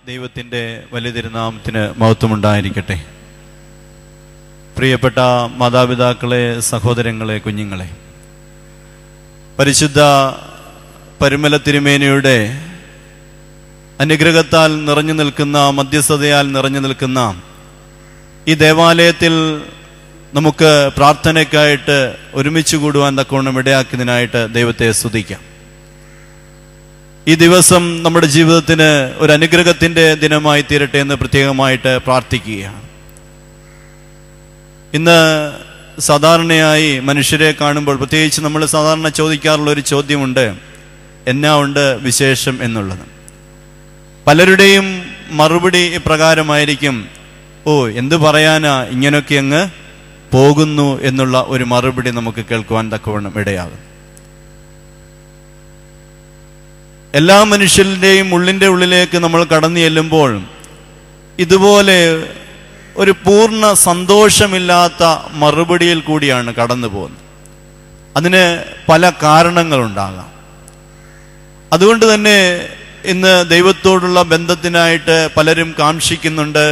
ദൈവത്തിൻ്റെ വലിയ തിരുനാമത്തിന് മഹത്വമുണ്ടായിരിക്കട്ടെ. പ്രിയപ്പെട്ട മാതാപിതാക്കളെ, സഹോദരങ്ങളെ, കുഞ്ഞുങ്ങളെ, പരിശുദ്ധ പരിമല തിരുമേനിയുടെ അനുഗ്രഹത്താൽ നിറഞ്ഞു നിൽക്കുന്ന, മധ്യസ്ഥതയാൽ നിറഞ്ഞു നിൽക്കുന്ന ഈ ദേവാലയത്തിൽ നമുക്ക് പ്രാർത്ഥനയ്ക്കായിട്ട് ഒരുമിച്ച് കൂടുവാൻ തക്കവണ്ണം ഇടയാക്കിയതിനായിട്ട് ദൈവത്തെ സ്തുതിക്കാം. ഈ ദിവസം നമ്മുടെ ജീവിതത്തിന് ഒരു അനുഗ്രഹത്തിൻ്റെ ദിനമായി തീരട്ടെ എന്ന് പ്രത്യേകമായിട്ട് പ്രാർത്ഥിക്കുകയാണ്. ഇന്ന് സാധാരണയായി മനുഷ്യരെ കാണുമ്പോൾ, പ്രത്യേകിച്ച് നമ്മൾ സാധാരണ ചോദിക്കാറുള്ള ഒരു ചോദ്യമുണ്ട്, എന്നാ ഉണ്ട് വിശേഷം എന്നുള്ളത്. പലരുടെയും മറുപടി ഇപ്രകാരമായിരിക്കും, ഓ എന്ത് പറയാനാ, ഇങ്ങനൊക്കെ അങ്ങ് പോകുന്നു എന്നുള്ള ഒരു മറുപടി നമുക്ക് കേൾക്കുവാൻ തക്കവണ്ണം ഇടയാകും. എല്ലാ മനുഷ്യരുടെയും ഉള്ളിൻ്റെ ഉള്ളിലേക്ക് നമ്മൾ കടന്നു ചെല്ലുമ്പോൾ ഇതുപോലെ ഒരു പൂർണ്ണ സന്തോഷമില്ലാത്ത മറുപടിയിൽ കൂടിയാണ് കടന്നു പോകുന്നത്. അതിന് പല കാരണങ്ങളുണ്ടാകാം. അതുകൊണ്ട് തന്നെ ഇന്ന് ദൈവത്തോടുള്ള ബന്ധത്തിനായിട്ട് പലരും കാംക്ഷിക്കുന്നുണ്ട്,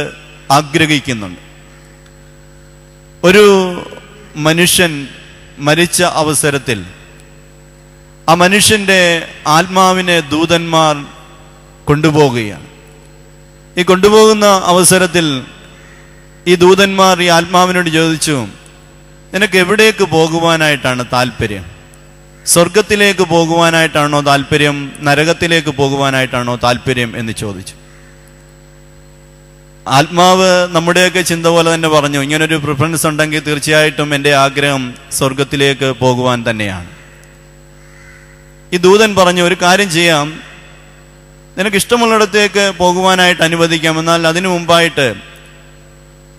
ആഗ്രഹിക്കുന്നുണ്ട്. ഒരു മനുഷ്യൻ മരിച്ച അവസരത്തിൽ ആ മനുഷ്യൻ്റെ ആത്മാവിനെ ദൂതന്മാർ കൊണ്ടുപോകുകയാണ്. ഈ കൊണ്ടുപോകുന്ന അവസരത്തിൽ ഈ ദൂതന്മാർ ഈ ആത്മാവിനോട് ചോദിച്ചു, നിനക്ക് എവിടേക്ക് പോകുവാനായിട്ടാണ് താല്പര്യം? സ്വർഗത്തിലേക്ക് പോകുവാനായിട്ടാണോ താല്പര്യം, നരകത്തിലേക്ക് പോകുവാനായിട്ടാണോ താല്പര്യം എന്ന് ചോദിച്ചു. ആത്മാവ് നമ്മുടെയൊക്കെ ചിന്ത പോലെ തന്നെ പറഞ്ഞു, ഇങ്ങനൊരു പ്രിഫറൻസ് ഉണ്ടെങ്കിൽ തീർച്ചയായിട്ടും എൻ്റെ ആഗ്രഹം സ്വർഗത്തിലേക്ക് പോകുവാൻ തന്നെയാണ്. ഈ ദൂതൻ പറഞ്ഞു, ഒരു കാര്യം ചെയ്യാം, നിനക്ക് ഇഷ്ടമുള്ളിടത്തേക്ക് പോകുവാനായിട്ട് അനുവദിക്കാം, എന്നാൽ അതിനു മുമ്പായിട്ട്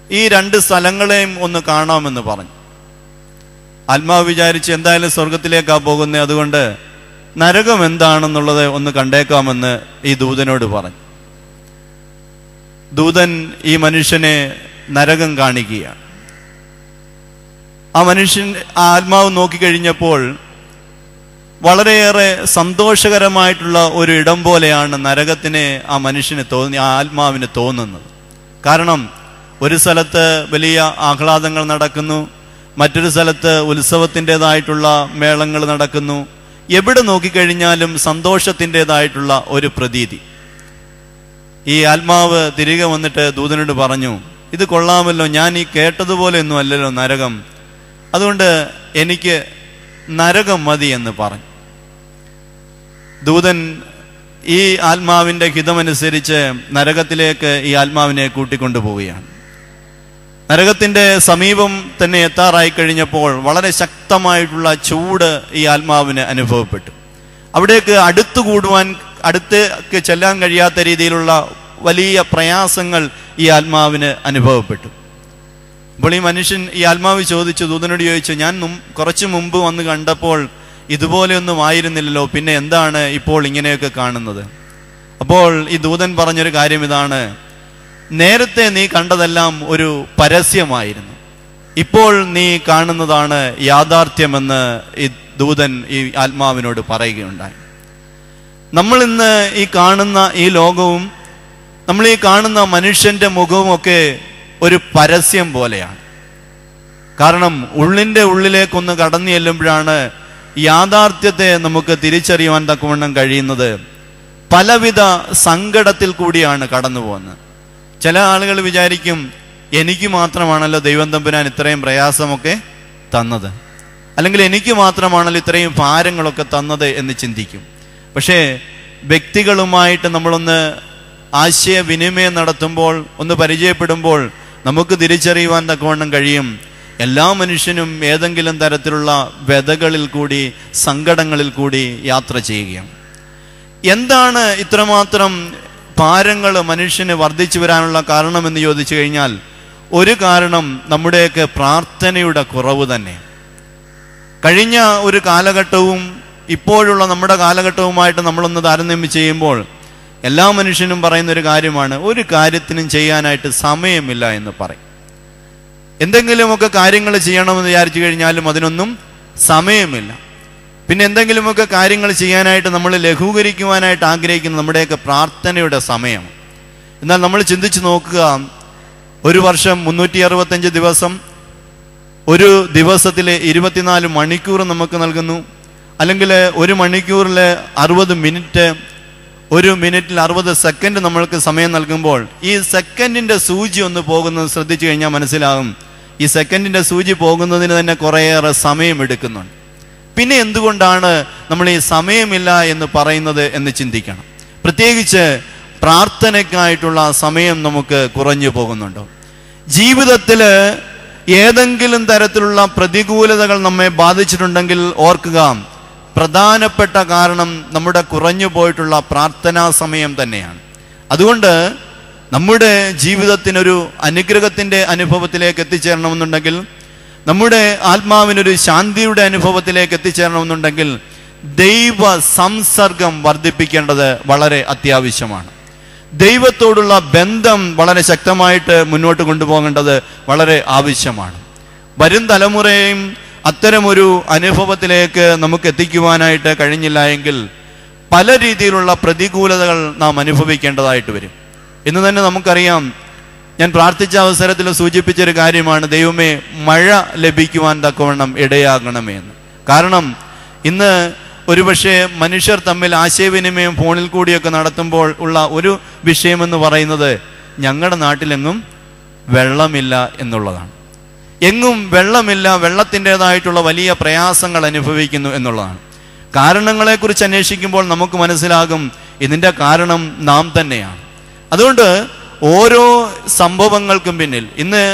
ഈ രണ്ട് സ്ഥലങ്ങളെയും ഒന്ന് കാണാമെന്ന് പറഞ്ഞു. ആത്മാവ് വിചാരിച്ച് എന്തായാലും സ്വർഗത്തിലേക്കാണ് പോകുന്നത്, അതുകൊണ്ട് നരകം എന്താണെന്നുള്ളത് ഒന്ന് കണ്ടേക്കാമെന്ന് ഈ ദൂതനോട് പറഞ്ഞു. ദൂതൻ ഈ മനുഷ്യനെ നരകം കാണിക്കുകയാണ്. ആ മനുഷ്യൻ, ആ ആത്മാവ് നോക്കിക്കഴിഞ്ഞപ്പോൾ വളരെയേറെ സന്തോഷകരമായിട്ടുള്ള ഒരു ഇടം പോലെയാണ് നരകത്തിനെ ആ മനുഷ്യന് ആ ആത്മാവിന് തോന്നുന്നത്. കാരണം ഒരു സ്ഥലത്ത് വലിയ ആഹ്ലാദങ്ങൾ നടക്കുന്നു, മറ്റൊരു സ്ഥലത്ത് ഉത്സവത്തിൻ്റെതായിട്ടുള്ള മേളങ്ങൾ നടക്കുന്നു. എവിടെ നോക്കിക്കഴിഞ്ഞാലും സന്തോഷത്തിൻ്റെതായിട്ടുള്ള ഒരു പ്രതീതി. ഈ ആത്മാവ് തിരികെ വന്നിട്ട് ദൂതനോട് പറഞ്ഞു, ഇത് കൊള്ളാമല്ലോ, ഞാൻ ഈ കേട്ടതുപോലെയൊന്നും അല്ലല്ലോ നരകം, അതുകൊണ്ട് എനിക്ക് നരകം മതി എന്ന് പറഞ്ഞു. ദൂതൻ ഈ ആത്മാവിൻ്റെ ഹിതമനുസരിച്ച് നരകത്തിലേക്ക് ഈ ആത്മാവിനെ കൂട്ടിക്കൊണ്ടുപോവുകയാണ്. നരകത്തിൻ്റെ സമീപം തന്നെ എത്താറായി കഴിഞ്ഞപ്പോൾ വളരെ ശക്തമായിട്ടുള്ള ചൂട് ഈ ആത്മാവിന് അനുഭവപ്പെട്ടു. അവിടേക്ക് അടുത്തേക്ക് ചെല്ലാൻ കഴിയാത്ത രീതിയിലുള്ള വലിയ പ്രയാസങ്ങൾ ഈ ആത്മാവിന് അനുഭവപ്പെട്ടു. അപ്പോൾ ഈ മനുഷ്യൻ, ഈ ആത്മാവ് ചോദിച്ചു, ദൂതനോട് ചോദിച്ചു, ഞാൻ കുറച്ചു മുമ്പ് വന്ന് കണ്ടപ്പോൾ ഇതുപോലെയൊന്നും ആയിരുന്നില്ലല്ലോ, പിന്നെ എന്താണ് ഇപ്പോൾ ഇങ്ങനെയൊക്കെ കാണുന്നത്? അപ്പോൾ ഈ ദൂതൻ പറഞ്ഞൊരു കാര്യം ഇതാണ്, നേരത്തെ നീ കണ്ടതെല്ലാം ഒരു പരസ്യമായിരുന്നു, ഇപ്പോൾ നീ കാണുന്നതാണ് യാഥാർത്ഥ്യമെന്ന് ഈ ദൂതൻ ഈ ആത്മാവിനോട് പറയുകയുണ്ടായി. നമ്മൾ ഇന്ന് ഈ കാണുന്ന ഈ ലോകവും നമ്മൾ ഈ കാണുന്ന മനുഷ്യന്റെ മുഖവും ഒക്കെ ഒരു പരസ്യം പോലെയാണ്. കാരണം ഉള്ളിൻ്റെ ഉള്ളിലേക്കൊന്ന് കടന്നു ചെല്ലുമ്പോഴാണ് യാഥാർത്ഥ്യത്തെ നമുക്ക് തിരിച്ചറിയുവാൻ തക്കവണ്ണം കഴിയുന്നത്. പലവിധ സങ്കടത്തിൽ കൂടിയാണ് കടന്നു പോകുന്നത്. ചില ആളുകൾ വിചാരിക്കും, എനിക്ക് മാത്രമാണല്ലോ ദൈവം തമ്പുരാൻ ഇത്രയും പ്രയാസമൊക്കെ തന്നത്, അല്ലെങ്കിൽ എനിക്ക് മാത്രമാണല്ലോ ഇത്രയും ഭാരങ്ങളൊക്കെ തന്നത് എന്ന് ചിന്തിക്കും. പക്ഷേ വ്യക്തികളുമായിട്ട് നമ്മളൊന്ന് ആശയവിനിമയം നടത്തുമ്പോൾ, ഒന്ന് പരിചയപ്പെടുമ്പോൾ നമുക്ക് തിരിച്ചറിയുവാൻ തക്കവണ്ണം കഴിയും, എല്ലാ മനുഷ്യനും ഏതെങ്കിലും തരത്തിലുള്ള വ്യതകളിൽ കൂടി, സങ്കടങ്ങളിൽ കൂടി യാത്ര ചെയ്യുകയാണ്. എന്താണ് ഇത്രമാത്രം ഭാരങ്ങൾ മനുഷ്യന് വർദ്ധിച്ചു വരാനുള്ള കാരണമെന്ന് ചോദിച്ചു കഴിഞ്ഞാൽ, ഒരു കാരണം നമ്മുടെയൊക്കെ പ്രാർത്ഥനയുടെ കുറവ് തന്നെ. കഴിഞ്ഞ ഒരു കാലഘട്ടവും ഇപ്പോഴുള്ള നമ്മുടെ കാലഘട്ടവുമായിട്ട് നമ്മളൊന്ന് താരതമ്യം ചെയ്യുമ്പോൾ എല്ലാ മനുഷ്യനും പറയുന്നൊരു കാര്യമാണ്, ഒരു കാര്യത്തിനും ചെയ്യാനായിട്ട് സമയമില്ല എന്ന് പറയും. എന്തെങ്കിലുമൊക്കെ കാര്യങ്ങൾ ചെയ്യണമെന്ന് വിചാരിച്ചു കഴിഞ്ഞാലും അതിനൊന്നും സമയമില്ല. പിന്നെ എന്തെങ്കിലുമൊക്കെ കാര്യങ്ങൾ ചെയ്യാനായിട്ട് നമ്മൾ ലഘൂകരിക്കുവാനായിട്ട് ആഗ്രഹിക്കുന്ന നമ്മുടെയൊക്കെ പ്രാർത്ഥനയുടെ സമയം. എന്നാൽ നമ്മൾ ചിന്തിച്ച് നോക്കുക, ഒരു വർഷം 365 ദിവസം, ഒരു ദിവസത്തിലെ 24 മണിക്കൂർ നമുക്ക് നൽകുന്നു. അല്ലെങ്കിൽ ഒരു മണിക്കൂറിൽ 60 മിനിറ്റ്, ഒരു മിനിറ്റിൽ 60 സെക്കൻഡ് നമ്മൾക്ക് സമയം നൽകുമ്പോൾ ഈ സെക്കൻഡിന്റെ സൂചി ഒന്ന് പോകുന്നത് ശ്രദ്ധിച്ചു കഴിഞ്ഞാൽ മനസ്സിലാകും, ഈ സെക്കൻഡിന്റെ സൂചി പോകുന്നതിന് തന്നെ കുറേയേറെ സമയം എടുക്കുന്നുണ്ട്. പിന്നെ എന്തുകൊണ്ടാണ് നമ്മൾ ഈ സമയമില്ല എന്ന് പറയുന്നത് എന്ന് ചിന്തിക്കണം. പ്രത്യേകിച്ച് പ്രാർത്ഥനയ്ക്കായിട്ടുള്ള സമയം നമുക്ക് കുറഞ്ഞു പോകുന്നുണ്ടോ? ജീവിതത്തിൽ ഏതെങ്കിലും തരത്തിലുള്ള പ്രതികൂലതകൾ നമ്മെ ബാധിച്ചിട്ടുണ്ടെങ്കിൽ ഓർക്കുക, പ്രധാനപ്പെട്ട കാരണം നമ്മുടെ കുറഞ്ഞു പോയിട്ടുള്ള പ്രാർത്ഥനാ സമയം തന്നെയാണ്. അതുകൊണ്ട് നമ്മുടെ ജീവിതത്തിനൊരു അനുഗ്രഹത്തിൻ്റെ അനുഭവത്തിലേക്ക് എത്തിച്ചേരണമെന്നുണ്ടെങ്കിൽ, നമ്മുടെ ആത്മാവിനൊരു ശാന്തിയുടെ അനുഭവത്തിലേക്ക് എത്തിച്ചേരണമെന്നുണ്ടെങ്കിൽ ദൈവ സംസർഗം വർദ്ധിപ്പിക്കേണ്ടത് വളരെ അത്യാവശ്യമാണ്. ദൈവത്തോടുള്ള ബന്ധം വളരെ ശക്തമായിട്ട് മുന്നോട്ട് കൊണ്ടുപോകേണ്ടത് വളരെ ആവശ്യമാണ്. വരും തലമുറയും അത്തരമൊരു അനുഭവത്തിലേക്ക് നമുക്ക് എത്തിക്കുവാനായിട്ട് കഴിഞ്ഞില്ല എങ്കിൽ പല രീതിയിലുള്ള പ്രതികൂലതകൾ നാം അനുഭവിക്കേണ്ടതായിട്ട് വരും. ഇന്ന് തന്നെ നമുക്കറിയാം, ഞാൻ പ്രാർത്ഥിച്ച അവസരത്തിൽ സൂചിപ്പിച്ചൊരു കാര്യമാണ്, ദൈവമേ മഴ ലഭിക്കുവാൻ തക്കവണ്ണം ഇടയാകണമേ എന്ന്. കാരണം ഇന്ന് ഒരുപക്ഷെ മനുഷ്യർ തമ്മിൽ ആശയവിനിമയം ഫോണിൽ കൂടിയൊക്കെ നടത്തുമ്പോൾ ഉള്ള ഒരു വിഷയമെന്ന് പറയുന്നത് ഞങ്ങളുടെ നാട്ടിലെങ്ങും വെള്ളമില്ല എന്നുള്ളതാണ്. എങ്ങും വെള്ളമില്ല, വെള്ളത്തിൻ്റെതായിട്ടുള്ള വലിയ പ്രയാസങ്ങൾ അനുഭവിക്കുന്നു എന്നുള്ളതാണ്. കാരണങ്ങളെക്കുറിച്ച് അന്വേഷിക്കുമ്പോൾ നമുക്ക് മനസ്സിലാകും ഇതിൻ്റെ കാരണം നാം തന്നെയാണ്. അതുകൊണ്ട് ഓരോ സംഭവങ്ങൾക്കും പിന്നിൽ ഇന്ന്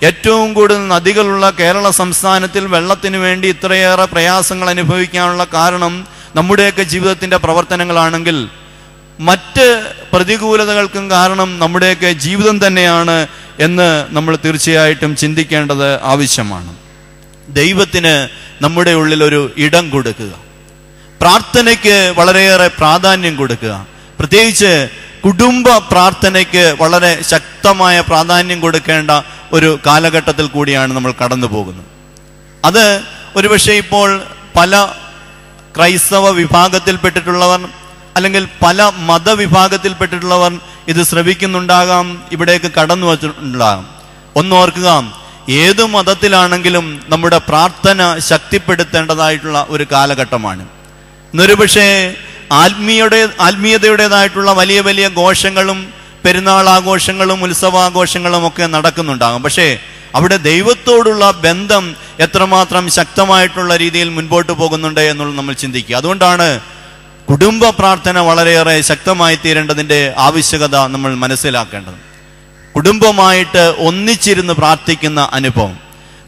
ഏറ്റവും കൂടുതൽ നദികളുള്ള കേരള സംസ്ഥാനത്തിൽ വെള്ളത്തിന് വേണ്ടി ഇത്രയേറെ പ്രയാസങ്ങൾ അനുഭവിക്കാനുള്ള കാരണം നമ്മുടെയൊക്കെ ജീവിതത്തിൻ്റെ പ്രവർത്തനങ്ങളാണെങ്കിൽ മറ്റ് പ്രതികൂലതകൾക്കും കാരണം നമ്മുടെയൊക്കെ ജീവിതം തന്നെയാണ് എന്ന് നമ്മൾ തീർച്ചയായിട്ടും ചിന്തിക്കേണ്ടത് ആവശ്യമാണ്. ദൈവത്തിന് നമ്മുടെ ഉള്ളിൽ ഒരു ഇടം കൊടുക്കുക, പ്രാർത്ഥനയ്ക്ക് വളരെയേറെ പ്രാധാന്യം കൊടുക്കുക. പ്രത്യേകിച്ച് കുടുംബ പ്രാർത്ഥനയ്ക്ക് വളരെ ശക്തമായ പ്രാധാന്യം കൊടുക്കേണ്ട ഒരു കാലഘട്ടത്തിൽ കൂടിയാണ് നമ്മൾ കടന്നു പോകുന്നത്. അത് ഒരുപക്ഷെ ഇപ്പോൾ പല ക്രൈസ്തവ വിഭാഗത്തിൽപ്പെട്ടിട്ടുള്ളവർ അല്ലെങ്കിൽ പല മതവിഭാഗത്തിൽപ്പെട്ടിട്ടുള്ളവർ ഇത് ശ്രവിക്കുന്നുണ്ടാകാം, ഇവിടേക്ക് കടന്നു വന്നിട്ടുണ്ടാകാം. ഒന്നോർക്കുക, ഏതു മതത്തിലാണെങ്കിലും നമ്മുടെ പ്രാർത്ഥന ശക്തിപ്പെടുത്തേണ്ടതായിട്ടുള്ള ഒരു കാലഘട്ടമാണ്. ഇന്നൊരു പക്ഷേ ആത്മീയതയുടേതായിട്ടുള്ള വലിയ വലിയ ഘോഷങ്ങളും പെരുന്നാൾ ആഘോഷങ്ങളും ഉത്സവാഘോഷങ്ങളും ഒക്കെ നടക്കുന്നുണ്ടാകും. പക്ഷേ അവിടെ ദൈവത്തോടുള്ള ബന്ധം എത്രമാത്രം ശക്തമായിട്ടുള്ള രീതിയിൽ മുൻപോട്ട് പോകുന്നുണ്ട് എന്നുള്ളത് നമ്മൾ ചിന്തിക്കുക. അതുകൊണ്ടാണ് കുടുംബ പ്രാർത്ഥന വളരെയേറെ ശക്തമായി തീരേണ്ടതിൻ്റെ ആവശ്യകത നമ്മൾ മനസ്സിലാക്കേണ്ടത്. കുടുംബമായിട്ട് ഒന്നിച്ചിരുന്ന് പ്രാർത്ഥിക്കുന്ന അനുഭവം,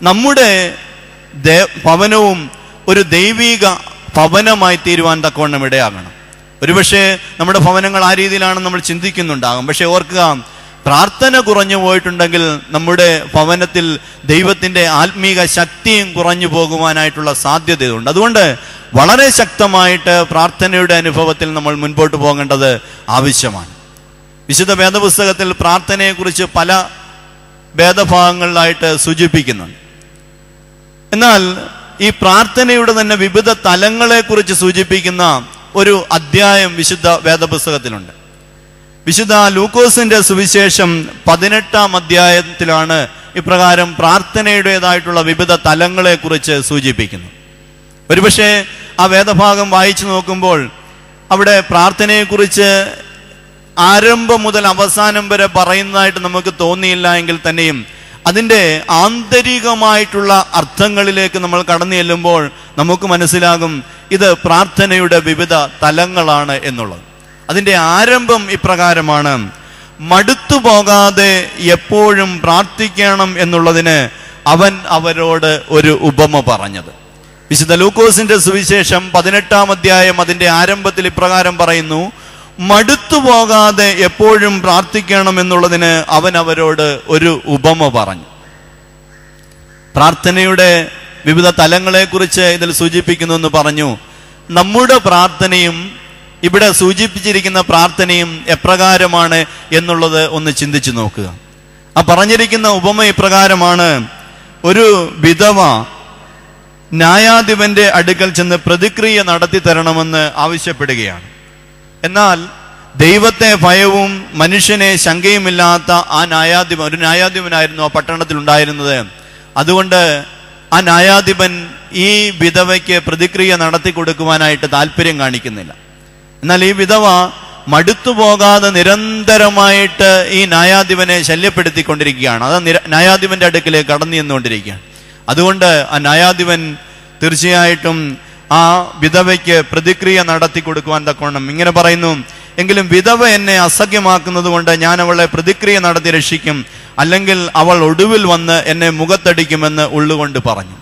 നമ്മുടെ ഭവനവും ഒരു ദൈവിക ഭവനമായി തീരുവാൻ തക്കവണ്ണം ഇടയാകണം. ഒരുപക്ഷെ നമ്മുടെ ഭവനങ്ങൾ ആ രീതിയിലാണെന്ന് നമ്മൾ ചിന്തിക്കുന്നുണ്ടാകും. പക്ഷെ ഓർക്കുക, പ്രാർത്ഥന കുറഞ്ഞു പോയിട്ടുണ്ടെങ്കിൽ നമ്മുടെ ഭവനത്തിൽ ദൈവത്തിൻ്റെ ആത്മീക ശക്തിയും കുറഞ്ഞു പോകുവാനായിട്ടുള്ള സാധ്യതയുണ്ട്. അതുകൊണ്ട് വളരെ ശക്തമായിട്ട് പ്രാർത്ഥനയുടെ അനുഭവത്തിൽ നമ്മൾ മുൻപോട്ട് പോകേണ്ടത് ആവശ്യമാണ്. വിശുദ്ധ വേദപുസ്തകത്തിൽ പ്രാർത്ഥനയെക്കുറിച്ച് പല ഭേദഭാഗങ്ങളിലായിട്ട് സൂചിപ്പിക്കുന്നുണ്ട്. എന്നാൽ ഈ പ്രാർത്ഥനയുടെ തന്നെ വിവിധ തലങ്ങളെക്കുറിച്ച് സൂചിപ്പിക്കുന്ന ഒരു അധ്യായം വിശുദ്ധ വേദപുസ്തകത്തിലുണ്ട്. വിശുദ്ധ ലൂക്കോസിന്റെ സുവിശേഷം 18-ാം അധ്യായത്തിലാണ് ഇപ്രകാരം പ്രാർത്ഥനയുടേതായിട്ടുള്ള വിവിധ തലങ്ങളെക്കുറിച്ച് സൂചിപ്പിക്കുന്നത്. ഒരുപക്ഷെ ആ വേദഭാഗം വായിച്ചു നോക്കുമ്പോൾ അവിടെ പ്രാർത്ഥനയെക്കുറിച്ച് ആരംഭം മുതൽ അവസാനം വരെ പറയുന്നതായിട്ട് നമുക്ക് തോന്നിയില്ല എങ്കിൽ തന്നെയും അതിൻ്റെ ആന്തരികമായിട്ടുള്ള അർത്ഥങ്ങളിലേക്ക് നമ്മൾ കടന്നു ചെല്ലുമ്പോൾ നമുക്ക് മനസ്സിലാകും ഇത് പ്രാർത്ഥനയുടെ വിവിധ തലങ്ങളാണ് എന്നുള്ളത്. അതിൻ്റെ ആരംഭം ഇപ്രകാരമാണ്: മടുത്തു പോകാതെ എപ്പോഴും പ്രാർത്ഥിക്കണം എന്നുള്ളതിന് അവൻ അവരോട് ഒരു ഉപമ പറഞ്ഞത്. വിശുദ്ധ ലൂക്കോസിന്റെ സുവിശേഷം 18-ാം അധ്യായം അതിൻ്റെ ആരംഭത്തിൽ ഇപ്രകാരം പറയുന്നു: മടുത്തു പോകാതെ എപ്പോഴും പ്രാർത്ഥിക്കണം എന്നുള്ളതിന് അവൻ അവരോട് ഒരു ഉപമ പറഞ്ഞു. പ്രാർത്ഥനയുടെ വിവിധ തലങ്ങളെക്കുറിച്ച് ഇതിൽ സൂചിപ്പിക്കുന്നു എന്ന് പറഞ്ഞു. നമ്മുടെ പ്രാർത്ഥനയും ഇവിടെ സൂചിപ്പിച്ചിരിക്കുന്ന പ്രാർത്ഥനയും എപ്രകാരമാണ് എന്നുള്ളത് ഒന്ന് ചിന്തിച്ചു നോക്കുക. ആ പറഞ്ഞിരിക്കുന്ന ഉപമ ഇപ്രകാരമാണ്: ഒരു വിധവ ന്യായാധിപന്റെ അടുക്കൽ ചെന്ന് പ്രതിക്രിയ നടത്തി തരണമെന്ന് ആവശ്യപ്പെടുകയാണ്. എന്നാൽ ദൈവത്തെ ഭയവും മനുഷ്യനെ ശങ്കയുമില്ലാത്ത ആ ന്യായാധിപൻ, ഒരു ന്യായാധിപനായിരുന്നു ആ പട്ടണത്തിൽ ഉണ്ടായിരുന്നത്. അതുകൊണ്ട് ആ ന്യായാധിപൻ ഈ വിധവയ്ക്ക് പ്രതിക്രിയ നടത്തി കൊടുക്കുവാനായിട്ട് താല്പര്യം കാണിക്കുന്നില്ല. എന്നാൽ ഈ വിധവ മടുത്തുപോകാതെ നിരന്തരമായിട്ട് ഈ ന്യായാധിപനെ ശല്യപ്പെടുത്തിക്കൊണ്ടിരിക്കുകയാണ്. അത് ന്യായാധിപന്റെ അടുക്കിലേക്ക് കടന്നു ചെന്നുകൊണ്ടിരിക്കുകയാണ്. അതുകൊണ്ട് ആ ന്യായാധിപൻ തീർച്ചയായിട്ടും ആ വിധവയ്ക്ക് പ്രതിക്രിയ നടത്തി കൊടുക്കുവാൻ തക്കവണ്ണം ഇങ്ങനെ പറയുന്നു, എങ്കിലും വിധവ എന്നെ അസഖ്യമാക്കുന്നത് കൊണ്ട് ഞാൻ അവളെ പ്രതിക്രിയ നടത്തി രക്ഷിക്കും, അല്ലെങ്കിൽ അവൾ ഒടുവിൽ വന്ന് എന്നെ മുഖത്തടിക്കുമെന്ന് ഉള്ളുകൊണ്ട് പറഞ്ഞു.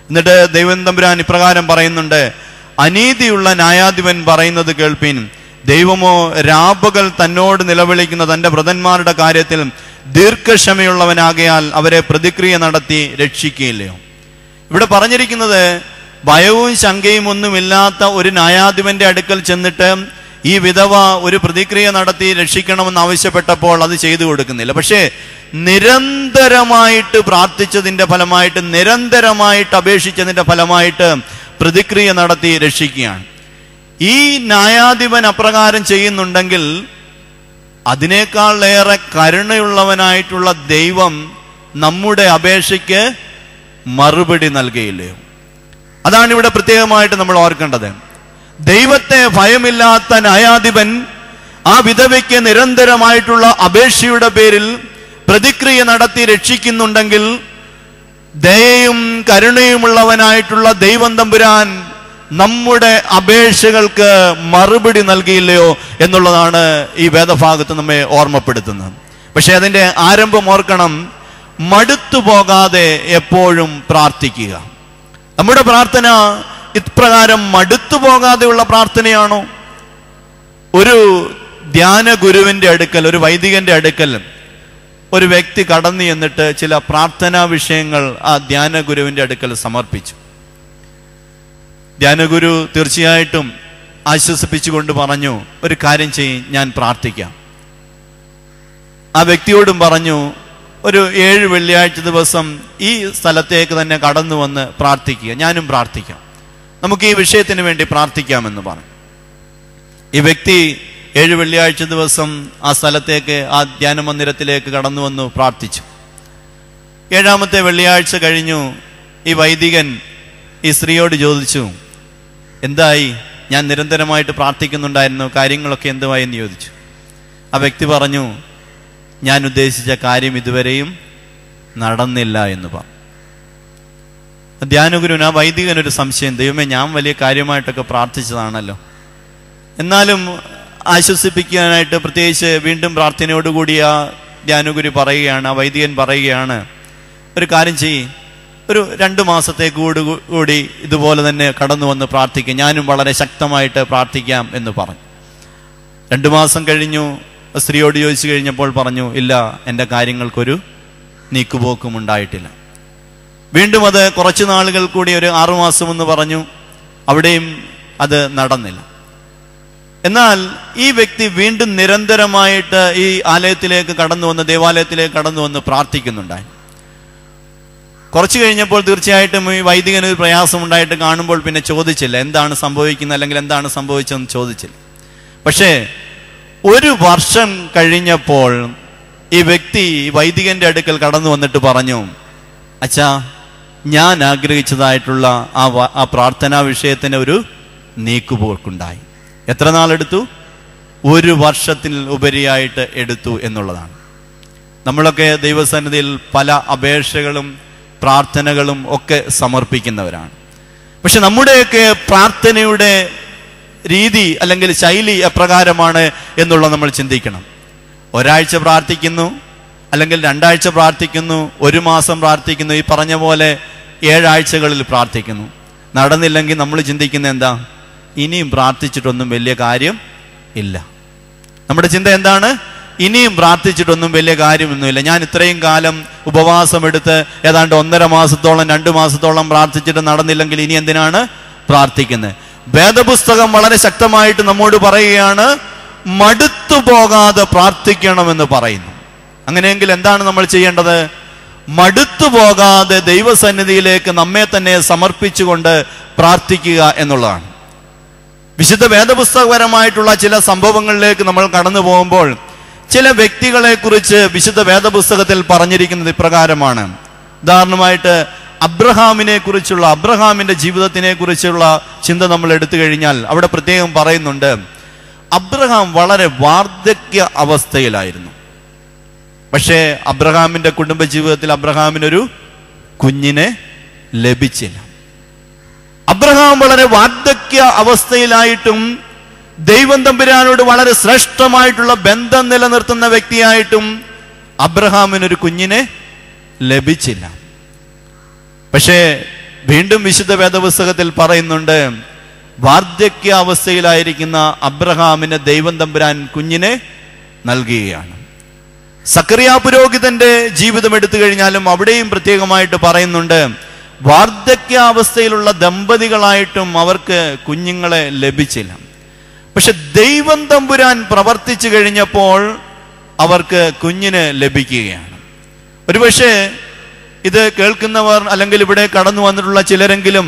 എന്നിട്ട് ദൈവം തമ്പുരാൻ ഇപ്രകാരം പറയുന്നുണ്ട്, അനീതിയുള്ള ന്യായാധിപൻ പറയുന്നത് കേൾപ്പീൻ. ദൈവമോ രാപകൽ തന്നോട് നിലവിളിക്കുന്ന തൻ്റെ വ്രതന്മാരുടെ കാര്യത്തിൽ ദീർഘക്ഷമയുള്ളവനാകയാൽ അവരെ പ്രതിക്രിയ നടത്തി രക്ഷിക്കുകയില്ലയോ. ഇവിടെ പറഞ്ഞിരിക്കുന്നത് ഭയവും ശങ്കയും ഒന്നുമില്ലാത്ത ഒരു ന്യായാധിപന്റെ അടുക്കൽ ചെന്നിട്ട് ഈ വിധവ ഒരു പ്രതിക്രിയ നടത്തി രക്ഷിക്കണമെന്ന് ആവശ്യപ്പെട്ടപ്പോൾ അത് ചെയ്തു കൊടുക്കുന്നില്ല. പക്ഷേ നിരന്തരമായിട്ട് പ്രാർത്ഥിച്ചതിൻ്റെ ഫലമായിട്ട്, നിരന്തരമായിട്ട് അപേക്ഷിച്ചതിൻ്റെ ഫലമായിട്ട് പ്രതിക്രിയ നടത്തി രക്ഷിക്കുകയാണ്. ഈ ന്യായാധിപൻ അപ്രകാരം ചെയ്യുന്നുണ്ടെങ്കിൽ അതിനേക്കാളേറെ കരുണയുള്ളവനായിട്ടുള്ള ദൈവം നമ്മുടെ അപേക്ഷയ്ക്ക് മറുപടി നൽകുകയില്ലയോ? അതാണ് ഇവിടെ പ്രത്യേകമായിട്ട് നമ്മൾ ഓർക്കേണ്ടത്. ദൈവത്തെ ഭയമില്ലാത്ത ന്യായാധിപൻ ആ വിധവയ്ക്ക് നിരന്തരമായിട്ടുള്ള അപേക്ഷയുടെ പേരിൽ പ്രതിക്രിയ നടത്തി രക്ഷിക്കുന്നുണ്ടെങ്കിൽ ദയയും കരുണയുമുള്ളവനായിട്ടുള്ള ദൈവം തമ്പുരാൻ നമ്മുടെ അപേക്ഷകൾക്ക് മറുപടി നൽകിയില്ലയോ എന്നുള്ളതാണ് ഈ വേദഭാഗത്ത് നമ്മെ ഓർമ്മപ്പെടുത്തുന്നത്. പക്ഷെ അതിൻ്റെ ആരംഭം ഓർക്കണം, മടുത്തു പോകാതെ എപ്പോഴും പ്രാർത്ഥിക്കുക. നമ്മുടെ പ്രാർത്ഥന ഇപ്രകാരം മടുത്തു പോകാതെയുള്ള പ്രാർത്ഥനയാണോ? ഒരു ധ്യാന ഗുരുവിൻ്റെ അടുക്കൽ, ഒരു വൈദികന്റെ അടുക്കൽ ഒരു വ്യക്തി കടന്നു ചെന്നിട്ട് ചില പ്രാർത്ഥനാ വിഷയങ്ങൾ ആ ധ്യാന ഗുരുവിൻ്റെ അടുക്കൽ സമർപ്പിച്ചു. ധ്യാനഗുരു തീർച്ചയായിട്ടും ആശ്വസിപ്പിച്ചുകൊണ്ട് പറഞ്ഞു, ഒരു കാര്യം ചെയ്യും, ഞാൻ പ്രാർത്ഥിക്കാം. ആ വ്യക്തിയോടും പറഞ്ഞു, ഒരു 7 വെള്ളിയാഴ്ച ദിവസം ഈ സ്ഥലത്തേക്ക് തന്നെ കടന്നു വന്ന് പ്രാർത്ഥിക്കുക, ഞാനും പ്രാർത്ഥിക്കാം, നമുക്ക് ഈ വിഷയത്തിന് വേണ്ടി പ്രാർത്ഥിക്കാമെന്ന് പറഞ്ഞു. ഈ വ്യക്തി 7 വെള്ളിയാഴ്ച ദിവസം ആ സ്ഥലത്തേക്ക്, ആ ധ്യാന മന്ദിരത്തിലേക്ക് കടന്നു വന്നു പ്രാർത്ഥിച്ചു. 7ാമത്തെ വെള്ളിയാഴ്ച കഴിഞ്ഞു. ഈ വൈദികൻ ഈ സ്ത്രീയോട് ചോദിച്ചു, എന്തായി? ഞാൻ നിരന്തരമായിട്ട് പ്രാർത്ഥിക്കുന്നുണ്ടായിരുന്നു, കാര്യങ്ങളൊക്കെ എന്തുവായി എന്ന് ചോദിച്ചു. ആ വ്യക്തി പറഞ്ഞു, ഞാൻ ഉദ്ദേശിച്ച കാര്യം ഇതുവരെയും നടന്നില്ല എന്ന് പറഞ്ഞു. ധ്യാനഗുരുവിന്, ആ വൈദികനൊരു സംശയം, ദൈവമേ ഞാൻ വലിയ കാര്യമായിട്ടൊക്കെ പ്രാർത്ഥിച്ചതാണല്ലോ. എന്നാലും ആശ്വസിപ്പിക്കാനായിട്ട് പ്രത്യേകിച്ച് വീണ്ടും പ്രാർത്ഥനയോടുകൂടി ആ ധ്യാനഗുരു പറയുകയാണ്, ആ വൈദികൻ പറയുകയാണ്, ഒരു കാര്യം ചെയ്യ്, ഒരു 2 മാസത്തേക്ക് കൂടി ഇതുപോലെ തന്നെ കടന്നു വന്ന് പ്രാർത്ഥിക്കാം, ഞാനും വളരെ ശക്തമായിട്ട് പ്രാർത്ഥിക്കാം എന്ന് പറഞ്ഞു. 2 മാസം കഴിഞ്ഞു. സ്ത്രീയോട് ചോദിച്ചു കഴിഞ്ഞപ്പോൾ പറഞ്ഞു, ഇല്ല, എൻ്റെ കാര്യങ്ങൾക്കൊരു നീക്കുപോക്കും ഉണ്ടായിട്ടില്ല. വീണ്ടും അത് കുറച്ച് നാളുകൾ കൂടി, ഒരു 6 മാസം എന്ന് പറഞ്ഞു, അവിടെയും അത് നടന്നില്ല. എന്നാൽ ഈ വ്യക്തി വീണ്ടും നിരന്തരമായിട്ട് ഈ ആലയത്തിലേക്ക് കടന്നു വന്ന്, ദേവാലയത്തിലേക്ക് കടന്നു വന്ന് പ്രാർത്ഥിക്കുന്നുണ്ടായി. കുറച്ച് കഴിഞ്ഞപ്പോൾ തീർച്ചയായിട്ടും ഈ വൈദികന് ഒരു പ്രയാസമുണ്ടായിട്ട് കാണുമ്പോൾ പിന്നെ ചോദിച്ചില്ല എന്താണ് സംഭവിക്കുന്നത്, അല്ലെങ്കിൽ എന്താണ് സംഭവിച്ചതെന്ന് ചോദിച്ചില്ല. പക്ഷേ 1 വർഷം കഴിഞ്ഞപ്പോൾ ഈ വ്യക്തി വൈദികന്റെ അടുക്കൽ കടന്നു വന്നിട്ട് പറഞ്ഞു, അച്ഛാ, ഞാൻ ആഗ്രഹിച്ചതായിട്ടുള്ള ആ പ്രാർത്ഥനാ വിഷയത്തിന് ഒരു നീക്കുപോക്കുണ്ടായി. എത്ര നാളെടുത്തു? 1 വർഷത്തിൽ ഉപരിയായിട്ട് എടുത്തു എന്നുള്ളതാണ്. നമ്മളൊക്കെ ദൈവസന്നിധിയിൽ പല അപേക്ഷകളും പ്രാർത്ഥനകളും ഒക്കെ സമർപ്പിക്കുന്നവരാണ്. പക്ഷെ നമ്മുടെയൊക്കെ പ്രാർത്ഥനയുടെ രീതി അല്ലെങ്കിൽ ശൈലി എപ്രകാരമാണ് എന്നുള്ളത് നമ്മൾ ചിന്തിക്കണം. ഒരാഴ്ച പ്രാർത്ഥിക്കുന്നു, അല്ലെങ്കിൽ 2 ആഴ്ച പ്രാർത്ഥിക്കുന്നു, 1 മാസം പ്രാർത്ഥിക്കുന്നു, ഈ പറഞ്ഞ പോലെ 7 ആഴ്ചകളിൽ പ്രാർത്ഥിക്കുന്നു. നടന്നില്ലെങ്കിൽ നമ്മൾ ചിന്തിക്കുന്ന എന്താ? ഇനിയും പ്രാർത്ഥിച്ചിട്ടൊന്നും വലിയ കാര്യം ഇല്ല. നമ്മുടെ ചിന്ത എന്താണ്? ഇനിയും പ്രാർത്ഥിച്ചിട്ടൊന്നും വലിയ കാര്യമൊന്നുമില്ല. ഞാൻ ഇത്രയും കാലം ഉപവാസം എടുത്ത് ഏതാണ്ട് 1.5 മാസത്തോളം 2 മാസത്തോളം പ്രാർത്ഥിച്ചിട്ട് നടന്നില്ലെങ്കിൽ ഇനി എന്തിനാണ് പ്രാർത്ഥിക്കുന്നത്? വേദപുസ്തകം വളരെ ശക്തമായിട്ട് നമ്മോട് പറയുകയാണ്, മടുത്തു പോകാതെ പ്രാർത്ഥിക്കണമെന്ന് പറയുന്നു. അങ്ങനെയെങ്കിൽ എന്താണ് നമ്മൾ ചെയ്യേണ്ടത്? മടുത്തു പോകാതെ ദൈവസന്നിധിയിലേക്ക് നമ്മെ തന്നെ സമർപ്പിച്ചുകൊണ്ട് പ്രാർത്ഥിക്കുക എന്നുള്ളതാണ്. വിശുദ്ധ വേദപുസ്തകപരമായിട്ടുള്ള ചില സംഭവങ്ങളിലേക്ക് നമ്മൾ കടന്നു പോകുമ്പോൾ ചില വ്യക്തികളെ കുറിച്ച് വിശുദ്ധ വേദപുസ്തകത്തിൽ പറഞ്ഞിരിക്കുന്നത് ഇപ്രകാരമാണ്. ഉദാഹരണമായിട്ട് അബ്രഹാമിന്റെ ജീവിതത്തിനെ കുറിച്ചുള്ള ചിന്ത നമ്മൾ എടുത്തു കഴിഞ്ഞാൽ അവിടെ പ്രത്യേകം പറയുന്നുണ്ട്, അബ്രഹാം വളരെ വാർദ്ധക്യ അവസ്ഥയിലായിരുന്നു. പക്ഷേ അബ്രഹാമിന്റെ കുടുംബ ജീവിതത്തിൽ അബ്രഹാമിനൊരു കുഞ്ഞിനെ ലഭിച്ചില്ല. അബ്രഹാം വളരെ വാർദ്ധക്യ അവസ്ഥയിലായിട്ടും ദൈവം തമ്പുരാനോട് വളരെ ശ്രേഷ്ഠമായിട്ടുള്ള ബന്ധം നിലനിർത്തുന്ന വ്യക്തിയായിട്ടും അബ്രഹാമിനൊരു കുഞ്ഞിനെ ലഭിച്ചില്ല. പക്ഷേ വീണ്ടും വിശുദ്ധ വേദപുസ്തകത്തിൽ പറയുന്നുണ്ട്, വാർദ്ധക്യ അവസ്ഥയിലായിരിക്കുന്ന അബ്രഹാമിന് ദൈവം തമ്പുരാൻ കുഞ്ഞിനെ നൽകുകയാണ്. സക്കറിയ പുരോഹിതന്റെ ജീവിതം എടുത്തു കഴിഞ്ഞാലും അവിടെയും പ്രത്യേകമായിട്ട് പറയുന്നുണ്ട്, വാർദ്ധക്യാവസ്ഥയിലുള്ള ദമ്പതികളായിട്ടും അവർക്ക് കുഞ്ഞുങ്ങളെ ലഭിച്ചില്ല. പക്ഷെ ദൈവം തമ്പുരാൻ പ്രവർത്തിച്ചു കഴിഞ്ഞപ്പോൾ അവർക്ക് കുഞ്ഞിന് ലഭിക്കുകയാണ്. ഒരുപക്ഷെ ഇത് കേൾക്കുന്നവർ അല്ലെങ്കിൽ ഇവിടെ കടന്നു വന്നിട്ടുള്ള ചിലരെങ്കിലും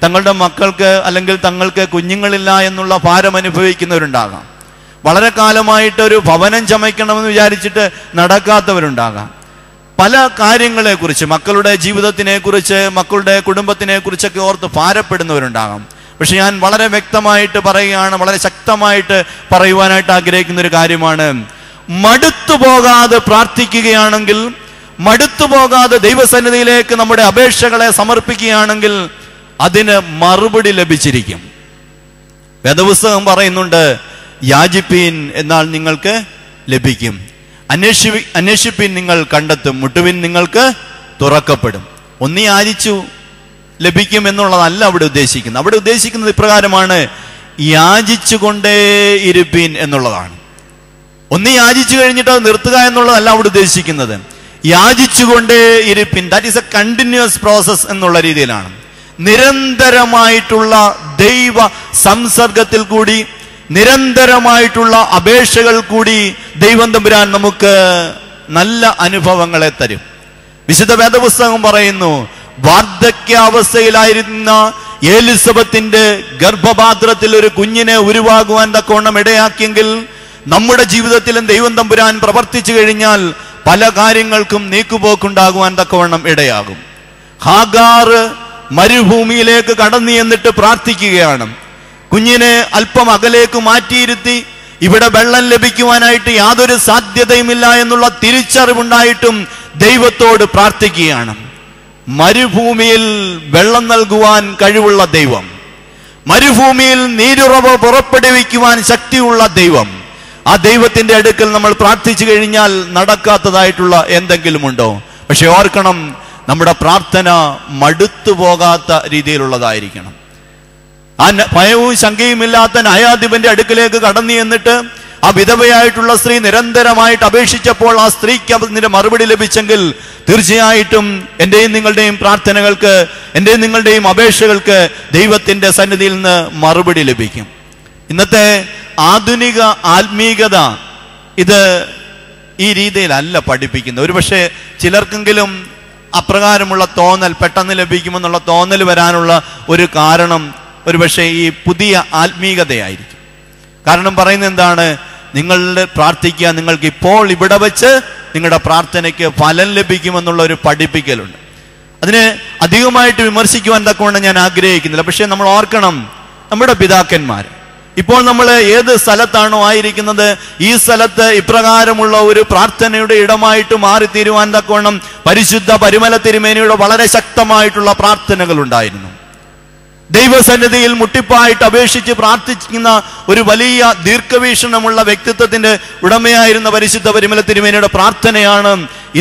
തങ്ങളുടെ മക്കൾക്ക് അല്ലെങ്കിൽ തങ്ങൾക്ക് കുഞ്ഞുങ്ങളില്ല എന്നുള്ള ഭാരം അനുഭവിക്കുന്നവരുണ്ടാകാം. വളരെ കാലമായിട്ട് ഒരു ഭവനം ചമയ്ക്കണമെന്ന് വിചാരിച്ചിട്ട് നടക്കാത്തവരുണ്ടാകാം. പല കാര്യങ്ങളെക്കുറിച്ച്, മക്കളുടെ ജീവിതത്തിനെ കുറിച്ച്, മക്കളുടെ കുടുംബത്തിനെ കുറിച്ചൊക്കെ ഓർത്ത് ഭാരപ്പെടുന്നവരുണ്ടാകാം. പക്ഷെ ഞാൻ വളരെ വ്യക്തമായിട്ട് പറയുകയാണ്, വളരെ ശക്തമായിട്ട് പറയുവാനായിട്ട് ആഗ്രഹിക്കുന്ന ഒരു കാര്യമാണ്, മടുത്തു പോകാതെ പ്രാർത്ഥിക്കുകയാണെങ്കിൽ, മടുത്തു പോകാതെ ദൈവസന്നിധിയിലേക്ക് നമ്മുടെ അപേക്ഷകളെ സമർപ്പിക്കുകയാണെങ്കിൽ അതിന് മറുപടി ലഭിച്ചിരിക്കും. വേദപുസ്തകം പറയുന്നുണ്ട്, യാചിപ്പീൻ എന്നാൽ നിങ്ങൾക്ക് ലഭിക്കും, അന്വേഷിപ്പിൻ നിങ്ങൾ കണ്ടെത്തും, മുട്ടുവിൻ നിങ്ങൾക്ക് തുറക്കപ്പെടും. ഒന്ന് യാചിച്ചു ലഭിക്കും എന്നുള്ളതല്ല അവിടെ ഉദ്ദേശിക്കുന്നത്. അവിടെ ഉദ്ദേശിക്കുന്നത് ഇപ്രകാരമാണ്, യാചിച്ചുകൊണ്ടേ ഇരുപ്പീൻ എന്നുള്ളതാണ്. ഒന്ന് യാചിച്ചു കഴിഞ്ഞിട്ട് അത് നിർത്തുക എന്നുള്ളതല്ല അവിടെ ഉദ്ദേശിക്കുന്നത്. യാചിച്ചുകൊണ്ടേ ഇരുപ്പിൻ, that is a continuous process എന്നുള്ള രീതിയിലാണ്. നിരന്തരമായിട്ടുള്ള ദൈവ സംസർഗത്തിൽ കൂടി, നിരന്തരമായിട്ടുള്ള അപേക്ഷകൾ കൂടി ദൈവം തമ്പുരാൻ നമുക്ക് നല്ല അനുഭവങ്ങളെ തരും. വിശുദ്ധ വേദപുസ്തകം പറയുന്നു, വാർദ്ധക്യാവസ്ഥയിലായിരുന്ന എലിസബത്തിന്റെ ഗർഭപാത്രത്തിൽ ഒരു കുഞ്ഞിനെ ഉരുവാകുവാൻ തക്കവണ്ണം ഇടയാക്കിയെങ്കിൽ നമ്മുടെ ജീവിതത്തിലും ദൈവം തമ്പുരാൻ പ്രവർത്തിച്ചു കഴിഞ്ഞാൽ പല കാര്യങ്ങൾക്കും നീക്കുപോക്കുണ്ടാകുവാൻ തക്കവണ്ണം ഇടയാകും. ഹാഗാർ മരുഭൂമിയിലേക്ക് കടന്നു എന്നിട്ട് പ്രാർത്ഥിക്കുകയാണ്. കുഞ്ഞിനെ അല്പം അകലേക്ക് മാറ്റിയിരുത്തി ഇവിടെ വെള്ളം ലഭിക്കുവാനായിട്ട് യാതൊരു സാധ്യതയുമില്ല എന്നുള്ള തിരിച്ചറിവുണ്ടായിട്ടും ദൈവത്തോട് പ്രാർത്ഥിക്കുകയാണ്. മരുഭൂമിയിൽ വെള്ളം നൽകുവാൻ കഴിവുള്ള ദൈവം, മരുഭൂമിയിൽ നീരുറവ് പുറപ്പെടുവിക്കുവാൻ ശക്തിയുള്ള ദൈവം, ആ ദൈവത്തിന്റെ അടുക്കൽ നമ്മൾ പ്രാർത്ഥിച്ചു കഴിഞ്ഞാൽ നടക്കാത്തതായിട്ടുള്ള എന്തെങ്കിലും ഉണ്ടോ? പക്ഷെ ഓർക്കണം, നമ്മുടെ പ്രാർത്ഥന മടുത്തു പോകാത്ത രീതിയിലുള്ളതായിരിക്കണം. ആ ഭയവും ശങ്കയുമില്ലാത്ത ന്യായാധിപന്റെ അടുക്കലേക്ക് കടന്നു എന്നിട്ട് ആ വിധവയായിട്ടുള്ള സ്ത്രീ നിരന്തരമായിട്ട് അപേക്ഷിച്ചപ്പോൾ ആ സ്ത്രീക്ക് അതിന്റെ മറുപടി ലഭിച്ചെങ്കിൽ തീർച്ചയായിട്ടും എന്റെയും നിങ്ങളുടെയും പ്രാർത്ഥനകൾക്ക്, എന്റെയും നിങ്ങളുടെയും അപേക്ഷകൾക്ക് ദൈവത്തിന്റെ സന്നിധിയിൽ നിന്ന് മറുപടി ലഭിക്കും. ഇന്നത്തെ ആധുനിക ആത്മീകത ഇത് ഈ രീതിയിലല്ല പഠിപ്പിക്കുന്നത്. ഒരുപക്ഷെ ചിലർക്കെങ്കിലും അപ്രകാരമുള്ള തോന്നൽ, പെട്ടെന്ന് ലഭിക്കുമെന്നുള്ള തോന്നൽ വരാനുള്ള ഒരു കാരണം ഒരുപക്ഷെ ഈ പുതിയ ആത്മീകതയായിരിക്കും. കാരണം പറയുന്നത് എന്താണ്? നിങ്ങളുടെ പ്രാർത്ഥിക്കുക, നിങ്ങൾക്ക് ഇപ്പോൾ ഇവിടെ വെച്ച് നിങ്ങളുടെ പ്രാർത്ഥനയ്ക്ക് ഫലം ലഭിക്കുമെന്നുള്ള ഒരു പഠിപ്പിക്കലുണ്ട്. അതിനെ അധികമായിട്ട് വിമർശിക്കുവാൻ തക്കവണ്ണം ഞാൻ ആഗ്രഹിക്കുന്നില്ല. പക്ഷെ നമ്മൾ ഓർക്കണം, നമ്മുടെ പിതാക്കന്മാർ, ഇപ്പോൾ നമ്മൾ ഏത് സ്ഥലത്താണോ ആയിരിക്കുന്നത്, ഈ സ്ഥലത്ത് ഇപ്രകാരമുള്ള ഒരു പ്രാർത്ഥനയുടെ ഇടമായിട്ട് മാറിത്തീരുവാൻ തക്കവണ്ണം പരിശുദ്ധ പരിമല തിരുമേനിയുടെ വളരെ ശക്തമായിട്ടുള്ള പ്രാർത്ഥനകൾ ഉണ്ടായിരുന്നു. ദൈവസന്നിധിയിൽ മുട്ടിപ്പായിട്ട് അപേക്ഷിച്ച് പ്രാർത്ഥിക്കുന്ന ഒരു വലിയ ദീർഘവീക്ഷണമുള്ള വ്യക്തിത്വത്തിന്റെ ഉടമയായിരുന്ന പരിശുദ്ധ പരിമല തിരുമേനിയുടെ പ്രാർത്ഥനയാണ്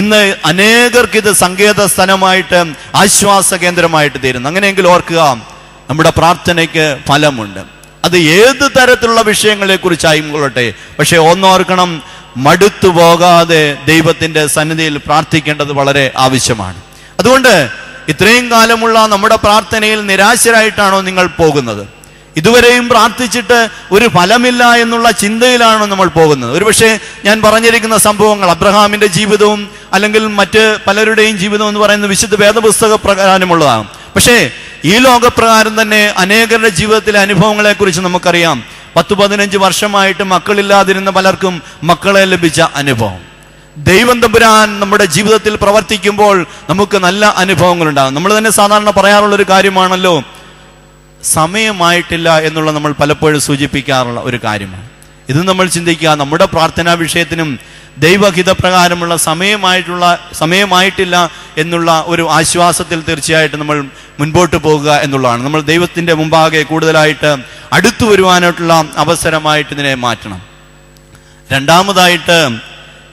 ഇന്ന് അനേകർക്ക് ഇത് സങ്കേത സ്ഥലമായിട്ട്, ആശ്വാസ കേന്ദ്രമായിട്ട് തീരുന്നത്. അങ്ങനെയെങ്കിൽ ഓർക്കുക, നമ്മുടെ പ്രാർത്ഥനയ്ക്ക് ഫലമുണ്ട്. അത് ഏത് തരത്തിലുള്ള വിഷയങ്ങളെ കുറിച്ചായിക്കൊള്ളട്ടെ. പക്ഷെ ഒന്നോർക്കണം, മടുത്തു പോകാതെ ദൈവത്തിന്റെ സന്നിധിയിൽ പ്രാർത്ഥിക്കേണ്ടത് വളരെ ആവശ്യമാണ്. അതുകൊണ്ട് ഇത്രയും കാലമുള്ള നമ്മുടെ പ്രാർത്ഥനയിൽ നിരാശരായിട്ടാണോ നിങ്ങൾ പോകുന്നത്? ഇതുവരെയും പ്രാർത്ഥിച്ചിട്ട് ഒരു ഫലമില്ല എന്നുള്ള ചിന്തയിലാണോ നമ്മൾ പോകുന്നത്? ഒരുപക്ഷെ ഞാൻ പറഞ്ഞിരിക്കുന്ന സംഭവങ്ങൾ അബ്രഹാമിന്റെ ജീവിതവും അല്ലെങ്കിൽ മറ്റ് പലരുടെയും ജീവിതം എന്ന് പറയുന്നത് വിശുദ്ധ വേദപുസ്തക പ്രകാരമുള്ളതാണ്. പക്ഷേ ഈ ലോകപ്രകാരം തന്നെ അനേകരുടെ ജീവിതത്തിലെ അനുഭവങ്ങളെക്കുറിച്ച് നമുക്കറിയാം. 10-15 വർഷമായിട്ട് മക്കളില്ലാതിരുന്ന പലർക്കും മക്കളെ ലഭിച്ച അനുഭവം. ദൈവം തമ്പുരാൻ നമ്മുടെ ജീവിതത്തിൽ പ്രവർത്തിക്കുമ്പോൾ നമുക്ക് നല്ല അനുഭവങ്ങൾ ഉണ്ടാകും. നമ്മൾ തന്നെ സാധാരണ പറയാറുള്ളൊരു കാര്യമാണല്ലോ, സമയമായിട്ടില്ല എന്നുള്ള നമ്മൾ പലപ്പോഴും സൂചിപ്പിക്കാറുള്ള ഒരു കാര്യമാണ്. ഇത് നമ്മൾ ചിന്തിക്കുക, നമ്മുടെ പ്രാർത്ഥനാ വിഷയത്തിനും ദൈവഹിതപ്രകാരമുള്ള സമയമായിട്ടില്ല എന്നുള്ള ഒരു ആശ്വാസത്തിൽ തീർച്ചയായിട്ടും നമ്മൾ മുൻപോട്ട് പോകുക എന്നുള്ളതാണ്. നമ്മൾ ദൈവത്തിൻ്റെ മുമ്പാകെ കൂടുതലായിട്ട് അടുത്തു വരുവാനായിട്ടുള്ള അവസരമായിട്ട് ഇതിനെ മാറ്റണം. രണ്ടാമതായിട്ട്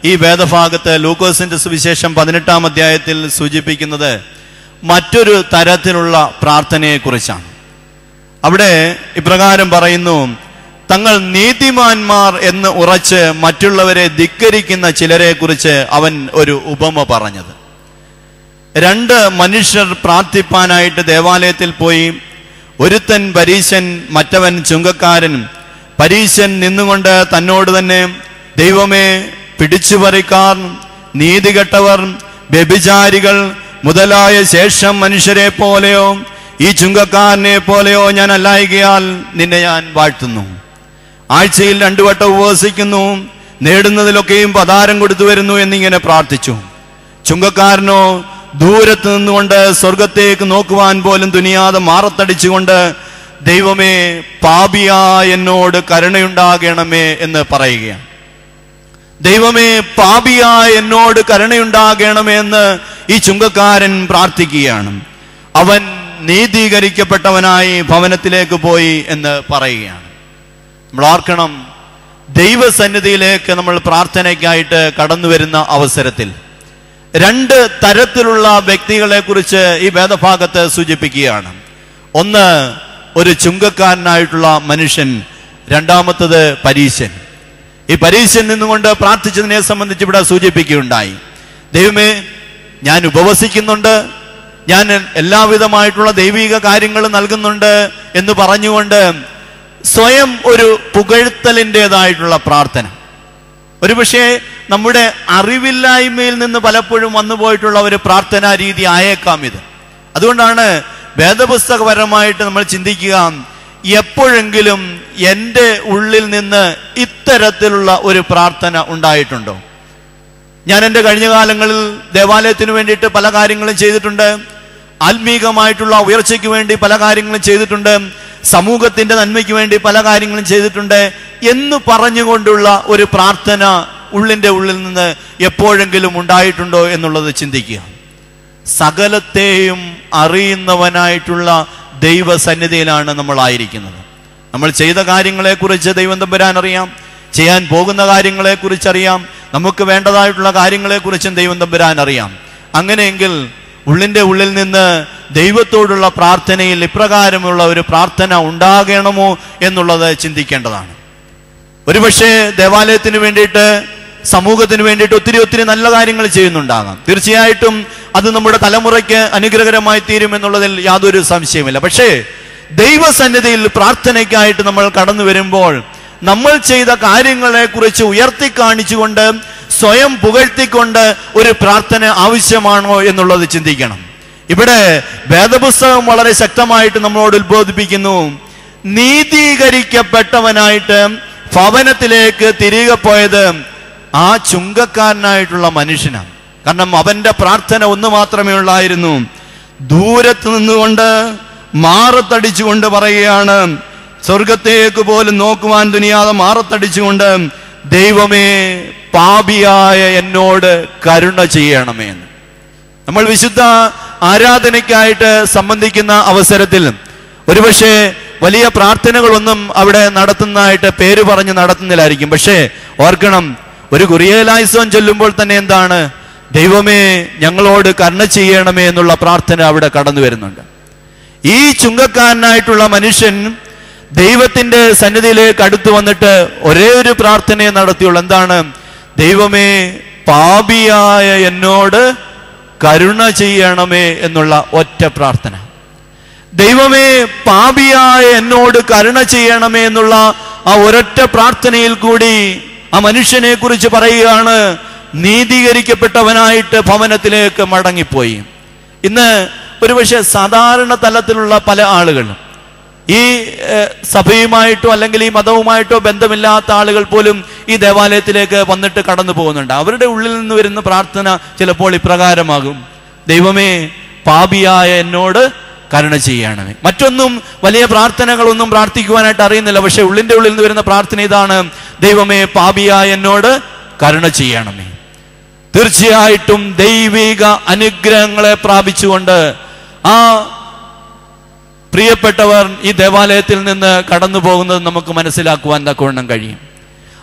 ഈ വേദഭാഗത്ത് ലൂക്കോസിന്റെ സുവിശേഷം 18-ാം അധ്യായത്തിൽ സൂചിപ്പിക്കുന്നത് മറ്റൊരു തരത്തിലുള്ള പ്രാർത്ഥനയെക്കുറിച്ചാണ്. അവിടെ ഇപ്രകാരം പറയുന്നു, തങ്ങൾ നീതിമാന്മാർ എന്ന് ഉറച്ച് മറ്റുള്ളവരെ ധിക്കരിക്കുന്ന ചിലരെ കുറിച്ച് അവൻ ഒരു ഉപമ പറഞ്ഞത്. 2 മനുഷ്യർ പ്രാർത്ഥിപ്പാനായിട്ട് ദേവാലയത്തിൽ പോയി. ഒരുത്തൻ പരീശൻ, മറ്റവൻ ചുങ്കക്കാരൻ. പരീശൻ നിന്നുകൊണ്ട് തന്നോട് തന്നെ, ദൈവമേ, പിടിച്ചുപറിക്കാർ, നീതികെട്ടവർ, വ്യഭിചാരികൾ മുതലായ ശേഷം മനുഷ്യരെ പോലെയോ ഈ ചുങ്കക്കാരനെ പോലെയോ ഞാൻ അല്ലായികയാൽ നിന്നെ ഞാൻ വാഴ്ത്തുന്നു. ആഴ്ചയിൽ 2 വട്ടം ഉപവസിക്കുന്നു, നേടുന്നതിലൊക്കെയും പതാരം കൊടുത്തു വരുന്നു എന്നിങ്ങനെ പ്രാർത്ഥിച്ചു. ചുങ്കക്കാരനോ ദൂരത്ത് നിന്നുകൊണ്ട് സ്വർഗത്തേക്ക് നോക്കുവാൻ പോലും തുനിയാതെ മാറത്തടിച്ചുകൊണ്ട്, ദൈവമേ, പാപിയായ എന്നോട് കരുണയുണ്ടാകണമേ എന്ന് പറയുകയാണ്. ദൈവമേ, പാപിയായ എന്നോട് കരുണയുണ്ടാകണമേ എന്ന് ഈ ചുങ്കക്കാരൻ പ്രാർത്ഥിക്കുകയാണ്. അവൻ നീതീകരിക്കപ്പെട്ടവനായി ഭവനത്തിലേക്ക് പോയി എന്ന് പറയുകയാണ്. നമ്മൾ ഓർക്കണം, ദൈവസന്നിധിയിലേക്ക് നമ്മൾ പ്രാർത്ഥനയ്ക്കായിട്ട് കടന്നു വരുന്ന അവസരത്തിൽ 2 തരത്തിലുള്ള വ്യക്തികളെ കുറിച്ച് ഈ വേദഭാഗത്ത് സൂചിപ്പിക്കുകയാണ്. ഒന്ന് ഒരു ചുങ്കക്കാരനായിട്ടുള്ള മനുഷ്യൻ, രണ്ടാമത്തത് പരീശൻ. ഈ പരീശൻ നിന്നുകൊണ്ട് പ്രാർത്ഥിച്ചതിനെ സംബന്ധിച്ച് ഇവിടെ സൂചിപ്പിക്കുകയുണ്ടായി. ദൈവമേ, ഞാൻ ഉപവസിക്കുന്നുണ്ട്, ഞാൻ എല്ലാവിധമായിട്ടുള്ള ദൈവിക കാര്യങ്ങൾ നൽകുന്നുണ്ട് എന്ന് പറഞ്ഞുകൊണ്ട് സ്വയം ഒരു പുകഴ്ത്തലിൻ്റെതായിട്ടുള്ള പ്രാർത്ഥന. ഒരുപക്ഷെ നമ്മുടെ അറിവില്ലായ്മയിൽ നിന്ന് പലപ്പോഴും വന്നുപോയിട്ടുള്ള ഒരു പ്രാർത്ഥനാ രീതി ആയേക്കാം ഇത്. അതുകൊണ്ടാണ് വേദപുസ്തകപരമായിട്ട് നമ്മൾ ചിന്തിക്കുക, എപ്പോഴെങ്കിലും എൻ്റെ ഉള്ളിൽ നിന്ന് ഇത്തരത്തിലുള്ള ഒരു പ്രാർത്ഥന ഉണ്ടായിട്ടുണ്ടോ? ഞാൻ എൻ്റെ കഴിഞ്ഞ കാലങ്ങളിൽ ദേവാലയത്തിന് വേണ്ടിയിട്ട് പല കാര്യങ്ങളും ചെയ്തിട്ടുണ്ട്, ആത്മീകമായിട്ടുള്ള ഉയർച്ചയ്ക്ക് വേണ്ടി പല കാര്യങ്ങളും ചെയ്തിട്ടുണ്ട്, സമൂഹത്തിൻ്റെ നന്മയ്ക്ക് വേണ്ടി പല കാര്യങ്ങളും ചെയ്തിട്ടുണ്ട് എന്ന് പറഞ്ഞുകൊണ്ടുള്ള ഒരു പ്രാർത്ഥന ഉള്ളിൻ്റെ ഉള്ളിൽ നിന്ന് എപ്പോഴെങ്കിലും ഉണ്ടായിട്ടുണ്ടോ എന്നുള്ളത് ചിന്തിക്കുക. സകലത്തെയും അറിയുന്നവനായിട്ടുള്ള ദൈവസന്നിധിയിലാണ് നമ്മളായിരിക്കുന്നത്. നമ്മൾ ചെയ്ത കാര്യങ്ങളെക്കുറിച്ച് ദൈവം തമ്പുരാൻ അറിയാം, ചെയ്യാൻ പോകുന്ന കാര്യങ്ങളെക്കുറിച്ചറിയാം, നമുക്ക് വേണ്ടതായിട്ടുള്ള കാര്യങ്ങളെക്കുറിച്ചും ദൈവം തമ്പുരാൻ അറിയാം. അങ്ങനെയെങ്കിൽ ഉള്ളിൻ്റെ ഉള്ളിൽ നിന്ന് ദൈവത്തോടുള്ള പ്രാർത്ഥനയിൽ ഇപ്രകാരമുള്ള ഒരു പ്രാർത്ഥന ഉണ്ടാകണമോ എന്നുള്ളത് ചിന്തിക്കേണ്ടതാണ്. ഒരുപക്ഷെ ദേവാലയത്തിന് വേണ്ടിയിട്ട്, സമൂഹത്തിന് വേണ്ടിയിട്ട് ഒത്തിരി നല്ല കാര്യങ്ങൾ ചെയ്യുന്നുണ്ടാകാം. തീർച്ചയായിട്ടും അത് നമ്മുടെ തലമുറയ്ക്ക് അനുഗ്രഹകരമായി തീരും എന്നുള്ളതിൽ യാതൊരു സംശയമില്ല. പക്ഷേ ദൈവസന്നിധിയിൽ പ്രാർത്ഥനയ്ക്കായിട്ട് നമ്മൾ കടന്നു വരുമ്പോൾ നമ്മൾ ചെയ്ത കാര്യങ്ങളെ കുറിച്ച് ഉയർത്തിക്കാണിച്ചുകൊണ്ട്, സ്വയം പുകഴ്ത്തിക്കൊണ്ട് ഒരു പ്രാർത്ഥന ആവശ്യമാണോ എന്നുള്ളത് ചിന്തിക്കണം. ഇവിടെ വേദപുസ്തകം വളരെ ശക്തമായിട്ട് നമ്മളോട് ഉത്ബോധിപ്പിക്കുന്നു, നീതീകരിക്കപ്പെട്ടവനായിട്ട് ഭവനത്തിലേക്ക് തിരികെ പോയത് ആ ചുങ്കക്കാരനായിട്ടുള്ള മനുഷ്യനാണ്. കാരണം അവന്റെ പ്രാർത്ഥന ഒന്ന് മാത്രമേ ഉള്ളായിരുന്നു. ദൂരത്ത് നിന്നുകൊണ്ട് മാറത്തടിച്ചുകൊണ്ട് പറയുകയാണ്, സ്വർഗത്തേക്ക് പോലും നോക്കുവാൻ തുനിയാതെ മാറത്തടിച്ചുകൊണ്ട്, ദൈവമേ, പാപിയായ എന്നോട് കരുണ ചെയ്യണമേ എന്ന്. നമ്മൾ വിശുദ്ധ ആരാധനയ്ക്കായിട്ട് സംബന്ധിക്കുന്ന അവസരത്തിൽ ഒരുപക്ഷെ വലിയ പ്രാർത്ഥനകളൊന്നും അവിടെ നടത്തുന്നതായിട്ട് പേര് പറഞ്ഞ് നടത്തുന്നില്ലായിരിക്കും. പക്ഷേ ഓർക്കണം, ഒരു കുറിയേലായിസോൻ ചൊല്ലുമ്പോൾ തന്നെ എന്താണ്, ദൈവമേ, ഞങ്ങളോട് കരുണ ചെയ്യണമേ എന്നുള്ള പ്രാർത്ഥന അവിടെ കടന്നു വരുന്നുണ്ട്. ഈ ചുങ്കക്കാരനായിട്ടുള്ള മനുഷ്യൻ ദൈവത്തിന്റെ സന്നിധിയിലേക്ക് അടുത്തു വന്നിട്ട് ഒരേ ഒരു പ്രാർത്ഥനയെ നടത്തിയുള്ളൂ. എന്താണ്? ദൈവമേ, പാപിയായ എന്നോട് കരുണ ചെയ്യണമേ എന്നുള്ള ഒറ്റ പ്രാർത്ഥന. ദൈവമേ, പാപിയായ എന്നോട് കരുണ ചെയ്യണമേ എന്നുള്ള ആ ഒരൊറ്റ പ്രാർത്ഥനയിൽ കൂടി ആ മനുഷ്യനെ കുറിച്ച് പറയുകയാണ്, നീതീകരിക്കപ്പെട്ടവനായിട്ട് ഭവനത്തിലേക്ക് മടങ്ങിപ്പോയി. ഇന്ന് ഒരുപക്ഷെ സാധാരണ തലത്തിലുള്ള പല ആളുകളും, ഈ സഭയുമായിട്ടോ അല്ലെങ്കിൽ ഈ മതവുമായിട്ടോ ബന്ധമില്ലാത്ത ആളുകൾ പോലും ഈ ദേവാലയത്തിലേക്ക് വന്നിട്ട് കടന്നു പോകുന്നുണ്ട്. അവരുടെ ഉള്ളിൽ നിന്ന് വരുന്ന പ്രാർത്ഥന ചിലപ്പോൾ ഇപ്രകാരമാകും: ദൈവമേ, പാപിയായ എന്നോട് കരുണ ചെയ്യണമേ. മറ്റൊന്നും വലിയ പ്രാർത്ഥനകളൊന്നും പ്രാർത്ഥിക്കുവാനായിട്ട് അറിയുന്നില്ല. പക്ഷെ ഉള്ളിൻ്റെ ഉള്ളിൽ നിന്ന് വരുന്ന പ്രാർത്ഥന ഇതാണ്: ദൈവമേ, പാപിയായ എന്നോട് കരുണ ചെയ്യണമേ. തീർച്ചയായിട്ടും ദൈവിക അനുഗ്രഹങ്ങളെ പ്രാപിച്ചുകൊണ്ട് ആ പ്രിയപ്പെട്ടവർ ഈ ദേവാലയത്തിൽ നിന്ന് കടന്നു പോകുന്നത് നമുക്ക് മനസ്സിലാക്കുവാൻ തക്കവണ്ണം കഴിയും.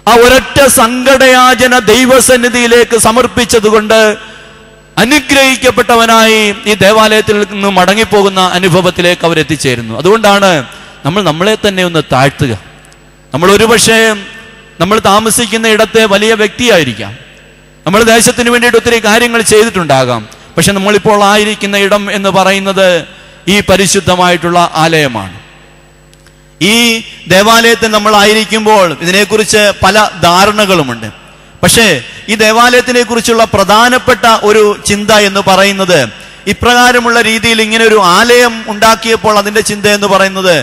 ആ ഒരൊറ്റ സങ്കടയാചന ദൈവസന്നിധിയിലേക്ക് സമർപ്പിച്ചതുകൊണ്ട് അനുഗ്രഹിക്കപ്പെട്ടവനായി ഈ ദേവാലയത്തിൽ നിന്ന് മടങ്ങിപ്പോകുന്ന അനുഭവത്തിലേക്ക് അവർ എത്തിച്ചേരുന്നു. അതുകൊണ്ടാണ് നമ്മൾ നമ്മളെ തന്നെ ഒന്ന് താഴ്ത്തുക. നമ്മൾ ഒരുപക്ഷെ നമ്മൾ താമസിക്കുന്ന ഇടത്തെ വലിയ വ്യക്തിയായിരിക്കാം, നമ്മൾ ദേശത്തിന് വേണ്ടിയിട്ട് ഒത്തിരി കാര്യങ്ങൾ ചെയ്തിട്ടുണ്ടാകാം. പക്ഷെ നമ്മളിപ്പോൾ ആയിരിക്കുന്ന ഇടം എന്ന് പറയുന്നത് ഈ പരിശുദ്ധമായിട്ടുള്ള ആലയമാണ്. ഈ ദേവാലയത്തിൽ നമ്മൾ ആയിരിക്കുമ്പോൾ ഇതിനെക്കുറിച്ച് പല ധാരണകളുമുണ്ട്. പക്ഷേ ഈ ദേവാലയത്തിനെ കുറിച്ചുള്ള പ്രധാനപ്പെട്ട ഒരു ചിന്ത എന്ന് പറയുന്നത്, ഇപ്രകാരമുള്ള രീതിയിൽ ഇങ്ങനെ ഒരു ആലയം ഉണ്ടാക്കിയപ്പോൾ അതിൻ്റെ ചിന്ത എന്ന് പറയുന്നത്,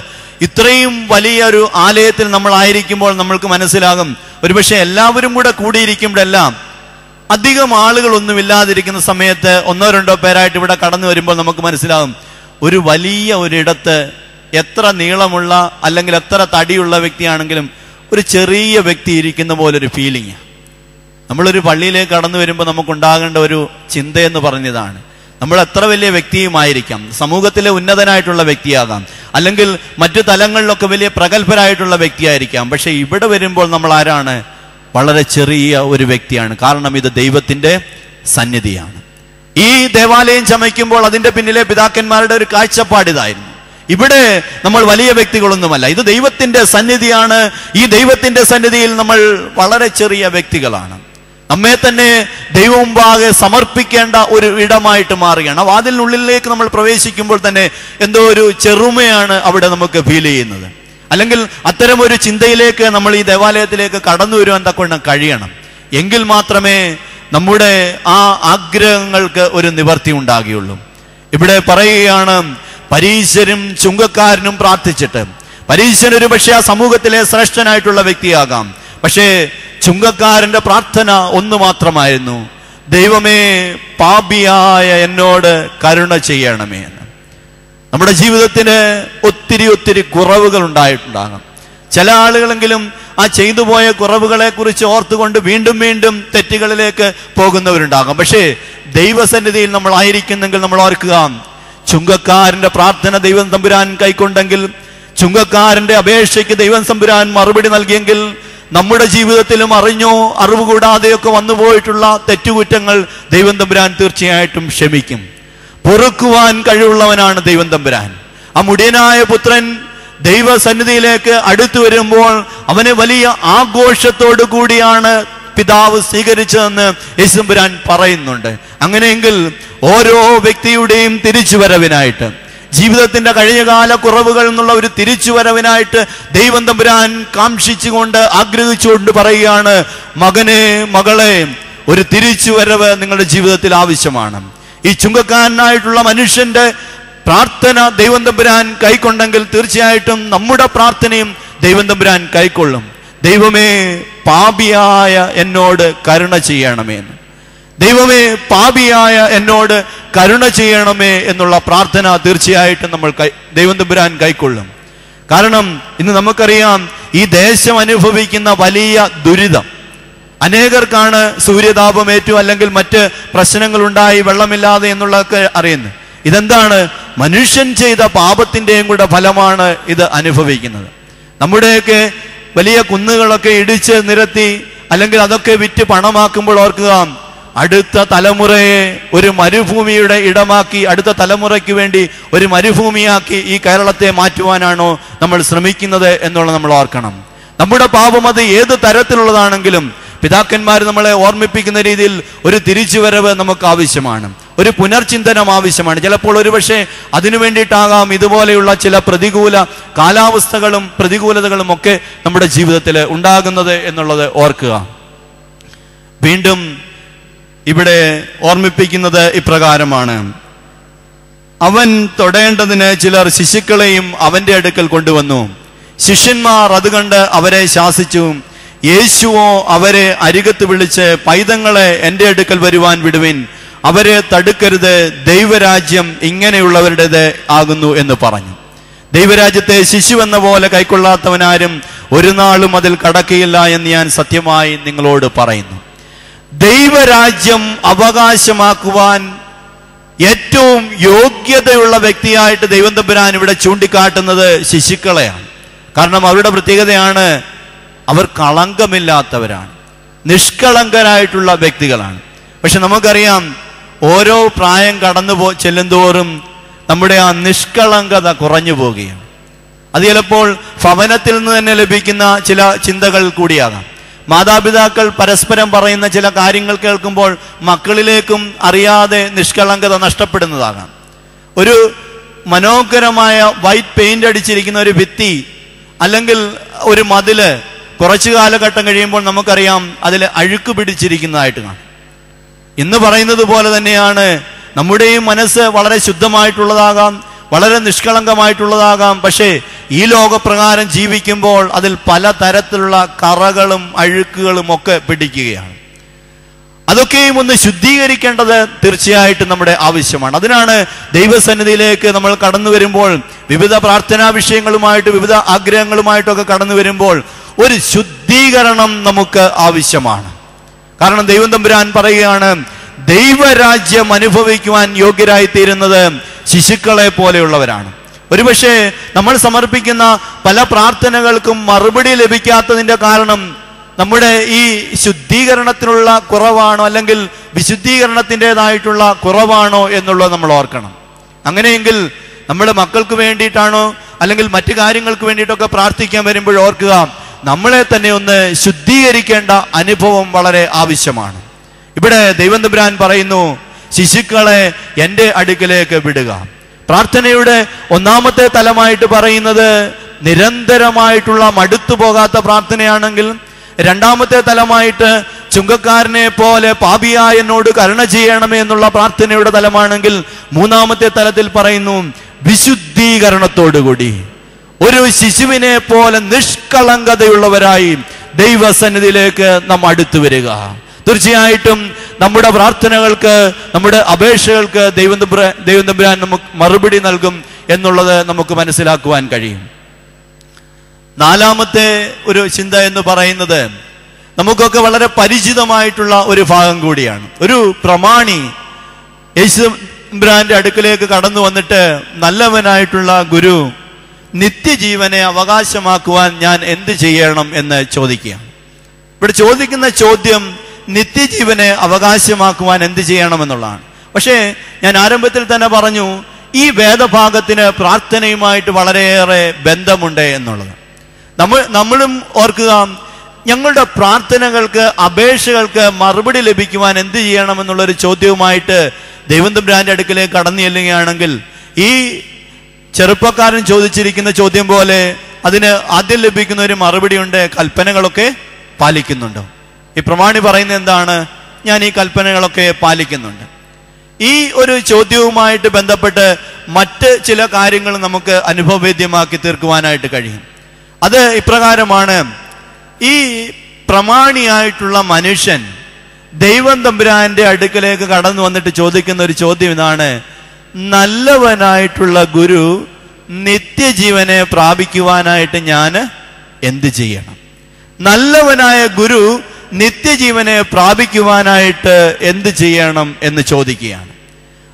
ഇത്രയും വലിയൊരു ആലയത്തിൽ നമ്മൾ ആയിരിക്കുമ്പോൾ നമ്മൾക്ക് മനസ്സിലാകും, ഒരുപക്ഷെ എല്ലാവരും കൂടെ കൂടിയിരിക്കുമ്പോഴെല്ലാം അധികം ആളുകളൊന്നും ഇല്ലാതിരിക്കുന്ന സമയത്ത് ഒന്നോ രണ്ടോ പേരായിട്ട് ഇവിടെ കടന്നു വരുമ്പോൾ നമുക്ക് മനസ്സിലാകും, ഒരു വലിയ ഒരിടത്ത് എത്ര നീളമുള്ള അല്ലെങ്കിൽ എത്ര തടിയുള്ള വ്യക്തിയാണെങ്കിലും ഒരു ചെറിയ വ്യക്തി ഇരിക്കുന്ന പോലൊരു ഫീലിംഗ്. നമ്മളൊരു പള്ളിയിലേക്ക് കടന്നു വരുമ്പോൾ നമുക്കുണ്ടാകേണ്ട ഒരു ചിന്തയെന്ന് പറഞ്ഞതാണ്, നമ്മൾ എത്ര വലിയ വ്യക്തിയുമായിരിക്കാം, സമൂഹത്തിലെ ഉന്നതനായിട്ടുള്ള വ്യക്തിയാകാം, അല്ലെങ്കിൽ മറ്റു തലങ്ങളിലൊക്കെ വലിയ പ്രഗത്ഭരായിട്ടുള്ള വ്യക്തിയായിരിക്കാം. പക്ഷെ ഇവിടെ വരുമ്പോൾ നമ്മൾ ആരാണ്? വളരെ ചെറിയ ഒരു വ്യക്തിയാണ്. കാരണം ഇത് ദൈവത്തിൻ്റെ സന്നിധിയാണ്. ഈ ദേവാലയം ചമയ്ക്കുമ്പോൾ അതിൻ്റെ പിന്നിലെ പിതാക്കന്മാരുടെ ഒരു കാഴ്ചപ്പാടിതായിരുന്നു. ഇവിടെ നമ്മൾ വലിയ വ്യക്തികളൊന്നുമല്ല, ഇത് ദൈവത്തിൻ്റെ സന്നിധിയാണ്. ഈ ദൈവത്തിൻ്റെ സന്നിധിയിൽ നമ്മൾ വളരെ ചെറിയ വ്യക്തികളാണ്. നമ്മെ തന്നെ ദൈവം മുമ്പാകെ സമർപ്പിക്കേണ്ട ഒരു ഇടമായിട്ട് മാറുകയാണ്. ആ വാതിലിനുള്ളിലേക്ക് നമ്മൾ പ്രവേശിക്കുമ്പോൾ തന്നെ എന്തോ ഒരു ചെറുമയാണ് അവിടെ നമുക്ക് ഫീൽ ചെയ്യുന്നത്. അല്ലെങ്കിൽ അത്തരം ഒരു ചിന്തയിലേക്ക് നമ്മൾ ഈ ദേവാലയത്തിലേക്ക് കടന്നു വരുവാൻ തക്കൊണ്ട് കഴിയണം. എങ്കിൽ മാത്രമേ നമ്മുടെ ആ ആഗ്രഹങ്ങൾക്ക് ഒരു നിവർത്തി ഉണ്ടാകുകയുള്ളൂ. ഇവിടെ പറയുകയാണ്, പരീശരും ചുങ്കക്കാരനും പ്രാർത്ഥിച്ചിട്ട്, പരീശൻ ഒരു പക്ഷേ ആ സമൂഹത്തിലെ ശ്രേഷ്ഠനായിട്ടുള്ള വ്യക്തിയാകാം, പക്ഷേ ചുങ്കക്കാരന്റെ പ്രാർത്ഥന ഒന്ന് മാത്രമായിരുന്നു: ദൈവമേ, പാപിയായ എന്നോട് കരുണ ചെയ്യണമേ എന്ന്. നമ്മുടെ ജീവിതത്തിന് ഒത്തിരി ഒത്തിരി കുറവുകൾ ഉണ്ടായിട്ടുണ്ടാകാം. ചില ആളുകളെങ്കിലും ആ ചെയ്തു പോയ കുറവുകളെ കുറിച്ച് ഓർത്തുകൊണ്ട് വീണ്ടും വീണ്ടും തെറ്റുകളിലേക്ക് പോകുന്നവരുണ്ടാകാം. പക്ഷേ ദൈവസന്നിധിയിൽ നമ്മൾ ആയിരിക്കുന്നെങ്കിൽ നമ്മൾ ഓർക്കുക, ചുങ്കക്കാരന്റെ പ്രാർത്ഥന ദൈവം തമ്പുരാൻ കൈക്കൊണ്ടെങ്കിൽ, ചുങ്കക്കാരന്റെ അപേക്ഷയ്ക്ക് ദൈവം തമ്പുരാൻ മറുപടി നൽകിയെങ്കിൽ, നമ്മുടെ ജീവിതത്തിലും അറിഞ്ഞോ അറിവ് കൂടാതെയൊക്കെ വന്നുപോയിട്ടുള്ള തെറ്റുകുറ്റങ്ങൾ ദൈവം തമ്പുരാൻ തീർച്ചയായിട്ടും ക്ഷമിക്കും. പൊറുക്കുവാൻ കഴിവുള്ളവനാണ് ദൈവം തമ്പുരാൻ. ആ മുടിയനായ പുത്രൻ ദൈവസന്നിധിയിലേക്ക് അടുത്തു വരുമ്പോൾ അവനെ വലിയ ആഘോഷത്തോടു കൂടിയാണ് പിതാവ് സ്വീകരിച്ചതെന്ന് യേശുമ്പുരാൻ പറയുന്നുണ്ട്. അങ്ങനെയെങ്കിൽ ഓരോ വ്യക്തിയുടെയും തിരിച്ചുവരവിനായിട്ട്, ജീവിതത്തിന്റെ കഴിഞ്ഞകാല കുറവുകൾ എന്നുള്ള ഒരു തിരിച്ചുവരവിനായിട്ട് ദൈവം തമ്പുരാൻ കാംക്ഷിച്ചുകൊണ്ട് ആഗ്രഹിച്ചുകൊണ്ട് പറയുകയാണ്, മകനെ, മകളെ, ഒരു തിരിച്ചുവരവ് നിങ്ങളുടെ ജീവിതത്തിൽ ആവശ്യമാണ്. ഈ ചുങ്കക്കാരനായിട്ടുള്ള മനുഷ്യന്റെ പ്രാർത്ഥന ദൈവം തമ്പുരാൻ കൈക്കൊണ്ടെങ്കിൽ തീർച്ചയായിട്ടും നമ്മുടെ പ്രാർത്ഥനയും ദൈവം തമ്പുരാൻ കൈക്കൊള്ളും. ദൈവമേ, പാപിയായ എന്നോട് കരുണ ചെയ്യണമേ എന്ന്. ദൈവമേ, പാപിയായ എന്നോട് കരുണ ചെയ്യണമേ എന്നുള്ള പ്രാർത്ഥന തീർച്ചയായിട്ടും നമ്മൾ ദൈവം തമ്പുരാൻ കൈക്കൊള്ളും. കാരണം ഇന്ന് നമുക്കറിയാം, ഈ ദേശം അനുഭവിക്കുന്ന വലിയ ദുരിതം. അനേകർക്കാണ് സൂര്യതാപമേറ്റു അല്ലെങ്കിൽ മറ്റ് പ്രശ്നങ്ങളുണ്ടായി വെള്ളമില്ലാതെ എന്നുള്ളതൊക്കെ അറിയുന്നത്. ഇതെന്താണ്? മനുഷ്യൻ ചെയ്ത പാപത്തിൻ്റെയും കൂടെ ഫലമാണ് ഇത് അനുഭവിക്കുന്നത്. നമ്മുടെയൊക്കെ വലിയ കുന്നുകളൊക്കെ ഇടിച്ച് നിരത്തി അല്ലെങ്കിൽ അതൊക്കെ വിറ്റ് പണമാക്കുമ്പോൾ ഓർക്കുക, അടുത്ത തലമുറയെ ഒരു മരുഭൂമിയുടെ ഇടമാക്കി, അടുത്ത തലമുറയ്ക്ക് വേണ്ടി ഒരു മരുഭൂമിയാക്കി ഈ കേരളത്തെ മാറ്റുവാനാണോ നമ്മൾ ശ്രമിക്കുന്നത് എന്നുള്ളത് നമ്മൾ ഓർക്കണം. നമ്മുടെ പാപം അത് ഏത് തരത്തിലുള്ളതാണെങ്കിലും പിതാക്കന്മാർ നമ്മളെ ഓർമ്മിപ്പിക്കുന്ന രീതിയിൽ ഒരു തിരിച്ചുവരവ് നമുക്ക് ആവശ്യമാണ്, ഒരു പുനർചിന്തനം ആവശ്യമാണ്. ചിലപ്പോൾ ഒരുപക്ഷെ അതിനു വേണ്ടിയിട്ടാകാം ഇതുപോലെയുള്ള ചില പ്രതികൂല കാലാവസ്ഥകളും പ്രതികൂലതകളും ഒക്കെ നമ്മുടെ ജീവിതത്തിൽ ഉണ്ടാകുന്നത് എന്നുള്ളത് ഓർക്കുക. വീണ്ടും ഇവിടെ ഓർമ്മിപ്പിക്കുന്നത് ഇപ്രകാരമാണ്: അവൻ തൊടേണ്ടതിന് ചിലർ ശിശുക്കളെയും അവന്റെ അടുക്കൽ കൊണ്ടുവന്നു. ശിഷ്യന്മാർ അത് കണ്ട് അവരെ ശാസിച്ചു. യേശുവോ അവരെ അരികത്ത് വിളിച്ച്, പൈതങ്ങളെ എൻ്റെ അടുക്കൽ വരുവാൻ വിടുവിൻ, അവരെ തടുക്കരുത്, ദൈവരാജ്യം ഇങ്ങനെയുള്ളവരുടേത് ആകുന്നു എന്ന് പറഞ്ഞു. ദൈവരാജ്യത്തെ ശിശുവെന്ന പോലെ കൈക്കൊള്ളാത്തവനാരും ഒരു നാളും അതിൽ കടക്കുകയില്ല എന്ന് ഞാൻ സത്യമായി നിങ്ങളോട് പറയുന്നു. ദൈവരാജ്യം അവകാശമാക്കുവാൻ ഏറ്റവും യോഗ്യതയുള്ള വ്യക്തിയായിട്ട് ദൈവം തമ്പുരാൻ ഇവിടെ ചൂണ്ടിക്കാട്ടുന്നത് ശിശുക്കളെയാണ്. കാരണം അവരുടെ പ്രത്യേകതയാണ്, അവർ കളങ്കമില്ലാത്തവരാണ്, നിഷ്കളങ്കരായിട്ടുള്ള വ്യക്തികളാണ്. പക്ഷെ നമുക്കറിയാം, ഓരോ പ്രായം കടന്നു ചെല്ലുന്തോറും നമ്മുടെ ആ നിഷ്കളങ്കത കുറഞ്ഞു പോവുകയാണ്. അത് ചിലപ്പോൾ ഭവനത്തിൽ നിന്ന് തന്നെ ലഭിക്കുന്ന ചില ചിന്തകൾ കൂടിയാകാം. മാതാപിതാക്കൾ പരസ്പരം പറയുന്ന ചില കാര്യങ്ങൾ കേൾക്കുമ്പോൾ മക്കളിലേക്കും അറിയാതെ നിഷ്കളങ്കത നഷ്ടപ്പെടുന്നതാകാം. ഒരു മനോഹരമായ വൈറ്റ് പെയിന്റ് അടിച്ചിരിക്കുന്ന ഒരു ഭിത്തി അല്ലെങ്കിൽ ഒരു മതില് കുറച്ചു കാലഘട്ടം കഴിയുമ്പോൾ നമുക്കറിയാം അതിൽ അഴുക്ക് പിടിച്ചിരിക്കുന്നതായിട്ട് കാണാം. ഇന്ന് പറയുന്നത് പോലെ തന്നെയാണ് നമ്മുടെയും മനസ്സ് വളരെ ശുദ്ധമായിട്ടുള്ളതാകാം, വളരെ നിഷ്കളങ്കമായിട്ടുള്ളതാകാം. പക്ഷേ ഈ ലോകപ്രകാരം ജീവിക്കുമ്പോൾ അതിൽ പല തരത്തിലുള്ള കറകളും അഴുക്കുകളും ഒക്കെ പിടിക്കുകയാണ്. അതൊക്കെയും ഒന്ന് ശുദ്ധീകരിക്കേണ്ടത് തീർച്ചയായിട്ടും നമ്മുടെ ആവശ്യമാണ്. അതിനാണ് ദൈവസന്നിധിയിലേക്ക് നമ്മൾ കടന്നു വരുമ്പോൾ, വിവിധ പ്രാർത്ഥനാ വിഷയങ്ങളുമായിട്ട് വിവിധ ആഗ്രഹങ്ങളുമായിട്ടൊക്കെ കടന്നു വരുമ്പോൾ ഒരു ശുദ്ധീകരണം നമുക്ക് ആവശ്യമാണ്. കാരണം ദൈവം തമ്പുരാൻ പറയുകയാണ്, ദൈവരാജ്യം അനുഭവിക്കുവാൻ യോഗ്യരായി തീരുന്നത് ശിശുക്കളെ പോലെയുള്ളവരാണ്. ഒരുപക്ഷെ നമ്മൾ സമർപ്പിക്കുന്ന പല പ്രാർത്ഥനകൾക്കും മറുപടി ലഭിക്കാത്തതിന്റെ കാരണം നമ്മുടെ ഈ ശുദ്ധീകരണത്തിനുള്ള കുറവാണോ അല്ലെങ്കിൽ വിശുദ്ധീകരണത്തിൻ്റെതായിട്ടുള്ള കുറവാണോ എന്നുള്ളത് നമ്മൾ ഓർക്കണം. അങ്ങനെയെങ്കിൽ നമ്മുടെ മക്കൾക്ക് വേണ്ടിയിട്ടാണോ അല്ലെങ്കിൽ മറ്റു കാര്യങ്ങൾക്ക് വേണ്ടിയിട്ടൊക്കെ പ്രാർത്ഥിക്കാൻ വരുമ്പോൾ ഓർക്കുക, നമ്മളെ തന്നെ ഒന്ന് ശുദ്ധീകരിക്കേണ്ട അനുഭവം വളരെ ആവശ്യമാണ്. ഇവിടെ ദൈവം തമ്പുരാൻ പറയുന്നു, ശിശുക്കളെ എൻ്റെ അടുക്കലേക്ക് വിടുക. പ്രാർത്ഥനയുടെ ഒന്നാമത്തെ തലമായിട്ട് പറയുന്നത് നിരന്തരമായിട്ടുള്ള മടുത്തു പോകാത്ത പ്രാർത്ഥനയാണെങ്കിൽ, രണ്ടാമത്തെ തലമായിട്ട് ചുങ്കക്കാരനെ പോലെ പാപിയായ എന്നോട് കരുണ ചെയ്യണമേ എന്നുള്ള പ്രാർത്ഥനയുടെ തലമാണെങ്കിൽ, മൂന്നാമത്തെ തലത്തിൽ പറയുന്നു വിശുദ്ധീകരണത്തോടുകൂടി ഒരു ശിശുവിനെ പോലെ നിഷ്കളങ്കതയുള്ളവരായി ദൈവസന്നിധിയിലേക്ക് നാം അടുത്തു വരിക. തീർച്ചയായിട്ടും നമ്മുടെ പ്രാർത്ഥനകൾക്ക്, നമ്മുടെ അപേക്ഷകൾക്ക് ദൈവം തമ്പുരാൻ നമുക്ക് മറുപടി നൽകും എന്നുള്ളത് നമുക്ക് മനസ്സിലാക്കുവാൻ കഴിയും. നാലാമത്തെ ഒരു ചിന്ത എന്ന് പറയുന്നത് നമുക്കൊക്കെ വളരെ പരിചിതമായിട്ടുള്ള ഒരു ഭാഗം കൂടിയാണ്. ഒരു പ്രമാണി യേശു തമ്പുരാന്റെ അടുക്കലേക്ക് കടന്നു വന്നിട്ട്, നല്ലവനായിട്ടുള്ള ഗുരു, നിത്യജീവനെ അവകാശമാക്കുവാൻ ഞാൻ എന്ത് ചെയ്യണം എന്ന് ചോദിക്കുകയാണ്. ഇവിടെ ചോദിക്കുന്ന ചോദ്യം നിത്യജീവനെ അവകാശമാക്കുവാൻ എന്ത് ചെയ്യണമെന്നുള്ളതാണ്. പക്ഷേ ഞാൻ ആരംഭത്തിൽ തന്നെ പറഞ്ഞു, ഈ വേദഭാഗത്തിന് പ്രാർത്ഥനയുമായിട്ട് വളരെയേറെ ബന്ധമുണ്ട് എന്നുള്ളത്. നമ്മളും ഓർക്കുക, ഞങ്ങളുടെ പ്രാർത്ഥനകൾക്ക്, അപേക്ഷകൾക്ക് മറുപടി ലഭിക്കുവാൻ എന്ത് ചെയ്യണമെന്നുള്ളൊരു ചോദ്യവുമായിട്ട് ദൈവം തമ്പുരാന്റെ അടുക്കലേക്ക് കടന്നു ചെല്ലുകയാണെങ്കിൽ, ഈ ചെറുപ്പക്കാരൻ ചോദിച്ചിരിക്കുന്ന ചോദ്യം പോലെ അതിന് ആദ്യം ലഭിക്കുന്ന ഒരു മറുപടി ഉണ്ട്, കൽപ്പനകളൊക്കെ പാലിക്കുന്നുണ്ടോ? ഈ പ്രമാണി പറയുന്നത് എന്താണ്? ഞാൻ ഈ കൽപ്പനകളൊക്കെ പാലിക്കുന്നുണ്ട്. ഈ ഒരു ചോദ്യവുമായിട്ട് ബന്ധപ്പെട്ട് മറ്റ് ചില കാര്യങ്ങൾ നമുക്ക് അനുഭവവേദ്യമാക്കി തീർക്കുവാനായിട്ട് കഴിയും. അത് ഇപ്രകാരമാണ്. ഈ പ്രമാണിയായിട്ടുള്ള മനുഷ്യൻ ദൈവം തമ്പുരാന്റെ അടുക്കലേക്ക് കടന്നു വന്നിട്ട് ചോദിക്കുന്ന ഒരു ചോദ്യം ഇതാണ്, നല്ലവനായിട്ടുള്ള ഗുരു, നിത്യജീവനെ പ്രാപിക്കുവാനായിട്ട് ഞാൻ എന്ത് ചെയ്യണം? നല്ലവനായ ഗുരു നിത്യജീവനെ പ്രാപിക്കുവാനായിട്ട് എന്ത് ചെയ്യണം എന്ന് ചോദിക്കുകയാണ്.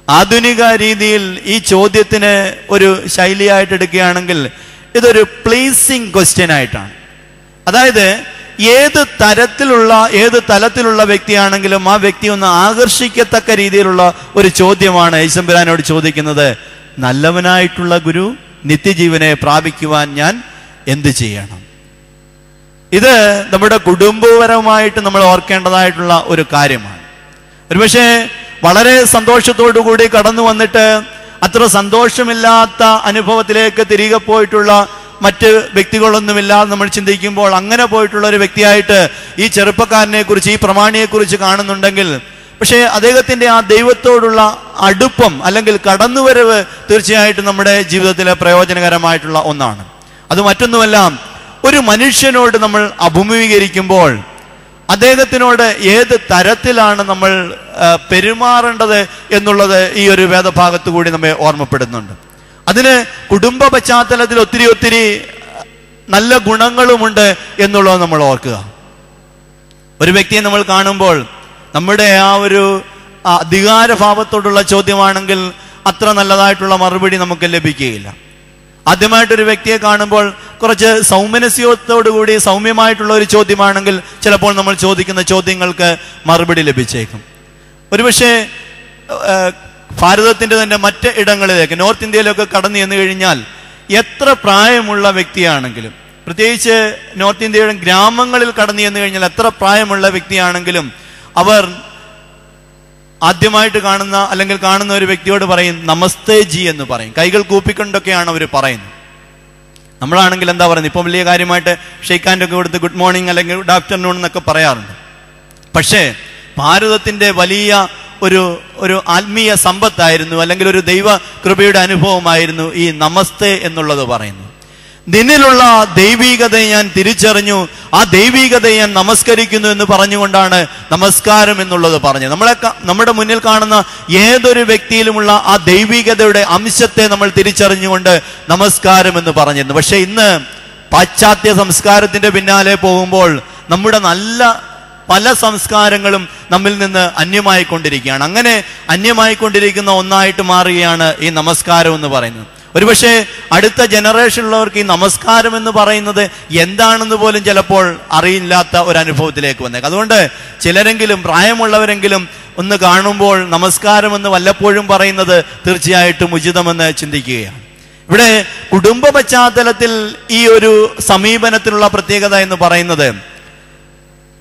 ആധുനിക രീതിയിൽ ഈ ചോദ്യത്തിന് ഒരു ശൈലിയായിട്ട് എടുക്കുകയാണെങ്കിൽ ഇതൊരു പ്ലേസിംഗ് ക്വസ്റ്റ്യൻ ആയിട്ടാണ്. അതായത് ഏത് തലത്തിലുള്ള വ്യക്തിയാണെങ്കിലും ആ വ്യക്തി ഒന്ന് ആകർഷിക്കത്തക്ക രീതിയിലുള്ള ഒരു ചോദ്യമാണ് യേശുമ്പുരാനോട് ചോദിക്കുന്നത്. നല്ലവനായിട്ടുള്ള ഗുരു, നിത്യജീവനെ പ്രാപിക്കുവാൻ ഞാൻ എന്ത് ചെയ്യണം? ഇത് നമ്മുടെ കുടുംബപരമായിട്ട് നമ്മൾ ഓർക്കേണ്ടതായിട്ടുള്ള ഒരു കാര്യമാണ്. ഒരുപക്ഷെ വളരെ സന്തോഷത്തോടു കൂടി കടന്നു വന്നിട്ട് അത്ര സന്തോഷമില്ലാത്ത അനുഭവത്തിലേക്ക് തിരികെ പോയിട്ടുള്ള മറ്റ് വ്യക്തികളൊന്നുമില്ലാതെ നമ്മൾ ചിന്തിക്കുമ്പോൾ അങ്ങനെ പോയിട്ടുള്ള ഒരു വ്യക്തിയായിട്ട് ഈ ചെറുപ്പക്കാരനെ കുറിച്ച്, ഈ പ്രമാണിയെ കുറിച്ച് കാണുന്നുണ്ടെങ്കിൽ പക്ഷേ അദ്ദേഹത്തിൻ്റെ ആ ദൈവത്തോടുള്ള അടുപ്പം അല്ലെങ്കിൽ കടന്നുവരവ് തീർച്ചയായിട്ടും നമ്മുടെ ജീവിതത്തിലെ പ്രയോജനകരമായിട്ടുള്ള ഒന്നാണ്. അത് മറ്റൊന്നുമല്ല, ഒരു മനുഷ്യനോട് നമ്മൾ അഭിമുഖീകരിക്കുമ്പോൾ അദ്ദേഹത്തിനോട് ഏത് തരത്തിലാണ് നമ്മൾ പെരുമാറേണ്ടത് എന്നുള്ളത് ഈ ഒരു വേദഭാഗത്ത് കൂടി നമ്മെ ഓർമ്മപ്പെടുന്നുണ്ട്. അതിന് കുടുംബ പശ്ചാത്തലത്തിൽ ഒത്തിരി നല്ല ഗുണങ്ങളുമുണ്ട് എന്നുള്ളത് നമ്മൾ ഓർക്കുക. ഒരു വ്യക്തിയെ നമ്മൾ കാണുമ്പോൾ നമ്മുടെ ആ ഒരു അധികാരഭാവത്തോടുള്ള ചോദ്യമാണെങ്കിൽ അത്ര നല്ലതായിട്ടുള്ള മറുപടി നമുക്ക് ലഭിക്കുകയില്ല. ആദ്യമായിട്ടൊരു വ്യക്തിയെ കാണുമ്പോൾ കുറച്ച് സൗമനസ്യത്തോടുകൂടി സൗമ്യമായിട്ടുള്ള ഒരു ചോദ്യമാണെങ്കിൽ ചിലപ്പോൾ നമ്മൾ ചോദിക്കുന്ന ചോദ്യങ്ങൾക്ക് മറുപടി ലഭിച്ചേക്കും. ഒരുപക്ഷെ ഭാരതത്തിൻ്റെ തന്നെ മറ്റ് ഇടങ്ങളിലേക്ക്, നോർത്ത് ഇന്ത്യയിലൊക്കെ കടന്നു ചെന്ന് കഴിഞ്ഞാൽ എത്ര പ്രായമുള്ള വ്യക്തിയാണെങ്കിലും, പ്രത്യേകിച്ച് നോർത്ത് ഇന്ത്യയുടെ ഗ്രാമങ്ങളിൽ കടന്നു ചെന്ന് കഴിഞ്ഞാൽ എത്ര പ്രായമുള്ള വ്യക്തിയാണെങ്കിലും അവർ ആദ്യമായിട്ട് കാണുന്ന ഒരു വ്യക്തിയോട് പറയും നമസ്തേ ജി എന്ന് പറയും. കൈകൾ കൂപ്പിക്കൊണ്ടൊക്കെയാണ് അവർ പറയുന്നത്. നമ്മളാണെങ്കിൽ എന്താ പറയുന്നത്? ഇപ്പം വലിയ കാര്യമായിട്ട് ഷെയ്ക്ക് ഹാൻഡൊക്കെ കൊടുത്ത് ഗുഡ് മോർണിംഗ് അല്ലെങ്കിൽ ഗുഡ് ആഫ്റ്റർനൂൺ എന്നൊക്കെ പറയാറുണ്ട്. പക്ഷേ ഭാരതത്തിൻ്റെ വലിയ ഒരു ആത്മീയ സമ്പത്തായിരുന്നു, അല്ലെങ്കിൽ ഒരു ദൈവ കൃപയുടെ അനുഭവമായിരുന്നു ഈ നമസ്തേ എന്നുള്ളത് പറയുന്നത്. നിന്നിലുള്ള ദൈവീകതയെ ഞാൻ തിരിച്ചറിഞ്ഞു, ആ ദൈവീകതയെ ഞാൻ നമസ്കരിക്കുന്നു എന്ന് പറഞ്ഞുകൊണ്ടാണ് നമസ്കാരം എന്നുള്ളത് പറഞ്ഞത്. നമ്മുടെ മുന്നിൽ കാണുന്ന ഏതൊരു വ്യക്തിയിലുമുള്ള ആ ദൈവീകതയുടെ അംശത്തെ നമ്മൾ തിരിച്ചറിഞ്ഞുകൊണ്ട് നമസ്കാരം എന്ന് പറഞ്ഞിരുന്നു. പക്ഷെ ഇന്ന് പാശ്ചാത്യ സംസ്കാരത്തിന്റെ പിന്നാലെ പോകുമ്പോൾ നമ്മുടെ നല്ല പല സംസ്കാരങ്ങളും നമ്മിൽ നിന്ന് അന്യമായിക്കൊണ്ടിരിക്കുകയാണ്. അങ്ങനെ അന്യമായിക്കൊണ്ടിരിക്കുന്ന ഒന്നായിട്ട് മാറുകയാണ് ഈ നമസ്കാരം എന്ന് പറയുന്നത്. ഒരുപക്ഷെ അടുത്ത ജനറേഷനിലുള്ളവർക്ക് ഈ നമസ്കാരം എന്ന് പറയുന്നത് എന്താണെന്ന് പോലും ചിലപ്പോൾ അറിയില്ലാത്ത ഒരു അനുഭവത്തിലേക്ക് വന്നേക്കും. അതുകൊണ്ട് ചിലരെങ്കിലും, പ്രായമുള്ളവരെങ്കിലും ഒന്ന് കാണുമ്പോൾ നമസ്കാരം എന്ന് വല്ലപ്പോഴും പറയുന്നത് തീർച്ചയായിട്ടും ഉചിതമെന്ന് ചിന്തിക്കുകയാണ്. ഇവിടെ കുടുംബ പശ്ചാത്തലത്തിൽ ഈ ഒരു സമീപനത്തിനുള്ള പ്രത്യേകത എന്ന് പറയുന്നത്,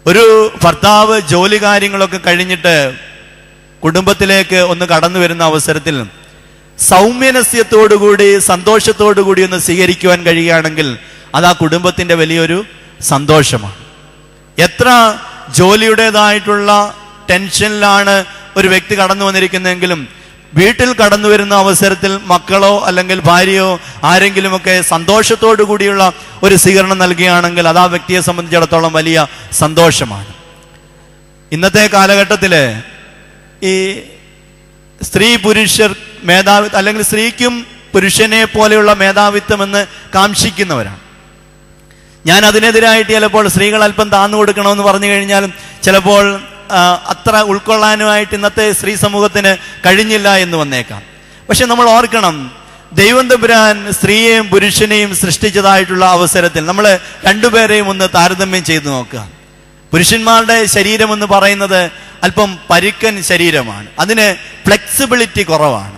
ഒരു ഭർത്താവ് ജോലി കാര്യങ്ങളൊക്കെ കഴിഞ്ഞിട്ട് കുടുംബത്തിലേക്ക് ഒന്ന് കടന്നു വരുന്ന അവസരത്തിൽ സൗമ്യനസ്യത്തോടുകൂടി സന്തോഷത്തോടുകൂടി ഒന്ന് സ്വീകരിക്കുവാൻ കഴിയുകയാണെങ്കിൽ അത് ആ കുടുംബത്തിന്റെ വലിയൊരു സന്തോഷമാണ്. എത്ര ജോലിയുടേതായിട്ടുള്ള ടെൻഷനിലാണ് ഒരു വ്യക്തി കടന്നു വന്നിരിക്കുന്നതെങ്കിലും വീട്ടിൽ കടന്നു വരുന്ന അവസരത്തിൽ മക്കളോ അല്ലെങ്കിൽ ഭാര്യയോ ആരെങ്കിലുമൊക്കെ സന്തോഷത്തോടു കൂടിയുള്ള ഒരു സ്വീകരണം നൽകുകയാണെങ്കിൽ അത് ആ വ്യക്തിയെ സംബന്ധിച്ചിടത്തോളം വലിയ സന്തോഷമാണ്. ഇന്നത്തെ കാലഘട്ടത്തിൽ ഈ സ്ത്രീ പുരുഷർ മേധാവിത്വം, അല്ലെങ്കിൽ സ്ത്രീക്കും പുരുഷനെ പോലെയുള്ള മേധാവിത്വം എന്ന് കാംക്ഷിക്കുന്നവരാണ്. ഞാൻ അതിനെതിരായിട്ട് ചിലപ്പോൾ സ്ത്രീകൾ അല്പം താന്നു കൊടുക്കണമെന്ന് പറഞ്ഞു കഴിഞ്ഞാലും ചിലപ്പോൾ അത്ര ഉൾക്കൊള്ളാനുമായിട്ട് ഇന്നത്തെ സ്ത്രീ സമൂഹത്തിന് കഴിഞ്ഞില്ല എന്ന് വന്നേക്കാം. പക്ഷെ നമ്മൾ ഓർക്കണം, ദൈവം തമ്പുരാൻ സ്ത്രീയെയും പുരുഷനെയും സൃഷ്ടിച്ചതായിട്ടുള്ള അവസരത്തിൽ നമ്മൾ രണ്ടുപേരെയും ഒന്ന് താരതമ്യം ചെയ്തു നോക്കുക. പുരുഷന്മാരുടെ ശരീരം എന്ന് പറയുന്നത് അല്പം പരുക്കൻ ശരീരമാണ്, അതിന് ഫ്ലെക്സിബിലിറ്റി കുറവാണ്.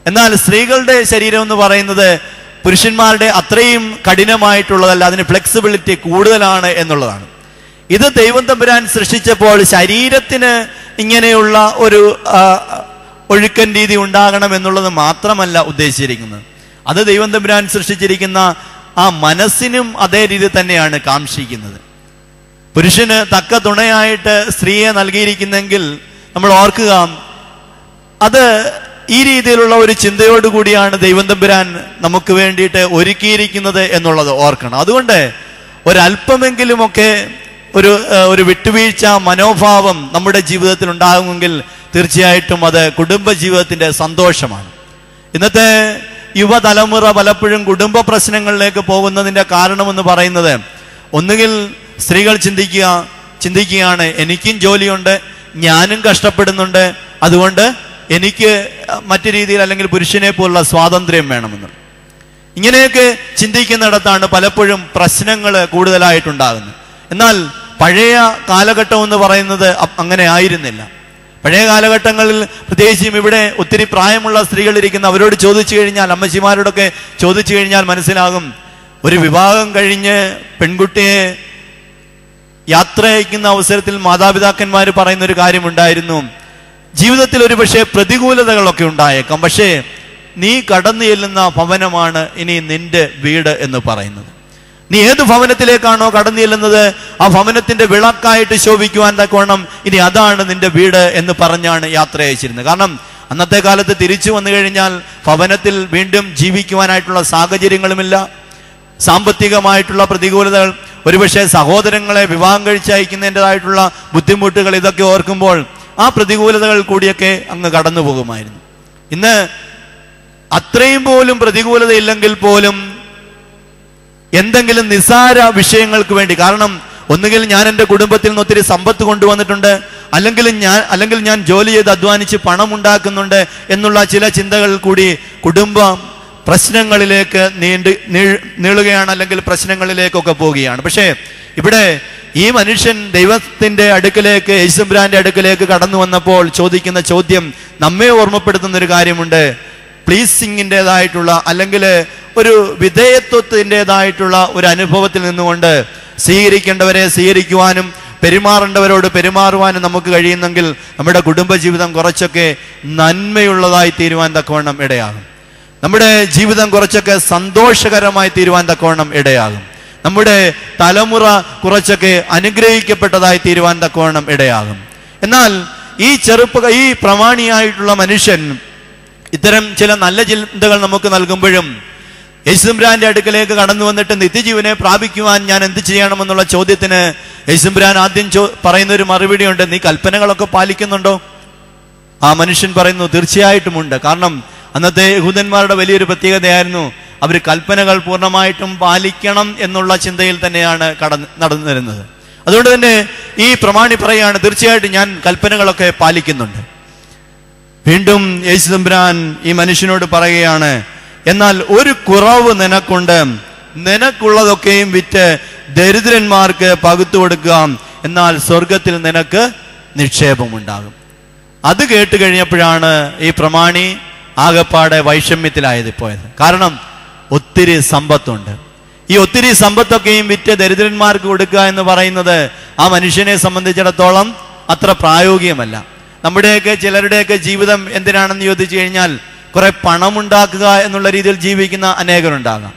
എന്നാൽ സ്ത്രീകളുടെ ശരീരം എന്ന് പറയുന്നത് പുരുഷന്മാരുടെ അത്രയും കഠിനമായിട്ടുള്ളതല്ല, അതിന് ഫ്ലെക്സിബിലിറ്റി കൂടുതലാണ് എന്നുള്ളതാണ്. ഇത് ദൈവം തമ്പുരാൻ സൃഷ്ടിച്ചപ്പോൾ ശരീരത്തിന് ഇങ്ങനെയുള്ള ഒരു ഒഴുക്കൻ രീതി ഉണ്ടാകണം എന്നുള്ളത് മാത്രമല്ല ഉദ്ദേശിച്ചിരിക്കുന്നത്. അത് ദൈവം തമ്പുരാൻ സൃഷ്ടിച്ചിരിക്കുന്ന ആ മനസ്സിനും അതേ രീതി തന്നെയാണ് കാംക്ഷിക്കുന്നത്. പുരുഷന് തക്ക തുണയായിട്ട് സ്ത്രീയെ നൽകിയിരിക്കുന്നെങ്കിൽ നമ്മൾ ഓർക്കുക, അത് ഈ രീതിയിലുള്ള ഒരു ചിന്തയോടുകൂടിയാണ് ദൈവം തമ്പുരാൻ നമുക്ക് വേണ്ടിയിട്ട് ഒരുക്കിയിരിക്കുന്നത് എന്നുള്ളത് ഓർക്കണം. അതുകൊണ്ട് ഒരല്പമെങ്കിലുമൊക്കെ ഒരു വിട്ടുവീഴ്ച മനോഭാവം നമ്മുടെ ജീവിതത്തിൽ ഉണ്ടാകുമെങ്കിൽ തീർച്ചയായിട്ടും അത് കുടുംബ ജീവിതത്തിന്റെ സന്തോഷമാണ്. ഇന്നത്തെ യുവതലമുറ പലപ്പോഴും കുടുംബ പ്രശ്നങ്ങളിലേക്ക് പോകുന്നതിന്റെ കാരണമെന്ന് പറയുന്നത്, ഒന്നുകിൽ സ്ത്രീകൾ ചിന്തിക്കുകയാണ് എനിക്കും ജോലിയുണ്ട്, ഞാനും കഷ്ടപ്പെടുന്നുണ്ട്, അതുകൊണ്ട് എനിക്ക് മറ്റു രീതിയിൽ അല്ലെങ്കിൽ പുരുഷനെ പോലുള്ള സ്വാതന്ത്ര്യം വേണമെന്ന്. ഇങ്ങനെയൊക്കെ ചിന്തിക്കുന്നിടത്താണ് പലപ്പോഴും പ്രശ്നങ്ങൾ കൂടുതലായിട്ടുണ്ടാകുന്നത്. എന്നാൽ പഴയ കാലഘട്ടം എന്ന് പറയുന്നത് അങ്ങനെ ആയിരുന്നില്ല. പഴയ കാലഘട്ടങ്ങളിൽ പ്രത്യേകിച്ചും ഇവിടെ ഒത്തിരി പ്രായമുള്ള സ്ത്രീകൾ ഇരിക്കുന്ന അവരോട് ചോദിച്ചു കഴിഞ്ഞാൽ, അമ്മച്ചിമാരോടൊക്കെ ചോദിച്ചു കഴിഞ്ഞാൽ മനസ്സിലാകും, ഒരു വിവാഹം കഴിഞ്ഞ് പെൺകുട്ടിയെ യാത്ര അയക്കുന്ന അവസരത്തിൽ മാതാപിതാക്കന്മാർ പറയുന്ന ഒരു കാര്യമുണ്ടായിരുന്നു, ജീവിതത്തിൽ ഒരു പക്ഷേ പ്രതികൂലതകളൊക്കെ ഉണ്ടായേക്കാം, പക്ഷേ നീ കടന്നു ചെല്ലുന്ന ഭവനമാണ് ഇനി നിന്റെ വീട് എന്ന് പറയുന്നത്. നീ ഏത് ഭവനത്തിലേക്കാണോ കടന്നു ചെല്ലുന്നത് ആ ഭവനത്തിന്റെ വിളക്കായിട്ട് ശോഭിക്കുവാൻ തക്കവണ്ണം ഇനി അതാണ് നിന്റെ വീട് എന്ന് പറഞ്ഞാണ് യാത്ര അയച്ചിരുന്നത്. കാരണം അന്നത്തെ കാലത്ത് തിരിച്ചു വന്നു കഴിഞ്ഞാൽ ഭവനത്തിൽ വീണ്ടും ജീവിക്കുവാനായിട്ടുള്ള സാഹചര്യങ്ങളുമില്ല, സാമ്പത്തികമായിട്ടുള്ള പ്രതികൂലതകൾ, ഒരുപക്ഷെ സഹോദരങ്ങളെ വിവാഹം കഴിച്ചയക്കുന്നതിൻ്റെതായിട്ടുള്ള ബുദ്ധിമുട്ടുകൾ, ഇതൊക്കെ ഓർക്കുമ്പോൾ ആ പ്രതികൂലതകൾ കൂടിയൊക്കെ അങ്ങ് കടന്നു പോകുമായിരുന്നു. ഇന്ന് അത്രയും പോലും പ്രതികൂലത ഇല്ലെങ്കിൽ പോലും എന്തെങ്കിലും നിസ്സാര വിഷയങ്ങൾക്ക് വേണ്ടി, കാരണം ഒന്നുകിൽ ഞാൻ എൻ്റെ കുടുംബത്തിൽ നിന്ന് ഒത്തിരി സമ്പത്ത് കൊണ്ടുവന്നിട്ടുണ്ട്, അല്ലെങ്കിൽ ഞാൻ ജോലി ചെയ്ത് അധ്വാനിച്ച് പണം ഉണ്ടാക്കുന്നുണ്ട് എന്നുള്ള ചില ചിന്തകൾ കൂടി കുടുംബ പ്രശ്നങ്ങളിലേക്ക് നീളുകയാണ്, അല്ലെങ്കിൽ പ്രശ്നങ്ങളിലേക്കൊക്കെ പോവുകയാണ്. പക്ഷേ ഇവിടെ ഈ മനുഷ്യൻ ദൈവത്തിന്റെ അടുക്കലേക്ക്, യേശുബ്രാന്റെ അടുക്കലേക്ക് കടന്നു വന്നപ്പോൾ ചോദിക്കുന്ന ചോദ്യം നമ്മെ ഓർമ്മപ്പെടുത്തുന്ന ഒരു കാര്യമുണ്ട്. പ്ലീസിങ്ങിൻ്റെതായിട്ടുള്ള അല്ലെങ്കിൽ ഒരു വിധേയത്വത്തിൻ്റെതായിട്ടുള്ള ഒരു അനുഭവത്തിൽ നിന്നുകൊണ്ട് സ്വീകരിക്കേണ്ടവരെ സ്വീകരിക്കുവാനും പെരുമാറേണ്ടവരോട് പെരുമാറുവാനും നമുക്ക് കഴിയുന്നെങ്കിൽ നമ്മുടെ കുടുംബജീവിതം കുറച്ചൊക്കെ നന്മയുള്ളതായി തീരുവാൻ തക്കവണ്ണം ഇടയാകും. നമ്മുടെ ജീവിതം കുറച്ചൊക്കെ സന്തോഷകരമായി തീരുവാൻ തക്കവണ്ണം ഇടയാകും. നമ്മുടെ തലമുറ കുറച്ചൊക്കെ അനുഗ്രഹിക്കപ്പെട്ടതായി തീരുവാൻ തക്കവണ്ണം ഇടയാകും. എന്നാൽ ഈ പ്രമാണിയായിട്ടുള്ള മനുഷ്യൻ ഇത്തരം ചില നല്ല ചിന്തകൾ നമുക്ക് നൽകുമ്പോഴും യേശുബ്രാന്റെ അടുക്കലേക്ക് കടന്നു വന്നിട്ട് നിത്യജീവനെ പ്രാപിക്കുവാൻ ഞാൻ എന്ത് ചെയ്യണമെന്നുള്ള ചോദ്യത്തിന് യേശുബ്രാൻ ആദ്യം പറയുന്ന ഒരു മറുപടി ഉണ്ട്. നീ കൽപ്പനകളൊക്കെ പാലിക്കുന്നുണ്ടോ? ആ മനുഷ്യൻ പറയുന്നു, തീർച്ചയായിട്ടും ഉണ്ട്. കാരണം അന്നത്തെ യഹൂദന്മാരുടെ വലിയൊരു പ്രത്യേകതയായിരുന്നു, അവർ കൽപ്പനകൾ പൂർണ്ണമായിട്ടും പാലിക്കണം എന്നുള്ള ചിന്തയിൽ തന്നെയാണ് നടന്നിരുന്നത്. അതുകൊണ്ട് തന്നെ ഈ പ്രമാണി പറയാണ്, തീർച്ചയായിട്ടും ഞാൻ കൽപ്പനകളൊക്കെ പാലിക്കുന്നുണ്ട്. വീണ്ടും യേശുദമ്പുരാൻ ഈ മനുഷ്യനോട് പറയുകയാണ്, എന്നാൽ ഒരു കുറവ് നിനക്കുണ്ട്, നിനക്കുള്ളതൊക്കെയും വിറ്റ് ദരിദ്രന്മാർക്ക് പകുത്തു കൊടുക്കുക, എന്നാൽ സ്വർഗത്തിൽ നിനക്ക് നിക്ഷേപമുണ്ടാകും. അത് കേട്ട് കഴിഞ്ഞപ്പോഴാണ് ഈ പ്രമാണി ആകപ്പാടെ വൈഷമ്യത്തിലായത് പോയത്. കാരണം ഒത്തിരി സമ്പത്തുണ്ട്. ഈ ഒത്തിരി സമ്പത്തൊക്കെയും വിറ്റ് ദരിദ്രന്മാർക്ക് കൊടുക്കുക എന്ന് പറയുന്നത് ആ മനുഷ്യനെ സംബന്ധിച്ചിടത്തോളം അത്ര പ്രായോഗികമല്ല. നമ്മുടെയൊക്കെ ചിലരുടെയൊക്കെ ജീവിതം എന്തിനാണെന്ന് ചോദിച്ചു കഴിഞ്ഞാൽ കുറെ പണമുണ്ടാക്കുക എന്നുള്ള രീതിയിൽ ജീവിക്കുന്ന അനേകരുണ്ടാകാം.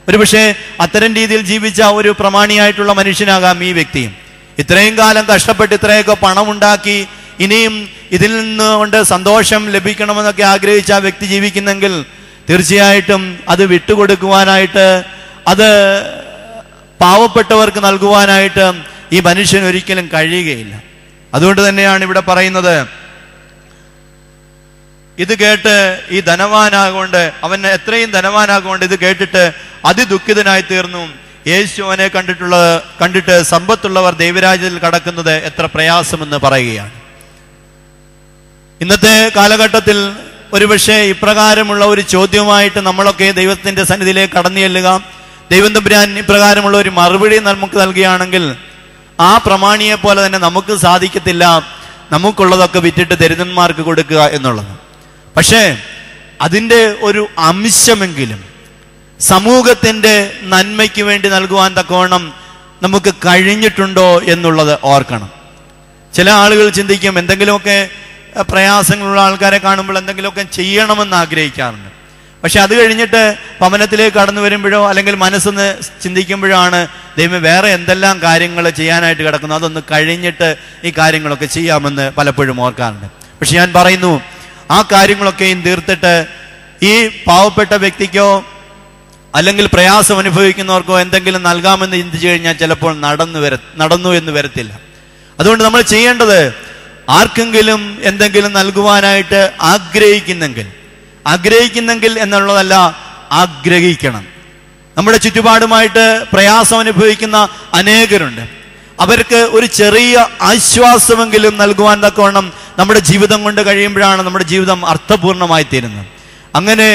ഒരുപക്ഷെ അത്തരം രീതിയിൽ ജീവിച്ച ഒരു പ്രമാണിയായിട്ടുള്ള മനുഷ്യനാകാം ഈ വ്യക്തിയും. ഇത്രയും കാലം കഷ്ടപ്പെട്ട് ഇത്രയൊക്കെ പണമുണ്ടാക്കി ഇനിയും ഇതിൽ നിന്നുകൊണ്ട് സന്തോഷം ലഭിക്കണമെന്നൊക്കെ ആഗ്രഹിച്ച ആ വ്യക്തി ജീവിക്കുന്നെങ്കിൽ തീർച്ചയായിട്ടും അത് വിട്ടുകൊടുക്കുവാനായിട്ട്, അത് പാവപ്പെട്ടവർക്ക് നൽകുവാനായിട്ട് ഈ മനുഷ്യൻ ഒരിക്കലും കഴിയുകയില്ല. അതുകൊണ്ട് തന്നെയാണ് ഇവിടെ പറയുന്നത്, ഇത് കേട്ട് ഈ ധനവാനാകൊണ്ട്, അവൻ എത്രയും ധനവാനാകൊണ്ട് ഇത് കേട്ടിട്ട് അതിദുഃഖിതനായി തീർന്നു. യേശു അവനെ കണ്ടിട്ട് സമ്പത്തുള്ളവർ ദൈവരാജ്യത്തിൽ കടക്കുന്നത് എത്ര പ്രയാസമെന്ന് പറയുകയാണ്. ഇന്നത്തെ കാലഘട്ടത്തിൽ ഒരുപക്ഷെ ഇപ്രകാരമുള്ള ഒരു ചോദ്യവുമായിട്ട് നമ്മളൊക്കെ ദൈവത്തിന്റെ സന്നിധിയിലേക്ക് കടന്നു ചെല്ലുക, ദൈവം തമ്പുരാൻ ഇപ്രകാരമുള്ള ഒരു മറുപടി നമുക്ക് നൽകുകയാണെങ്കിൽ ആ പ്രമാണിയെ പോലെ തന്നെ നമുക്ക് സാധിക്കത്തില്ല നമുക്കുള്ളതൊക്കെ വിറ്റിട്ട് ദരിദ്രന്മാർക്ക് കൊടുക്കുക എന്നുള്ളത്. പക്ഷേ അതിൻ്റെ ഒരു അംശമെങ്കിലും സമൂഹത്തിന്റെ നന്മയ്ക്ക് വേണ്ടി നൽകുവാൻ തക്കവണ്ണം നമുക്ക് കഴിഞ്ഞിട്ടുണ്ടോ എന്നുള്ളത് ഓർക്കണം. ചില ആളുകൾ ചിന്തിക്കും, എന്തെങ്കിലുമൊക്കെ പ്രയാസങ്ങളുള്ള ആൾക്കാരെ കാണുമ്പോൾ എന്തെങ്കിലുമൊക്കെ ചെയ്യണമെന്ന് ആഗ്രഹിക്കാറുണ്ട്. പക്ഷെ അത് കഴിഞ്ഞിട്ട് ഭവനത്തിലേക്ക് കടന്നു വരുമ്പോഴോ അല്ലെങ്കിൽ മനസ്സൊന്ന് ചിന്തിക്കുമ്പോഴോ ആണ് ദൈവം വേറെ എന്തെല്ലാം കാര്യങ്ങൾ ചെയ്യാനായിട്ട് കിടക്കുന്നു, അതൊന്ന് കഴിഞ്ഞിട്ട് ഈ കാര്യങ്ങളൊക്കെ ചെയ്യാമെന്ന് പലപ്പോഴും ഓർക്കാറുണ്ട്. പക്ഷെ ഞാൻ പറയുന്നു, ആ കാര്യങ്ങളൊക്കെയും തീർത്തിട്ട് ഈ പാവപ്പെട്ട വ്യക്തിക്കോ അല്ലെങ്കിൽ പ്രയാസം അനുഭവിക്കുന്നവർക്കോ എന്തെങ്കിലും നൽകാമെന്ന് ചിന്തിച്ചു കഴിഞ്ഞാൽ ചിലപ്പോൾ നടന്നു എന്ന് വരത്തില്ല. അതുകൊണ്ട് നമ്മൾ ചെയ്യേണ്ടത്, ആർക്കെങ്കിലും എന്തെങ്കിലും നൽകുവാനായിട്ട് ആഗ്രഹിക്കുന്നെങ്കിൽ എന്നുള്ളതല്ല, ആഗ്രഹിക്കണം. നമ്മുടെ ചുറ്റുപാടുമായിട്ട് പ്രയാസം അനുഭവിക്കുന്ന അനേകരുണ്ട്. അവർക്ക് ഒരു ചെറിയ ആശ്വാസമെങ്കിലും നൽകുവാൻ തക്കവണ്ണം നമ്മുടെ ജീവിതം കൊണ്ട് കഴിയുമ്പോഴാണ് നമ്മുടെ ജീവിതം അർത്ഥപൂർണമായി തീരുന്നത്. അങ്ങനെ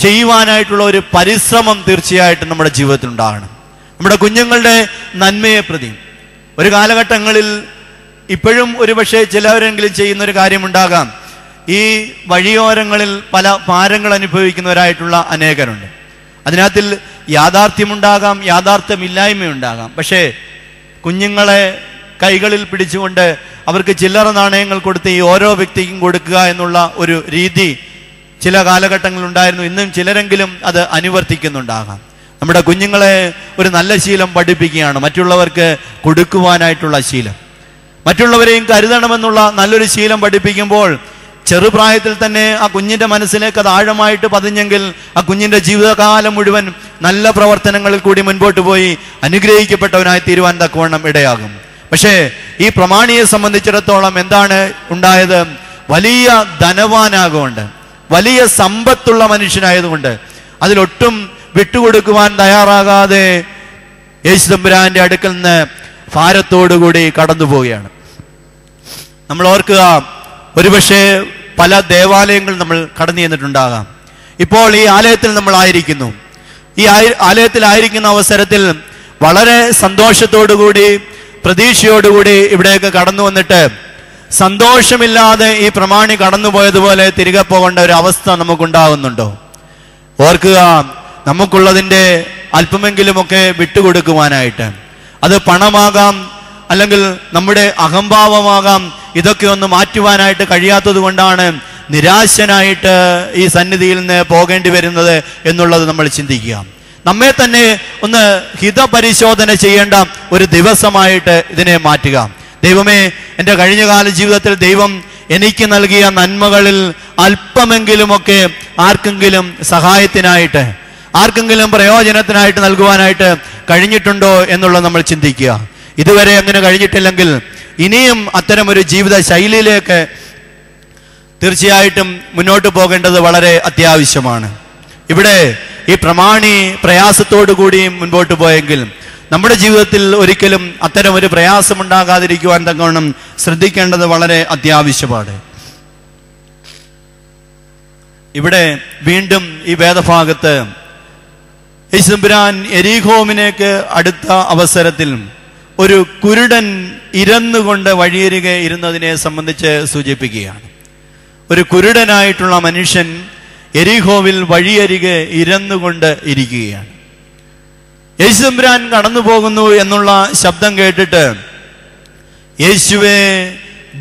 ചെയ്യുവാനായിട്ടുള്ള ഒരു പരിശ്രമം തീർച്ചയായിട്ടും നമ്മുടെ ജീവിതത്തിൽ ഉണ്ടാകണം. നമ്മുടെ കുഞ്ഞുങ്ങളുടെ നന്മയെ പ്രതി ഒരു കാലഘട്ടങ്ങളിൽ ഇപ്പോഴും ഒരുപക്ഷെ ചിലവരെങ്കിലും ചെയ്യുന്നൊരു കാര്യമുണ്ടാകാം, ഈ വഴിയോരങ്ങളിൽ പല ഭാരങ്ങൾ അനുഭവിക്കുന്നവരായിട്ടുള്ള അനേകരുണ്ട്. അതിനകത്തിൽ യാഥാർത്ഥ്യമുണ്ടാകാം, യാഥാർത്ഥ്യമില്ലായ്മയുണ്ടാകാം. പക്ഷേ കുഞ്ഞുങ്ങളെ കൈകളിൽ പിടിച്ചുകൊണ്ട് അവർക്ക് ചില്ലറ നാണയങ്ങൾ കൊടുത്ത് ഈ ഓരോ വ്യക്തിക്കും കൊടുക്കുക എന്നുള്ള ഒരു രീതി ചില കാലഘട്ടങ്ങളിലുണ്ടായിരുന്നു. ഇന്നും ചിലരെങ്കിലും അത് അനുവർത്തിക്കുന്നുണ്ടാകാം. നമ്മുടെ കുഞ്ഞുങ്ങളെ ഒരു നല്ല ശീലം പഠിപ്പിക്കുകയാണ്, മറ്റുള്ളവർക്ക് കൊടുക്കുവാനായിട്ടുള്ള ശീലം. മറ്റുള്ളവരെയും കരുതണമെന്നുള്ള നല്ലൊരു ശീലം പഠിപ്പിക്കുമ്പോൾ ചെറുപ്രായത്തിൽ തന്നെ ആ കുഞ്ഞിൻ്റെ മനസ്സിലേക്ക് അത് ആഴമായിട്ട് പതിഞ്ഞെങ്കിൽ ആ കുഞ്ഞിൻ്റെ ജീവിതകാലം മുഴുവൻ നല്ല പ്രവർത്തനങ്ങളിൽ കൂടി മുൻപോട്ട് പോയി അനുഗ്രഹിക്കപ്പെട്ടവനായി തീരുവാൻ തക്കവണ്ണം ഇടയാകും. പക്ഷേ ഈ പ്രമാണിയെ സംബന്ധിച്ചിടത്തോളം എന്താണ് ഉണ്ടായത്? വലിയ ധനവാനാകൊണ്ട്, വലിയ സമ്പത്തുള്ള മനുഷ്യനായതുകൊണ്ട് അതിലൊട്ടും വിട്ടുകൊടുക്കുവാൻ തയ്യാറാകാതെ യേശുതമ്പുരാന്റെ അടുക്കൽ നിന്ന് ഭാരത്തോടുകൂടി കടന്നു പോവുകയാണ്. നമ്മൾ ഓർക്കുക, ഒരുപക്ഷെ പല ദേവാലയങ്ങൾ നമ്മൾ കടന്നു ചെന്നിട്ടുണ്ടാകാം. ഇപ്പോൾ ഈ ആലയത്തിൽ നമ്മൾ ആയിരിക്കുന്നു. ഈ ആലയത്തിലായിരിക്കുന്ന അവസരത്തിൽ വളരെ സന്തോഷത്തോടുകൂടി പ്രതീക്ഷയോടുകൂടി ഇവിടേക്ക് കടന്നു വന്നിട്ട് സന്തോഷമില്ലാതെ ഈ പ്രമാണി കടന്നുപോയതുപോലെ തിരികെ പോകേണ്ട ഒരു അവസ്ഥ നമുക്കുണ്ടാകുന്നുണ്ടോ? ഓർക്കുക, നമുക്കുള്ളതിൻ്റെ അല്പമെങ്കിലുമൊക്കെ വിട്ടുകൊടുക്കുവാനായിട്ട്, അത് പണമാകാം, അല്ലെങ്കിൽ നമ്മുടെ അഹംഭാവമാകാം, ഇതൊക്കെ ഒന്ന് മാറ്റുവാനായിട്ട് കഴിയാത്തത് കൊണ്ടാണ് നിരാശനായിട്ട് ഈ സന്നിധിയിൽ നിന്ന് പോകേണ്ടി വരുന്നത് എന്നുള്ളത് നമ്മൾ ചിന്തിക്കുക. നമ്മെ തന്നെ ഒന്ന് ഹിതപരിശോധന ചെയ്യേണ്ട ഒരു ദിവസമായിട്ട് ഇതിനെ മാറ്റുക. ദൈവമേ, എൻ്റെ കഴിഞ്ഞകാല ജീവിതത്തിൽ ദൈവം എനിക്ക് നൽകിയ നന്മകളിൽ അല്പമെങ്കിലുമൊക്കെ ആർക്കെങ്കിലും സഹായത്തിനായിട്ട്, ആർക്കെങ്കിലും പ്രയോജനത്തിനായിട്ട് നൽകുവാനായിട്ട് കഴിഞ്ഞിട്ടുണ്ടോ എന്നുള്ളത് നമ്മൾ ചിന്തിക്കുക. ഇതുവരെ അങ്ങനെ കഴിഞ്ഞിട്ടില്ലെങ്കിൽ ഇനിയും അത്തരമൊരു ജീവിത ശൈലിയിലേക്ക് തീർച്ചയായിട്ടും മുന്നോട്ട് പോകേണ്ടത് വളരെ അത്യാവശ്യമാണ്. ഇവിടെ ഈ പ്രമാണി പ്രയാസത്തോടു കൂടി മുൻപോട്ട് പോയെങ്കിൽ നമ്മുടെ ജീവിതത്തിൽ ഒരിക്കലും അത്തരം ഒരു പ്രയാസമുണ്ടാകാതിരിക്കുവാൻ തക്കവണ്ണം ശ്രദ്ധിക്കേണ്ടത് വളരെ അത്യാവശ്യമാണ്. ഇവിടെ വീണ്ടും ഈ വേദഭാഗത്ത് യേശുതമ്പുരാൻ എരീഹോമിനേക്ക് അടുത്ത അവസരത്തിൽ ഒരു കുരുടൻ ഇരന്നുകൊണ്ട് വഴിയരികെ ഇരുന്നതിനെ സംബന്ധിച്ച് സൂചിപ്പിക്കുകയാണ്. ഒരു കുരുടനായിട്ടുള്ള മനുഷ്യൻ എരീഹോവിൽ വഴിയരികെ ഇരന്നുകൊണ്ട് ഇരിക്കുകയാണ്. യേശുതമ്പുരാൻ കടന്നു പോകുന്നു എന്നുള്ള ശബ്ദം കേട്ടിട്ട്, യേശുവേ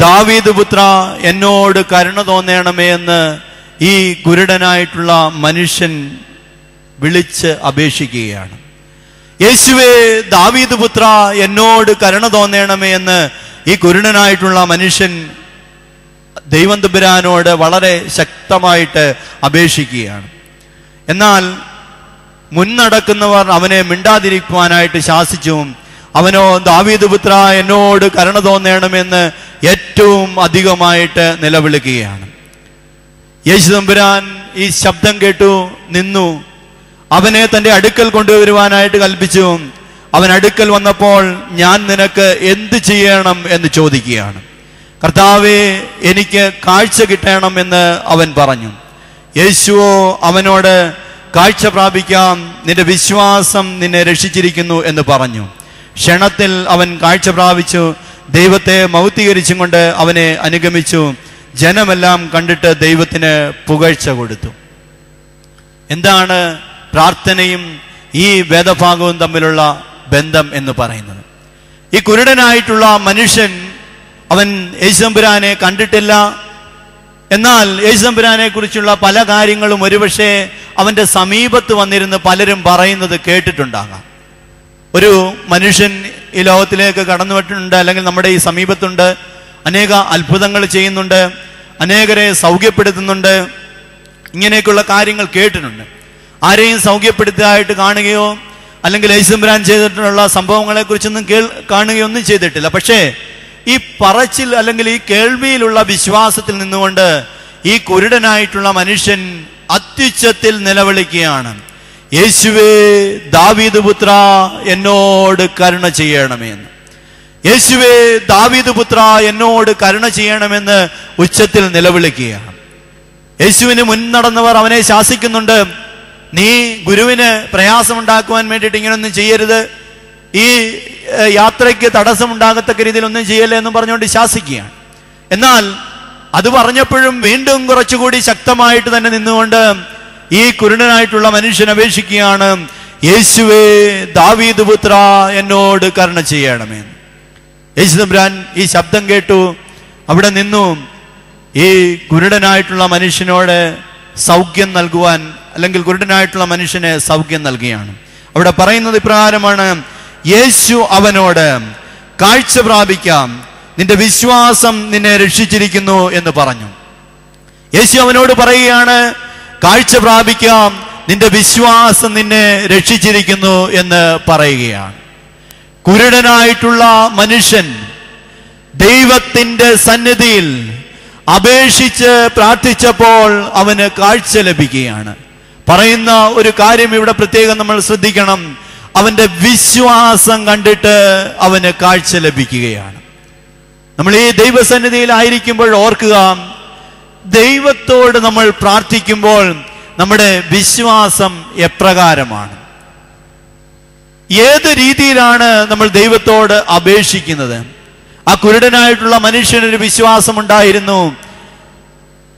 ദാവീദ് പുത്ര എന്നോട് കരുണ തോന്നണമേ എന്ന് ഈ കുരുടനായിട്ടുള്ള മനുഷ്യൻ വിളിച്ച് അപേക്ഷിക്കുകയാണ്. യേശുവേ ദാവീദ് പുത്ര എന്നോട് കരുണ തോന്നണമേ എന്ന് ഈ കുരുടനായിട്ടുള്ള മനുഷ്യൻ ദൈവം തമ്പുരാനോട് വളരെ ശക്തമായിട്ട് അപേക്ഷിക്കുകയാണ്. എന്നാൽ മുന്നടക്കുന്നവർ അവനെ മിണ്ടാതിരിക്കുവാനായിട്ട് ശാസിച്ചു. അവനോ ദാവീദ് പുത്ര എന്നോട് കരുണ തോന്നണമെന്ന് ഏറ്റവും അധികമായിട്ട് നിലവിളിക്കുകയാണ്. യേശുതമ്പുരാൻ ഈ ശബ്ദം കേട്ടു നിന്നു. അവനെ തൻ്റെ അടുക്കൽ കൊണ്ടുവരുവാനായിട്ട് കൽപ്പിച്ചു. അവൻ അടുക്കൽ വന്നപ്പോൾ ഞാൻ നിനക്ക് എന്ത് ചെയ്യണം എന്ന് ചോദിക്കുകയാണ്. കർത്താവേ, എനിക്ക് കാഴ്ച കിട്ടണം എന്ന് അവൻ പറഞ്ഞു. യേശുവോ അവനോട് കാഴ്ച പ്രാപിക്കാം, നിന്റെ വിശ്വാസം നിന്നെ രക്ഷിച്ചിരിക്കുന്നു എന്ന് പറഞ്ഞു. ക്ഷണത്തിൽ അവൻ കാഴ്ച പ്രാപിച്ചു. ദൈവത്തെ മൗക്തീകരിച്ചും കൊണ്ട് അവനെ അനുഗമിച്ചു. ജനമെല്ലാം കണ്ടിട്ട് ദൈവത്തിന് പുകഴ്ച കൊടുത്തു. എന്താണ് പ്രാർത്ഥനയും ഈ വേദഭാഗവും തമ്മിലുള്ള ബന്ധം എന്ന് പറയുന്നത്? ഈ കുരുടനായിട്ടുള്ള മനുഷ്യൻ അവൻ യേശുതമ്പുരാനെ കണ്ടിട്ടില്ല. എന്നാൽ യേശുതമ്പുരാനെ കുറിച്ചുള്ള പല കാര്യങ്ങളും ഒരുപക്ഷെ അവൻ്റെ സമീപത്ത് വന്നിരുന്ന് പലരും പറയുന്നത് കേട്ടിട്ടുണ്ടാകാം. ഒരു മനുഷ്യൻ ഈ ലോകത്തിലേക്ക് കടന്നു വന്നിട്ടുണ്ട്, അല്ലെങ്കിൽ നമ്മുടെ ഈ സമീപത്തുണ്ട്, അനേക അത്ഭുതങ്ങൾ ചെയ്യുന്നുണ്ട്, അനേകരെ സൗഖ്യപ്പെടുത്തുന്നുണ്ട്, ഇങ്ങനെയൊക്കെയുള്ള കാര്യങ്ങൾ കേട്ടിട്ടുണ്ട്. ആരെയും സൗഖ്യപ്പെടുത്തിയതായിട്ട് കാണുകയോ അല്ലെങ്കിൽ യേശുതമ്പുരാൻ ചെയ്തിട്ടുള്ള സംഭവങ്ങളെക്കുറിച്ചൊന്നും കാണുകയോ ഒന്നും ചെയ്തിട്ടില്ല. പക്ഷേ ഈ പറച്ചിൽ അല്ലെങ്കിൽ ഈ കേൾവിയിലുള്ള വിശ്വാസത്തിൽ നിന്നുകൊണ്ട് ഈ കുരുടനായിട്ടുള്ള മനുഷ്യൻ അത്യുച്ചത്തിൽ നിലവിളിക്കുകയാണ്, യേശുവേ ദാവീദ് പുത്ര എന്നോട് കരുണ ചെയ്യണമേ എന്ന്. യേശുവേ ദാവീദ് പുത്ര എന്നോട് കരുണ ചെയ്യണമെന്ന് ഉച്ചത്തിൽ നിലവിളിക്കുകയാണ്. യേശുവിന് മുൻ നടന്നവർ അവനെ ശാസിക്കുന്നുണ്ട്. നീ ഗുരുവിന് പ്രയാസമുണ്ടാക്കുവാൻ വേണ്ടിയിട്ട് ഇങ്ങനൊന്നും ചെയ്യരുത്, ഈ യാത്രയ്ക്ക് തടസ്സമുണ്ടാകത്തക്ക രീതിയിലൊന്നും ചെയ്യല്ലേ എന്നും പറഞ്ഞുകൊണ്ട് ശാസിക്കുകയാണ്. എന്നാൽ അത് പറഞ്ഞപ്പോഴും വീണ്ടും കുറച്ചുകൂടി ശക്തമായിട്ട് തന്നെ നിന്നുകൊണ്ട് ഈ കുരുടനായിട്ടുള്ള മനുഷ്യൻ അപേക്ഷിക്കുകയാണ്, യേശുവേ ദാവീദ് പുത്ര എന്നോട് കരുണ ചെയ്യണമേ. യേശുതമ്പുരാൻ ഈ ശബ്ദം കേട്ടു, അവിടെ നിന്നു ഈ കുരുടനായിട്ടുള്ള മനുഷ്യനോട് സൗഖ്യം നൽകുവാൻ, അല്ലെങ്കിൽ കുരുടനായിട്ടുള്ള മനുഷ്യന് സൗഖ്യം നൽകുകയാണ്. അവിടെ പറയുന്നത് ഇപ്രകാരമാണ്: യേശു അവനോട്, കാഴ്ച പ്രാപിക്കാം, നിന്റെ വിശ്വാസം നിന്നെ രക്ഷിച്ചിരിക്കുന്നു എന്ന് പറഞ്ഞു. യേശു അവനോട് പറയുകയാണ്, കാഴ്ച പ്രാപിക്കാം, നിന്റെ വിശ്വാസം നിന്നെ രക്ഷിച്ചിരിക്കുന്നു എന്ന് പറയുകയാണ്. കുരുടനായിട്ടുള്ള മനുഷ്യൻ ദൈവത്തിന്റെ സന്നിധിയിൽ അപേക്ഷിച്ച് പ്രാർത്ഥിച്ചപ്പോൾ അവന് കാഴ്ച ലഭിക്കുകയാണ്. പറയുന്ന ഒരു കാര്യം ഇവിടെ പ്രത്യേകം നമ്മൾ ശ്രദ്ധിക്കണം. അവന്റെ വിശ്വാസം കണ്ടിട്ട് അവന് കാഴ്ച ലഭിക്കുകയാണ്. നമ്മൾ ഈ ദൈവസന്നിധിയിൽ ആയിരിക്കുമ്പോൾ ഓർക്കുക, ദൈവത്തോട് നമ്മൾ പ്രാർത്ഥിക്കുമ്പോൾ നമ്മുടെ വിശ്വാസം എപ്രകാരമാണ്, ഏത് രീതിയിലാണ് നമ്മൾ ദൈവത്തോട് അപേക്ഷിക്കുന്നത്? ആ കുരുടനായിട്ടുള്ള മനുഷ്യനൊരു വിശ്വാസം ഉണ്ടായിരുന്നു.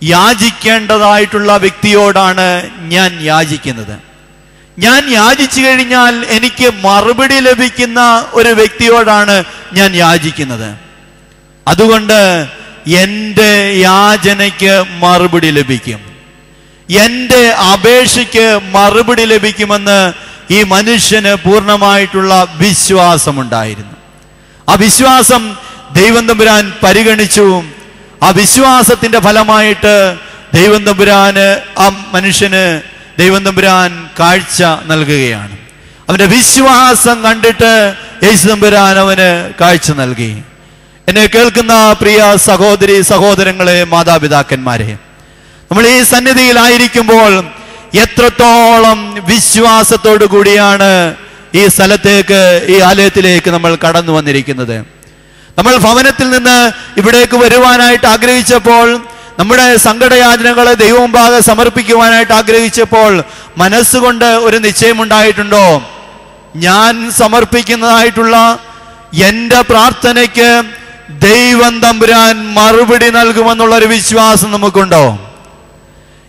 യാചിക്കേണ്ടതായിട്ടുള്ള വ്യക്തിയോടാണ് ഞാൻ യാചിക്കുന്നത്. ഞാൻ യാചിച്ചു കഴിഞ്ഞാൽ എനിക്ക് മറുപടി ലഭിക്കുന്ന ഒരു വ്യക്തിയോടാണ് ഞാൻ യാചിക്കുന്നത്. അതുകൊണ്ട് എൻ്റെ യാചനയ്ക്ക് മറുപടി ലഭിക്കും, എൻ്റെ അപേക്ഷയ്ക്ക് മറുപടി ലഭിക്കുമെന്ന് ഈ മനുഷ്യന് പൂർണ്ണമായിട്ടുള്ള വിശ്വാസമുണ്ടായിരുന്നു. ആ വിശ്വാസം ദൈവം തമ്പുരാൻ പരിഗണിച്ചു. ആ വിശ്വാസത്തിന്റെ ഫലമായിട്ട് ദൈവം തമ്പുരാന് ആ മനുഷ്യന് ദൈവം തമ്പുരാൻ കാഴ്ച നൽകുകയാണ്. അവന്റെ വിശ്വാസം കണ്ടിട്ട് യേശു തമ്പുരാൻ അവന് കാഴ്ച നൽകി. എന്നെ കേൾക്കുന്ന പ്രിയ സഹോദരി സഹോദരങ്ങളെ, മാതാപിതാക്കന്മാരെ, നമ്മൾ ഈ സന്നിധിയിലായിരിക്കുമ്പോൾ എത്രത്തോളം വിശ്വാസത്തോടു കൂടിയാണ് ഈ സ്ഥലത്തേക്ക്, ഈ ആലയത്തിലേക്ക് നമ്മൾ കടന്നു വന്നിരിക്കുന്നത്. നമ്മൾ ഭവനത്തിൽ നിന്ന് ഇവിടേക്ക് വരുവാനായിട്ട് ആഗ്രഹിച്ചപ്പോൾ, നമ്മുടെ സങ്കടയാചനകളെ ദൈവമുമ്പാകെ സമർപ്പിക്കുവാനായിട്ട് ആഗ്രഹിച്ചപ്പോൾ മനസ്സുകൊണ്ട് ഒരു നിശ്ചയമുണ്ടായിട്ടുണ്ടോ? ഞാൻ സമർപ്പിക്കുന്നതായിട്ടുള്ള എൻ്റെ പ്രാർത്ഥനയ്ക്ക് ദൈവം തമ്പുരാൻ മറുപടി നൽകുമെന്നുള്ളൊരു വിശ്വാസം നമുക്കുണ്ടോ?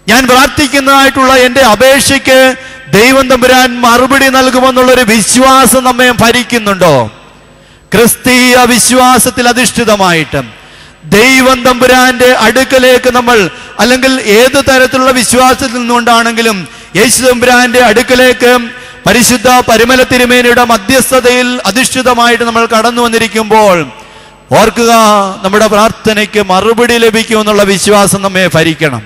ഞാൻ പ്രാർത്ഥിക്കുന്നതായിട്ടുള്ള എൻ്റെ അപേക്ഷയ്ക്ക് ദൈവം തമ്പുരാൻ മറുപടി നൽകുമെന്നുള്ളൊരു വിശ്വാസം നമ്മെ ഭരിക്കുന്നുണ്ടോ? ക്രിസ്തീയ വിശ്വാസത്തിൽ അധിഷ്ഠിതമായിട്ട് ദൈവം തമ്പുരാന്റെ അടുക്കലേക്ക് നമ്മൾ, അല്ലെങ്കിൽ ഏത് തരത്തിലുള്ള വിശ്വാസത്തിൽ നിന്നുകൊണ്ടാണെങ്കിലും യേശു തമ്പുരാന്റെ അടുക്കലേക്ക് പരിശുദ്ധ പരിമല തിരുമേനിയുടെ മധ്യസ്ഥതയിൽ അധിഷ്ഠിതമായിട്ട് നമ്മൾ കടന്നു വന്നിരിക്കുമ്പോൾ ഓർക്കുക, നമ്മുടെ പ്രാർത്ഥനയ്ക്ക് മറുപടി ലഭിക്കുമെന്നുള്ള വിശ്വാസം നമ്മെ ഭരിക്കണം.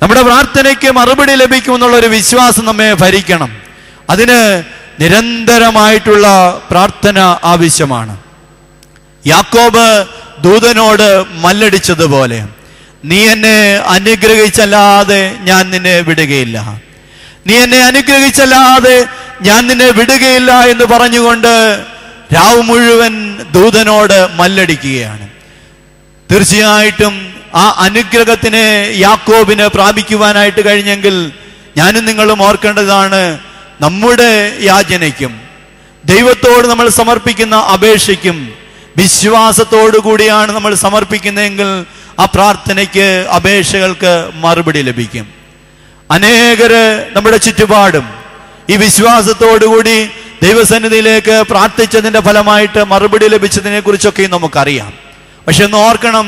നമ്മുടെ പ്രാർത്ഥനയ്ക്ക് മറുപടി ലഭിക്കുമെന്നുള്ള ഒരു വിശ്വാസം നമ്മെ ഭരിക്കണം. അതിന് നിരന്തരമായിട്ടുള്ള പ്രാർത്ഥന ആവശ്യമാണ്. യാക്കോബ് ദൂതനോട് മല്ലടിച്ചതുപോലെ, നീ എന്നെ അനുഗ്രഹിച്ചല്ലാതെ ഞാൻ നിന്നെ വിടുകയില്ല, നീ എന്നെ അനുഗ്രഹിച്ചല്ലാതെ ഞാൻ നിന്നെ വിടുകയില്ല എന്ന് പറഞ്ഞുകൊണ്ട് രാവ് മുഴുവൻ ദൂതനോട് മല്ലടിക്കുകയാണ്. തീർച്ചയായിട്ടും ആ അനുഗ്രഹത്തിനെ യാക്കോബിന് പ്രാപിക്കുവാനായിട്ട് കഴിഞ്ഞെങ്കിൽ ഞാനും നിങ്ങളും ഓർക്കേണ്ടതാണ്, നമ്മുടെ യാചനയ്ക്കും ദൈവത്തോട് നമ്മൾ സമർപ്പിക്കുന്ന അപേക്ഷയ്ക്കും വിശ്വാസത്തോടു കൂടിയാണ് നമ്മൾ സമർപ്പിക്കുന്നതെങ്കിൽ ആ പ്രാർത്ഥനയ്ക്ക്, അപേക്ഷകൾക്ക് മറുപടി ലഭിക്കും. അനേകര് നമ്മുടെ ചുറ്റുപാടും ഈ വിശ്വാസത്തോടുകൂടി ദൈവസന്നിധിയിലേക്ക് പ്രാർത്ഥിച്ചതിന്റെ ഫലമായിട്ട് മറുപടി ലഭിച്ചതിനെ കുറിച്ചൊക്കെ നമുക്കറിയാം. പക്ഷെ ഒന്ന് ഓർക്കണം,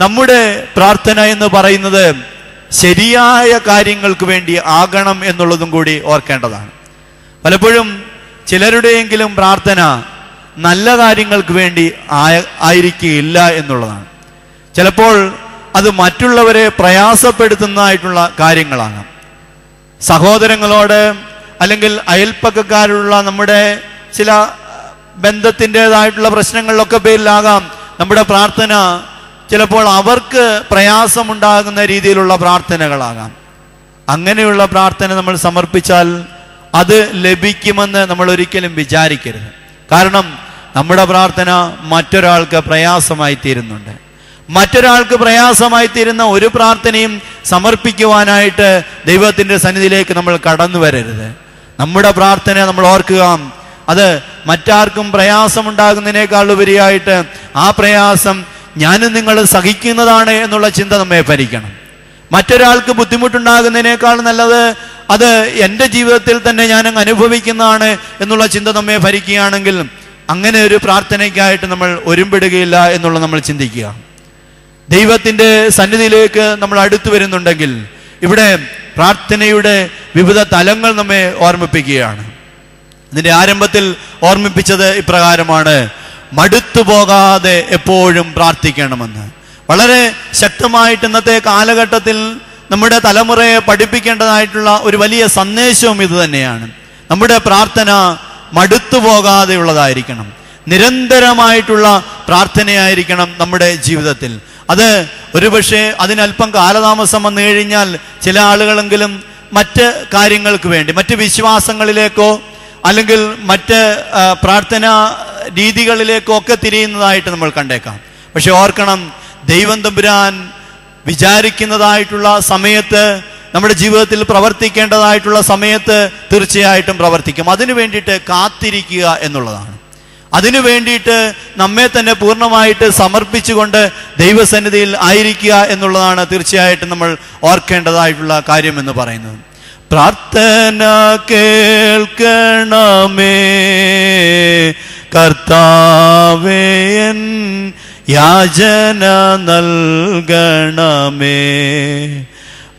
നമ്മുടെ പ്രാർത്ഥന എന്ന് പറയുന്നത് ശരിയായ കാര്യങ്ങൾക്ക് വേണ്ടി ആകണം എന്നുള്ളതും കൂടി ഓർക്കേണ്ടതാണ്. പലപ്പോഴും ചിലരുടെയെങ്കിലും പ്രാർത്ഥന നല്ല കാര്യങ്ങൾക്ക് വേണ്ടി ആയിരിക്കില്ല എന്നുള്ളതാണ്. ചിലപ്പോൾ അത് മറ്റുള്ളവരെ പ്രയാസപ്പെടുത്തുന്നതായിട്ടുള്ള കാര്യങ്ങളാണ്. സഹോദരങ്ങളോട് അല്ലെങ്കിൽ അയൽപ്പക്കക്കാരുള്ള നമ്മുടെ ചില ബന്ധത്തിൻ്റെതായിട്ടുള്ള പ്രശ്നങ്ങളിലൊക്കെ പേരിലാകാം നമ്മുടെ പ്രാർത്ഥന ചിലപ്പോൾ അവർക്ക് പ്രയാസമുണ്ടാകുന്ന രീതിയിലുള്ള പ്രാർത്ഥനകളാകാം. അങ്ങനെയുള്ള പ്രാർത്ഥന നമ്മൾ സമർപ്പിച്ചാൽ അത് ലഭിക്കുമെന്ന് നമ്മൾ ഒരിക്കലും വിചാരിക്കരുത്. കാരണം നമ്മുടെ പ്രാർത്ഥന മറ്റൊരാൾക്ക് പ്രയാസമായി തീരുന്നുണ്ട്. മറ്റൊരാൾക്ക് പ്രയാസമായി തീരുന്ന ഒരു പ്രാർത്ഥനയും സമർപ്പിക്കുവാനായിട്ട് ദൈവത്തിൻ്റെ സന്നിധിയിലേക്ക് നമ്മൾ കടന്നു വരരുത്. നമ്മുടെ പ്രാർത്ഥന നമ്മൾ ഓർക്കുക, അത് മറ്റാർക്കും പ്രയാസമുണ്ടാകുന്നതിനേക്കാൾ ഉപരിയായിട്ട് ആ പ്രയാസം ഞാനും നിങ്ങളും സഹിക്കുന്നതാണ് എന്നുള്ള ചിന്ത നമ്മെ ഭരിക്കണം. മറ്റൊരാൾക്ക് ബുദ്ധിമുട്ടുണ്ടാകുന്നതിനേക്കാൾ നല്ലത് അത് എൻ്റെ ജീവിതത്തിൽ തന്നെ ഞാൻ അനുഭവിക്കുന്നതാണ് എന്നുള്ള ചിന്ത നമ്മെ ഭരിക്കുകയാണെങ്കിൽ അങ്ങനെ ഒരു പ്രാർത്ഥനയ്ക്കായിട്ട് നമ്മൾ ഒരുമ്പെടുകയില്ല എന്നുള്ളത് നമ്മൾ ചിന്തിക്കുക. ദൈവത്തിൻ്റെ സന്നിധിയിലേക്ക് നമ്മൾ അടുത്തു വരുന്നുണ്ടെങ്കിൽ ഇവിടെ പ്രാർത്ഥനയുടെ വിവിധ തലങ്ങൾ നമ്മെ ഓർമ്മിപ്പിക്കുകയാണ്. ഇതിന്റെ ആരംഭത്തിൽ ഓർമ്മിപ്പിച്ചത് ഇപ്രകാരമാണ്: മടുത്തു പോകാതെ എപ്പോഴും പ്രാർത്ഥിക്കണമെന്ന്. വളരെ ശക്തമായിട്ട് ഇന്നത്തെ കാലഘട്ടത്തിൽ നമ്മുടെ തലമുറയെ പഠിപ്പിക്കേണ്ടതായിട്ടുള്ള ഒരു വലിയ സന്ദേശവും ഇത് തന്നെയാണ്. നമ്മുടെ പ്രാർത്ഥന മടുത്തു പോകാതെയുള്ളതായിരിക്കണം. നിരന്തരമായിട്ടുള്ള പ്രാർത്ഥനയായിരിക്കണം നമ്മുടെ ജീവിതത്തിൽ. അത് ഒരുപക്ഷെ അതിനല്പം കാലതാമസം വന്നു കഴിഞ്ഞാൽ ചില ആളുകളെങ്കിലും മറ്റ് കാര്യങ്ങൾക്ക് വേണ്ടി, മറ്റ് വിശ്വാസങ്ങളിലേക്കോ അല്ലെങ്കിൽ മറ്റ് പ്രാർത്ഥനാ രീതികളിലേക്കോ ഒക്കെ തിരിയുന്നതായിട്ട് നമ്മൾ കണ്ടേക്കാം. പക്ഷെ ഓർക്കണം, ദൈവം തമ്പുരാൻ വിചാരിക്കുന്നതായിട്ടുള്ള സമയത്ത്, നമ്മുടെ ജീവിതത്തിൽ പ്രവർത്തിക്കേണ്ടതായിട്ടുള്ള സമയത്ത് തീർച്ചയായിട്ടും പ്രവർത്തിക്കും. അതിനു വേണ്ടിയിട്ട് കാത്തിരിക്കുക എന്നുള്ളതാണ്. അതിനു വേണ്ടിയിട്ട് നമ്മെ തന്നെ പൂർണ്ണമായിട്ട് സമർപ്പിച്ചുകൊണ്ട് ദൈവസന്നിധിയിൽ ആയിരിക്കുക എന്നുള്ളതാണ് തീർച്ചയായിട്ടും നമ്മൾ ഓർക്കേണ്ടതായിട്ടുള്ള കാര്യം എന്ന് പറയുന്നത്. പ്രാർത്ഥന കേൾക്കണമേ കർത്താവേ, എൻ യാചന നൽകണമേ.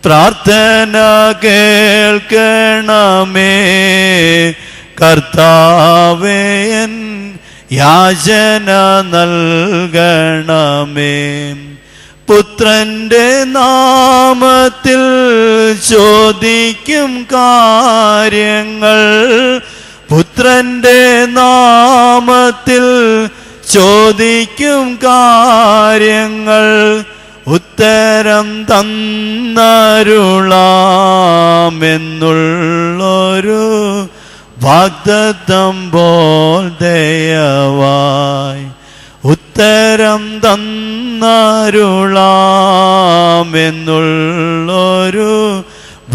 പ്രാർത്ഥന കേൾക്കണമേ കർത്താവേ, എൻ യാചന നൽകണമേ. പുത്രന്റെ നാമത്തിൽ ചോദിക്കും കാര്യങ്ങൾ, പുത്രന്റെ നാമത്തിൽ ചോദിക്കും കാര്യങ്ങൾ, ഉത്തരം തന്നരുളാമെന്നുള്ളൊരു വാഗ്ദത്തം പോൽ ദയവായി, ഉത്തരം തന്നരുളാമെന്നുള്ളൊരു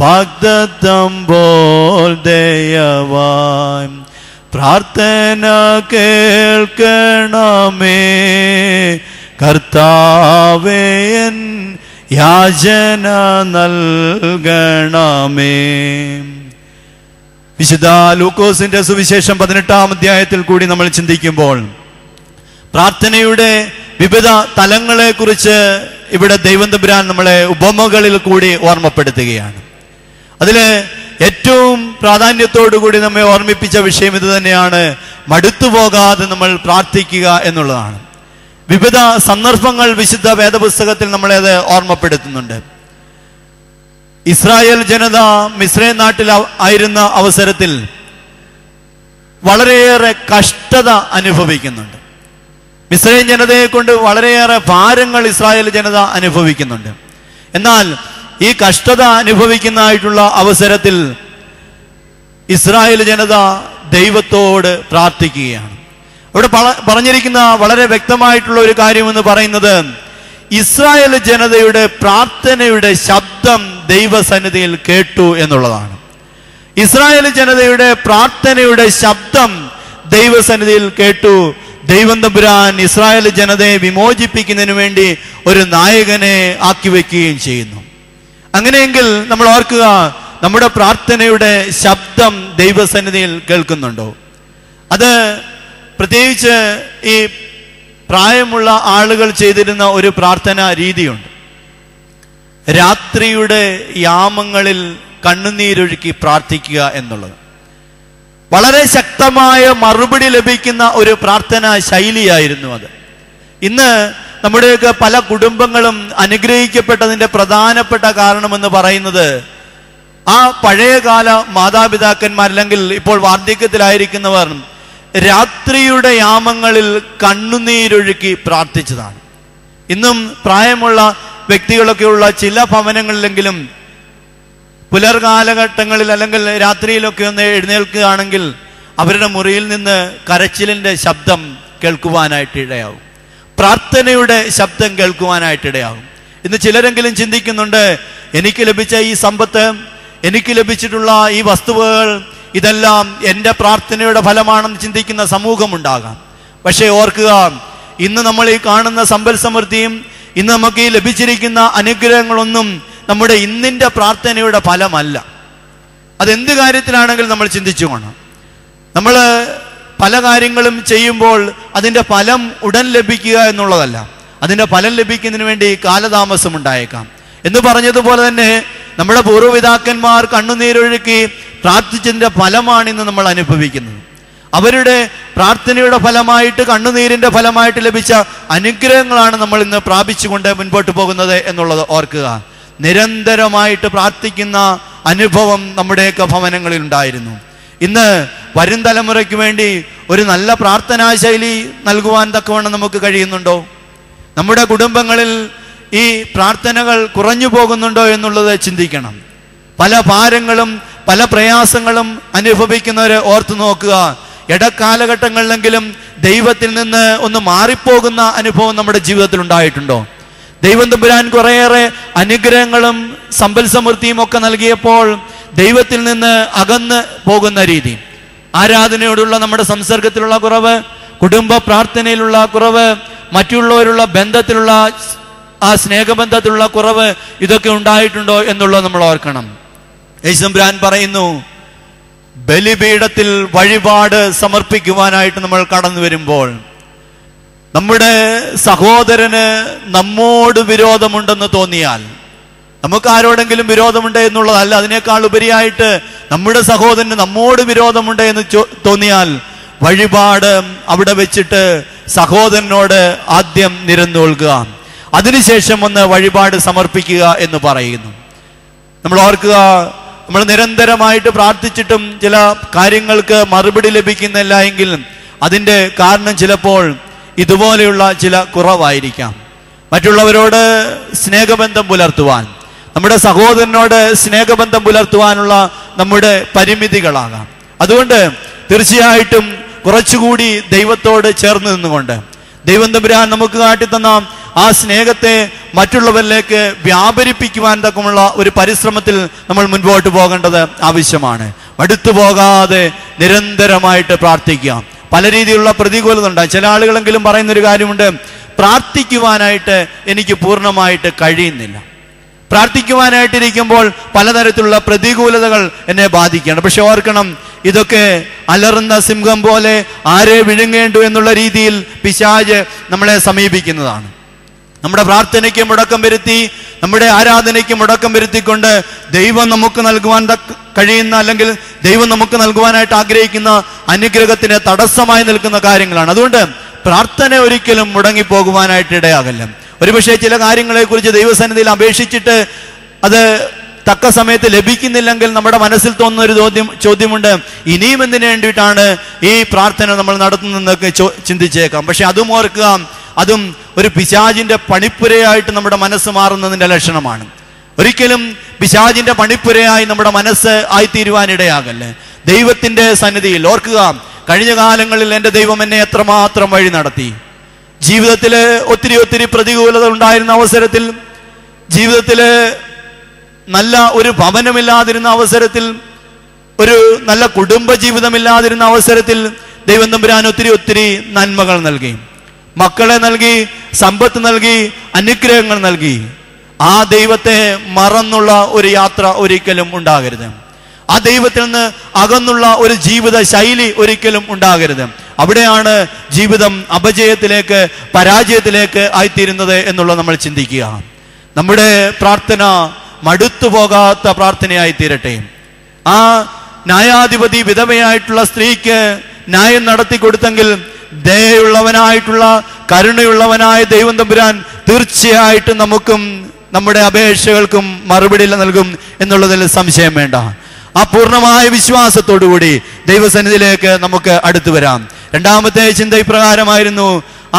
വാഗ്ദത്തം പോൽ ദയവായി. പ്രാർത്ഥന കേൾക്കണമേ കർത്താവേ, എൻ യാചന നൽകണമേ. വിശുദ്ധ ലൂക്കോസിന്റെ സുവിശേഷം 18-ാം അധ്യായത്തിൽ കൂടി നമ്മൾ ചിന്തിക്കുമ്പോൾ പ്രാർത്ഥനയുടെ വിവിധ തലങ്ങളെ കുറിച്ച് ഇവിടെ ദൈവം തമ്പുരാൻ നമ്മളെ ഉപമകളിൽ കൂടി ഓർമ്മപ്പെടുത്തുകയാണ്. അതിൽ ഏറ്റവും പ്രാധാന്യത്തോടുകൂടി നമ്മെ ഓർമ്മിപ്പിച്ച വിഷയം ഇത് തന്നെയാണ്: മടുത്തു പോകാതെ നമ്മൾ പ്രാർത്ഥിക്കുക എന്നുള്ളതാണ്. വിവിധ സന്ദർഭങ്ങൾ വിശുദ്ധ വേദപുസ്തകത്തിൽ നമ്മളെ അത് ഓർമ്മപ്പെടുത്തുന്നുണ്ട്. ഇസ്രായേൽ ജനത മിസ്രൈം നാട്ടിൽ ആയിരുന്ന അവസരത്തിൽ വളരെയേറെ കഷ്ടത അനുഭവിക്കുന്നുണ്ട്. മിസ്രൈം ജനതയെ കൊണ്ട് വളരെയേറെ ഭാരങ്ങൾ ഇസ്രായേൽ ജനത അനുഭവിക്കുന്നുണ്ട്. എന്നാൽ ഈ കഷ്ടത അനുഭവിക്കുന്നതായിട്ടുള്ള അവസരത്തിൽ ഇസ്രായേൽ ജനത ദൈവത്തോട് പ്രാർത്ഥിക്കുകയാണ്. അവിടെ പറഞ്ഞിരിക്കുന്ന വളരെ വ്യക്തമായിട്ടുള്ള ഒരു കാര്യമെന്ന് പറയുന്നത്, ഇസ്രായേൽ ജനതയുടെ പ്രാർത്ഥനയുടെ ശബ്ദം ദൈവസന്നിധിയിൽ കേട്ടു എന്നുള്ളതാണ്. ഇസ്രായേൽ ജനതയുടെ പ്രാർത്ഥനയുടെ ശബ്ദം ദൈവസന്നിധിയിൽ കേട്ടു. ദൈവം തമ്പുരാൻ ഇസ്രായേൽ ജനതയെ വിമോചിപ്പിക്കുന്നതിന് വേണ്ടി ഒരു നായകനെ ആക്കി വെക്കുകയും ചെയ്യുന്നു. അങ്ങനെയെങ്കിൽ നമ്മൾ ഓർക്കുക, നമ്മുടെ പ്രാർത്ഥനയുടെ ശബ്ദം ദൈവസന്നിധിയിൽ കേൾക്കുന്നുണ്ടോ? അത് പ്രത്യേകിച്ച് ഈ പ്രായമുള്ള ആളുകൾ ചെയ്തിരുന്ന ഒരു പ്രാർത്ഥനാ രീതിയുണ്ട്. രാത്രിയുടെ യാമങ്ങളിൽ കണ്ണുനീരൊഴുക്കി പ്രാർത്ഥിക്കുക എന്നുള്ളത് വളരെ ശക്തമായ മറുപടി ലഭിക്കുന്ന ഒരു പ്രാർത്ഥനാ ശൈലിയായിരുന്നു അത്. ഇന്ന് നമ്മുടെയൊക്കെ പല കുടുംബങ്ങളും അനുഗ്രഹിക്കപ്പെട്ടതിൻ്റെ പ്രധാനപ്പെട്ട കാരണമെന്ന് പറയുന്നത് ആ പഴയകാല മാതാപിതാക്കന്മാർ അല്ലെങ്കിൽ ഇപ്പോൾ വാർദ്ധക്യത്തിലായിരിക്കുന്നവർ രാത്രിയുടെ യാമങ്ങളിൽ കണ്ണുനീരൊഴുക്കി പ്രാർത്ഥിച്ചതാണ്. ഇന്നും പ്രായമുള്ള വ്യക്തികളൊക്കെയുള്ള ചില ഭവനങ്ങളിലെങ്കിലും പുലർകാലഘട്ടങ്ങളിൽ അല്ലെങ്കിൽ രാത്രിയിലൊക്കെ ഒന്ന് എഴുന്നേൽക്കുകയാണെങ്കിൽ അവരുടെ മുറിയിൽ നിന്ന് കരച്ചിലിൻ്റെ ശബ്ദം കേൾക്കുവാനായിട്ട് ഇടയാവും, പ്രാർത്ഥനയുടെ ശബ്ദം കേൾക്കുവാനായിട്ട് ഇടയാകും. ഇന്ന് ചിലരെങ്കിലും ചിന്തിക്കുന്നുണ്ട്, എനിക്ക് ലഭിച്ച ഈ സമ്പത്ത്, എനിക്ക് ലഭിച്ചിട്ടുള്ള ഈ വസ്തുവകൾ, ഇതെല്ലാം എൻ്റെ പ്രാർത്ഥനയുടെ ഫലമാണെന്ന് ചിന്തിക്കുന്ന സമൂഹമുണ്ടാകാം. പക്ഷേ ഓർക്കുക, ഇന്ന് നമ്മൾ ഈ കാണുന്ന സമ്പൽ സമൃദ്ധിയും ഇന്ന് നമുക്ക് ഈ ലഭിച്ചിരിക്കുന്ന അനുഗ്രഹങ്ങളൊന്നും നമ്മുടെ ഇന്നിൻ്റെ പ്രാർത്ഥനയുടെ ഫലമല്ല. അതെന്ത് കാര്യത്തിലാണെങ്കിലും നമ്മൾ ചിന്തിച്ചു വേണം. നമ്മൾ പല കാര്യങ്ങളും ചെയ്യുമ്പോൾ അതിൻ്റെ ഫലം ഉടൻ ലഭിക്കുക എന്നുള്ളതല്ല, അതിൻ്റെ ഫലം ലഭിക്കുന്നതിന് വേണ്ടി കാലതാമസം ഉണ്ടായേക്കാം. എന്ന് പറഞ്ഞതുപോലെ തന്നെ നമ്മുടെ പൂർവ്വപിതാക്കന്മാർ കണ്ണുനീരൊഴുക്കി പ്രാർത്ഥിച്ചതിൻ്റെ ഫലമാണ് ഇന്ന് നമ്മൾ അനുഭവിക്കുന്നത്. അവരുടെ പ്രാർത്ഥനയുടെ ഫലമായിട്ട്, കണ്ണുനീരിന്റെ ഫലമായിട്ട് ലഭിച്ച അനുഗ്രഹങ്ങളാണ് നമ്മൾ ഇന്ന് പ്രാപിച്ചുകൊണ്ട് മുൻപോട്ട് പോകുന്നത് എന്നുള്ളത് ഓർക്കുക. നിരന്തരമായിട്ട് പ്രാർത്ഥിക്കുന്ന അനുഭവം നമ്മുടെയൊക്കെ ഭവനങ്ങളിൽ ഉണ്ടായിരുന്നു. ഇന്ന് വരും തലമുറയ്ക്ക് വേണ്ടി ഒരു നല്ല പ്രാർത്ഥനാ ശൈലി നൽകുവാൻ തക്കവണ്ണം നമുക്ക് കഴിയുന്നുണ്ടോ? നമ്മുടെ കുടുംബങ്ങളിൽ ഈ പ്രാർത്ഥനകൾ കുറഞ്ഞു പോകുന്നുണ്ടോ എന്നുള്ളത് ചിന്തിക്കണം. പല ഭാരങ്ങളും പല പ്രയാസങ്ങളും അനുഭവിക്കുന്നവരെ ഓർത്തു നോക്കുക. ഇടക്കാലഘട്ടങ്ങളിലെങ്കിലും ദൈവത്തിൽ നിന്ന് ഒന്ന് മാറിപ്പോകുന്ന അനുഭവം നമ്മുടെ ജീവിതത്തിൽ ഉണ്ടായിട്ടുണ്ടോ? ദൈവം തമ്പുരാൻ കുറേയേറെ അനുഗ്രഹങ്ങളും സമ്പൽ സമൃദ്ധിയും ഒക്കെ നൽകിയപ്പോൾ ദൈവത്തിൽ നിന്ന് അകന്ന് പോകുന്ന രീതി, ആരാധനയോടുള്ള നമ്മുടെ സംസർഗത്തിലുള്ള കുറവ്, കുടുംബ പ്രാർത്ഥനയിലുള്ള കുറവ്, മറ്റുള്ളവരുള്ള ബന്ധത്തിലുള്ള ആ സ്നേഹബന്ധത്തിലുള്ള കുറവ്, ഇതൊക്കെ ഉണ്ടായിട്ടുണ്ടോ എന്നുള്ളത് നമ്മൾ ഓർക്കണം. യേശു തമ്പുരാൻ പറയുന്നു, ബലിപീഠത്തിൽ വഴിപാട് സമർപ്പിക്കുവാനായിട്ട് നമ്മൾ കടന്നു വരുമ്പോൾ നമ്മുടെ സഹോദരന് നമ്മോട് വിരോധമുണ്ടെന്ന് തോന്നിയാൽ, നമുക്ക് ആരോടെങ്കിലും വിരോധമുണ്ട് എന്നുള്ളതല്ല, അതിനേക്കാൾ ഉപരിയായിട്ട് നമ്മുടെ സഹോദരന് നമ്മോട് വിരോധമുണ്ട് എന്ന് തോന്നിയാൽ വഴിപാട് അവിടെ വെച്ചിട്ട് സഹോദരനോട് ആദ്യം നിരന്നു കൊള്ളുക, അതിനുശേഷം ഒന്ന് വഴിപാട് സമർപ്പിക്കുക എന്ന് പറയുന്നു. നമ്മൾ ഓർക്കുക, നമ്മൾ നിരന്തരമായിട്ട് പ്രാർത്ഥിച്ചിട്ടും ചില കാര്യങ്ങൾക്ക് മറുപടി ലഭിക്കുന്നില്ല എങ്കിൽ അതിൻ്റെ കാരണം ചിലപ്പോൾ ഇതുപോലെയുള്ള ചില കുറവായിരിക്കാം. മറ്റുള്ളവരോട് സ്നേഹബന്ധം പുലർത്തുവാൻ, നമ്മുടെ സഹോദരനോട് സ്നേഹബന്ധം പുലർത്തുവാനുള്ള നമ്മുടെ പരിമിതികളാകാം. അതുകൊണ്ട് തീർച്ചയായിട്ടും കുറച്ചുകൂടി ദൈവത്തോട് ചേർന്ന് നിന്നുകൊണ്ട് ദൈവം തമ്പുരാൻ നമുക്ക് കാട്ടിത്തന്ന ആ സ്നേഹത്തെ മറ്റുള്ളവരിലേക്ക് വ്യാപരിപ്പിക്കുവാൻ തക്കമുള്ള ഒരു പരിശ്രമത്തിൽ നമ്മൾ മുൻപോട്ട് പോകേണ്ടത് ആവശ്യമാണ്. മടുത്തു പോകാതെ നിരന്തരമായിട്ട് പ്രാർത്ഥിക്കാം. പല രീതിയിലുള്ള പ്രതികൂലത ഉണ്ടായി. ചില ആളുകളെങ്കിലും പറയുന്നൊരു കാര്യമുണ്ട്, പ്രാർത്ഥിക്കുവാനായിട്ട് എനിക്ക് പൂർണ്ണമായിട്ട് കഴിയുന്നില്ല. പ്രാർത്ഥിക്കുവാനായിട്ടിരിക്കുമ്പോൾ പലതരത്തിലുള്ള പ്രതികൂലതകൾ എന്നെ ബാധിക്കുകയാണ്. പക്ഷെ ഓർക്കണം, ഇതൊക്കെ അലറുന്ന സിംഹം പോലെ ആരെ വിഴുങ്ങേണ്ടു എന്നുള്ള രീതിയിൽ പിശാച് നമ്മളെ സമീപിക്കുന്നതാണ്. നമ്മുടെ പ്രാർത്ഥനയ്ക്ക് മുടക്കം വരുത്തി, നമ്മുടെ ആരാധനയ്ക്ക് മുടക്കം വരുത്തിക്കൊണ്ട് ദൈവം നമുക്ക് നൽകുവാൻ കഴിയുന്ന, അല്ലെങ്കിൽ ദൈവം നമുക്ക് നൽകുവാനായിട്ട് ആഗ്രഹിക്കുന്ന അനുഗ്രഹത്തിന് തടസ്സമായി നിൽക്കുന്ന കാര്യങ്ങളാണ്. അതുകൊണ്ട് പ്രാർത്ഥന ഒരിക്കലും മുടങ്ങിപ്പോകുവാനായിട്ട് ഇടയാകല്ല. ഒരുപക്ഷെ ചില കാര്യങ്ങളെക്കുറിച്ച് ദൈവസന്നിധിയിൽ അപേക്ഷിച്ചിട്ട് അത് തക്ക സമയത്ത് ലഭിക്കുന്നില്ലെങ്കിൽ നമ്മുടെ മനസ്സിൽ തോന്നുന്ന ഒരു ചോദ്യമുണ്ട്, ഇനിയും എന്തിനു വേണ്ടിയിട്ടാണ് ഈ പ്രാർത്ഥന നമ്മൾ നടത്തുന്നതെന്നൊക്കെ ചിന്തിച്ചേക്കാം. പക്ഷെ അതും ഓർക്കുക, അതും ഒരു പിശാചിന്റെ പണിപ്പുരയായിട്ട് നമ്മുടെ മനസ്സ് മാറുന്നതിന്റെ ലക്ഷണമാണ്. ഒരിക്കലും പിശാചിന്റെ പണിപ്പുരയായി നമ്മുടെ മനസ്സ് ആയിത്തീരുവാനിടയാകല്ലേ. ദൈവത്തിന്റെ സന്നിധിയിൽ ഓർക്കുക, കഴിഞ്ഞ കാലങ്ങളിൽ എൻ്റെ ദൈവം എന്നെ എത്രമാത്രം വഴി നടത്തി. ജീവിതത്തില് ഒത്തിരി പ്രതികൂലത ഉണ്ടായിരുന്ന അവസരത്തിൽ, ജീവിതത്തില് നല്ല ഒരു ഭവനമില്ലാതിരുന്ന അവസരത്തിൽ, ഒരു നല്ല കുടുംബ ജീവിതമില്ലാതിരുന്ന അവസരത്തിൽ ദൈവം തമ്പുരാൻ ഒത്തിരി നന്മകൾ നൽകി, മക്കളെ നൽകി, സമ്പത്ത് നൽകി, അനുഗ്രഹങ്ങൾ നൽകി. ആ ദൈവത്തെ മറന്നുള്ള ഒരു യാത്ര ഒരിക്കലും ഉണ്ടാകരുത്. ആ ദൈവത്തിൽ നിന്ന് അകന്നുള്ള ഒരു ജീവിത ശൈലി ഒരിക്കലും ഉണ്ടാകരുത്. അവിടെയാണ് ജീവിതം അപജയത്തിലേക്ക്, പരാജയത്തിലേക്ക് ആയിത്തീരുന്നത് എന്നുള്ളത് നമ്മൾ ചിന്തിക്കുക. നമ്മുടെ പ്രാർത്ഥന മടുത്തു പോകാത്ത പ്രാർത്ഥനയായി തീരട്ടെ. ആ ന്യായാധിപതി വിധവയായിട്ടുള്ള സ്ത്രീക്ക് ന്യായം നടത്തി കൊടുത്തെങ്കിൽ ദയയുള്ളവനായിട്ടുള്ള, കരുണയുള്ളവനായ ദൈവം തമ്പുരാൻ തീർച്ചയായിട്ടും നമുക്കും നമ്മുടെ അപേക്ഷകൾക്കും മറുപടി നൽകും എന്നുള്ളതിൽ സംശയം വേണ്ട. ആ പൂർണ്ണമായ വിശ്വാസത്തോടുകൂടി ദൈവസന്നിധിയിലേക്ക് നമുക്ക് അടുത്തു വരാം. രണ്ടാമത്തെ ചിന്ത ഇപ്രകാരമായിരുന്നു,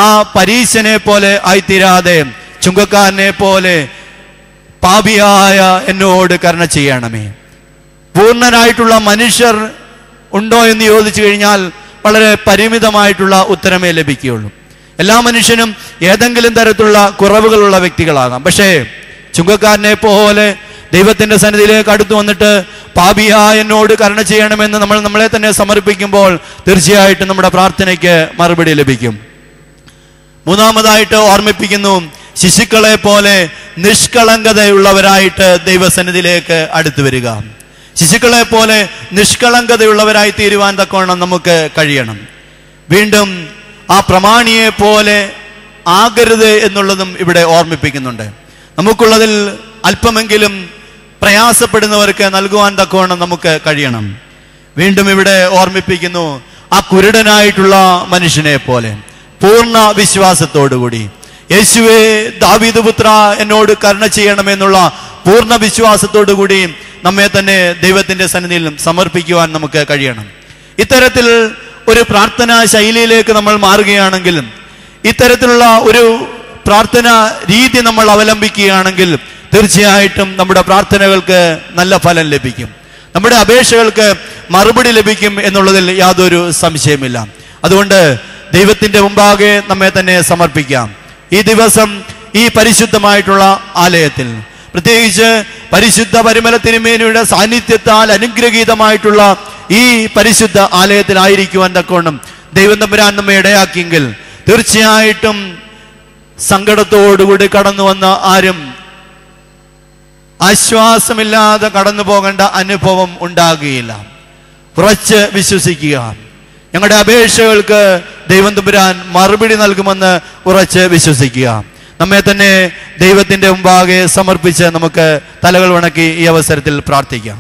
ആ പരീശനെ പോലെ ആയിത്തീരാതെ ചുങ്കക്കാരനെ പോലെ പാപിയായ എന്നോട് കരുണ ചെയ്യണമേ. പൂർണ്ണനായിട്ടുള്ള മനുഷ്യർ ഉണ്ടോ എന്ന് ചോദിച്ചു കഴിഞ്ഞാൽ വളരെ പരിമിതമായിട്ടുള്ള ഉത്തരമേ ലഭിക്കുകയുള്ളൂ. എല്ലാ മനുഷ്യനും ഏതെങ്കിലും തരത്തിലുള്ള കുറവുകളുള്ള വ്യക്തികളാകാം. പക്ഷേ ചുങ്കക്കാരനെ പോലെ ദൈവത്തിന്റെ സന്നിധിയിലേക്ക് അടുത്തു വന്നിട്ട് പാപിയായ എന്നോട് കരുണ ചെയ്യണമെന്ന് നമ്മളെ തന്നെ സമർപ്പിക്കുമ്പോൾ തീർച്ചയായിട്ടും നമ്മുടെ പ്രാർത്ഥനയ്ക്ക് മറുപടി ലഭിക്കും. മൂന്നാമതായിട്ട് ഓർമ്മിപ്പിക്കുന്നു, ശിശുക്കളെ പോലെ നിഷ്കളങ്കതയുള്ളവരായിട്ട് ദൈവസന്നിധിയിലേക്ക് അടുത്തു വരിക. ശിശുക്കളെ പോലെ നിഷ്കളങ്കതയുള്ളവരായി തീരുവാൻ തക്കവണ്ണം നമുക്ക് കഴിയണം. വീണ്ടും ആ പ്രമാണിയെ പോലെ ആകരുത് എന്നുള്ളതും ഇവിടെ ഓർമ്മിപ്പിക്കുന്നുണ്ട്. നമുക്കുള്ളതിൽ അല്പമെങ്കിലും പ്രയാസപ്പെടുന്നവർക്ക് നൽകുവാൻ തക്കവണ്ണം നമുക്ക് കഴിയണം. വീണ്ടും ഇവിടെ ഓർമ്മിപ്പിക്കുന്നു, ആ കുരുടനായിട്ടുള്ള മനുഷ്യനെ പോലെ പൂർണ്ണ വിശ്വാസത്തോടുകൂടി യേശുവേ ദാവീദ് പുത്ര എന്നോട് കരുണ ചെയ്യണമെന്നുള്ള പൂർണ്ണ വിശ്വാസത്തോടുകൂടി നമ്മെ തന്നെ ദൈവത്തിന്റെ സന്നിധിയിൽ സമർപ്പിക്കുവാൻ നമുക്ക് കഴിയണം. ഇത്തരത്തിൽ ഒരു പ്രാർത്ഥനാ ശൈലിയിലേക്ക് നമ്മൾ മാറുകയാണെങ്കിൽ, ഇത്തരത്തിലുള്ള ഒരു പ്രാർത്ഥന രീതി നമ്മൾ അവലംബിക്കുകയാണെങ്കിൽ തീർച്ചയായിട്ടും നമ്മുടെ പ്രാർത്ഥനകൾക്ക് നല്ല ഫലം ലഭിക്കും, നമ്മുടെ അപേക്ഷകൾക്ക് മറുപടി ലഭിക്കും എന്നുള്ളതിൽ യാതൊരു സംശയമില്ല. അതുകൊണ്ട് ദൈവത്തിന്റെ മുമ്പാകെ നമ്മെ തന്നെ സമർപ്പിക്കാം. ഈ ദിവസം ഈ പരിശുദ്ധമായിട്ടുള്ള ആലയത്തിൽ, പ്രത്യേകിച്ച് പരിശുദ്ധ പരിമല തിരുമേനിയുടെ സാന്നിധ്യത്താൽ അനുഗ്രഹീതമായിട്ടുള്ള ഈ പരിശുദ്ധ ആലയത്തിലായിരിക്കുവാൻ തക്കവണ്ണം ദൈവം തമ്പുരാൻ നമ്മെ ഇടയാക്കിയെങ്കിൽ തീർച്ചയായിട്ടും സങ്കടത്തോടുകൂടി കടന്നു വന്ന ആരും ആശ്വാസമില്ലാതെ കടന്നു പോകേണ്ട അനുഭവം ഉണ്ടാകുകയില്ല. ഉറച്ച് വിശ്വസിക്കുക, ഞങ്ങളുടെ അപേക്ഷകൾക്ക് ദൈവം തമ്പുരാൻ മറുപടി നൽകുമെന്ന് ഉറച്ച് വിശ്വസിക്കുക. നമ്മെ തന്നെ ദൈവത്തിന്റെ മുമ്പാകെ സമർപ്പിച്ച് നമുക്ക് തലകൾ വണക്കി ഈ അവസരത്തിൽ പ്രാർത്ഥിക്കാം.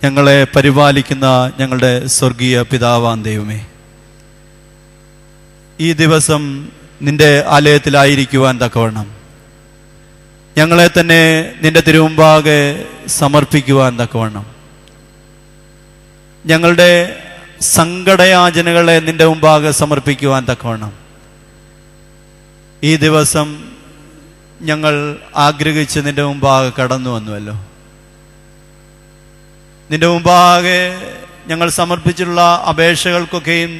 ഞങ്ങളെ പരിപാലിക്കുന്ന ഞങ്ങളുടെ സ്വർഗീയ പിതാവാം ദൈവമേ, ഈ ദിവസം നിന്റെ ആലയത്തിലായിരിക്കുവാൻ തക്കവണ്ണം ഞങ്ങളെ തന്നെ നിന്റെ തിരുമുമ്പാകെ സമർപ്പിക്കുവാൻ തക്കവണ്ണം, ഞങ്ങളുടെ സങ്കടയാചനകളെ നിന്റെ മുമ്പാകെ സമർപ്പിക്കുവാൻ തക്കവണ്ണം ഈ ദിവസം ഞങ്ങൾ ആഗ്രഹിച്ച് നിന്റെ മുമ്പാകെ കടന്നു വന്നുവല്ലോ. നിന്റെ മുമ്പാകെ ഞങ്ങൾ സമർപ്പിച്ചിട്ടുള്ള അപേക്ഷകൾക്കൊക്കെയും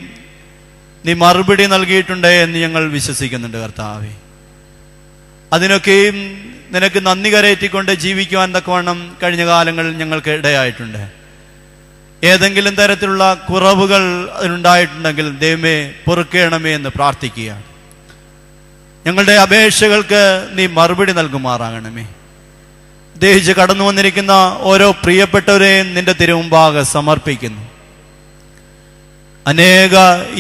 നീ മറുപടി നൽകിയിട്ടുണ്ട് എന്ന് ഞങ്ങൾ വിശ്വസിക്കുന്നുണ്ട് കർത്താവേ. അതിനൊക്കെയും നിനക്ക് നന്ദി കരയറ്റിക്കൊണ്ട് ജീവിക്കുവാൻ തക്കവണ്ണം കഴിഞ്ഞ കാലങ്ങളിൽ ഞങ്ങൾക്ക് ഇടയായിട്ടുണ്ട്. ഏതെങ്കിലും തരത്തിലുള്ള കുറവുകൾ അതിനുണ്ടായിട്ടുണ്ടെങ്കിൽ ദൈവമേ പൊറുക്കേണമേ എന്ന് പ്രാർത്ഥിക്കുകയാണ്. ഞങ്ങളുടെ അപേക്ഷകൾക്ക് നീ മറുപടി നൽകുമാറാകണമേ. ദേഹിച്ച് കടന്നു വന്നിരിക്കുന്ന ഓരോ പ്രിയപ്പെട്ടവരെയും നിന്റെ തിരുമുമ്പാകെ സമർപ്പിക്കുന്നു. അനേക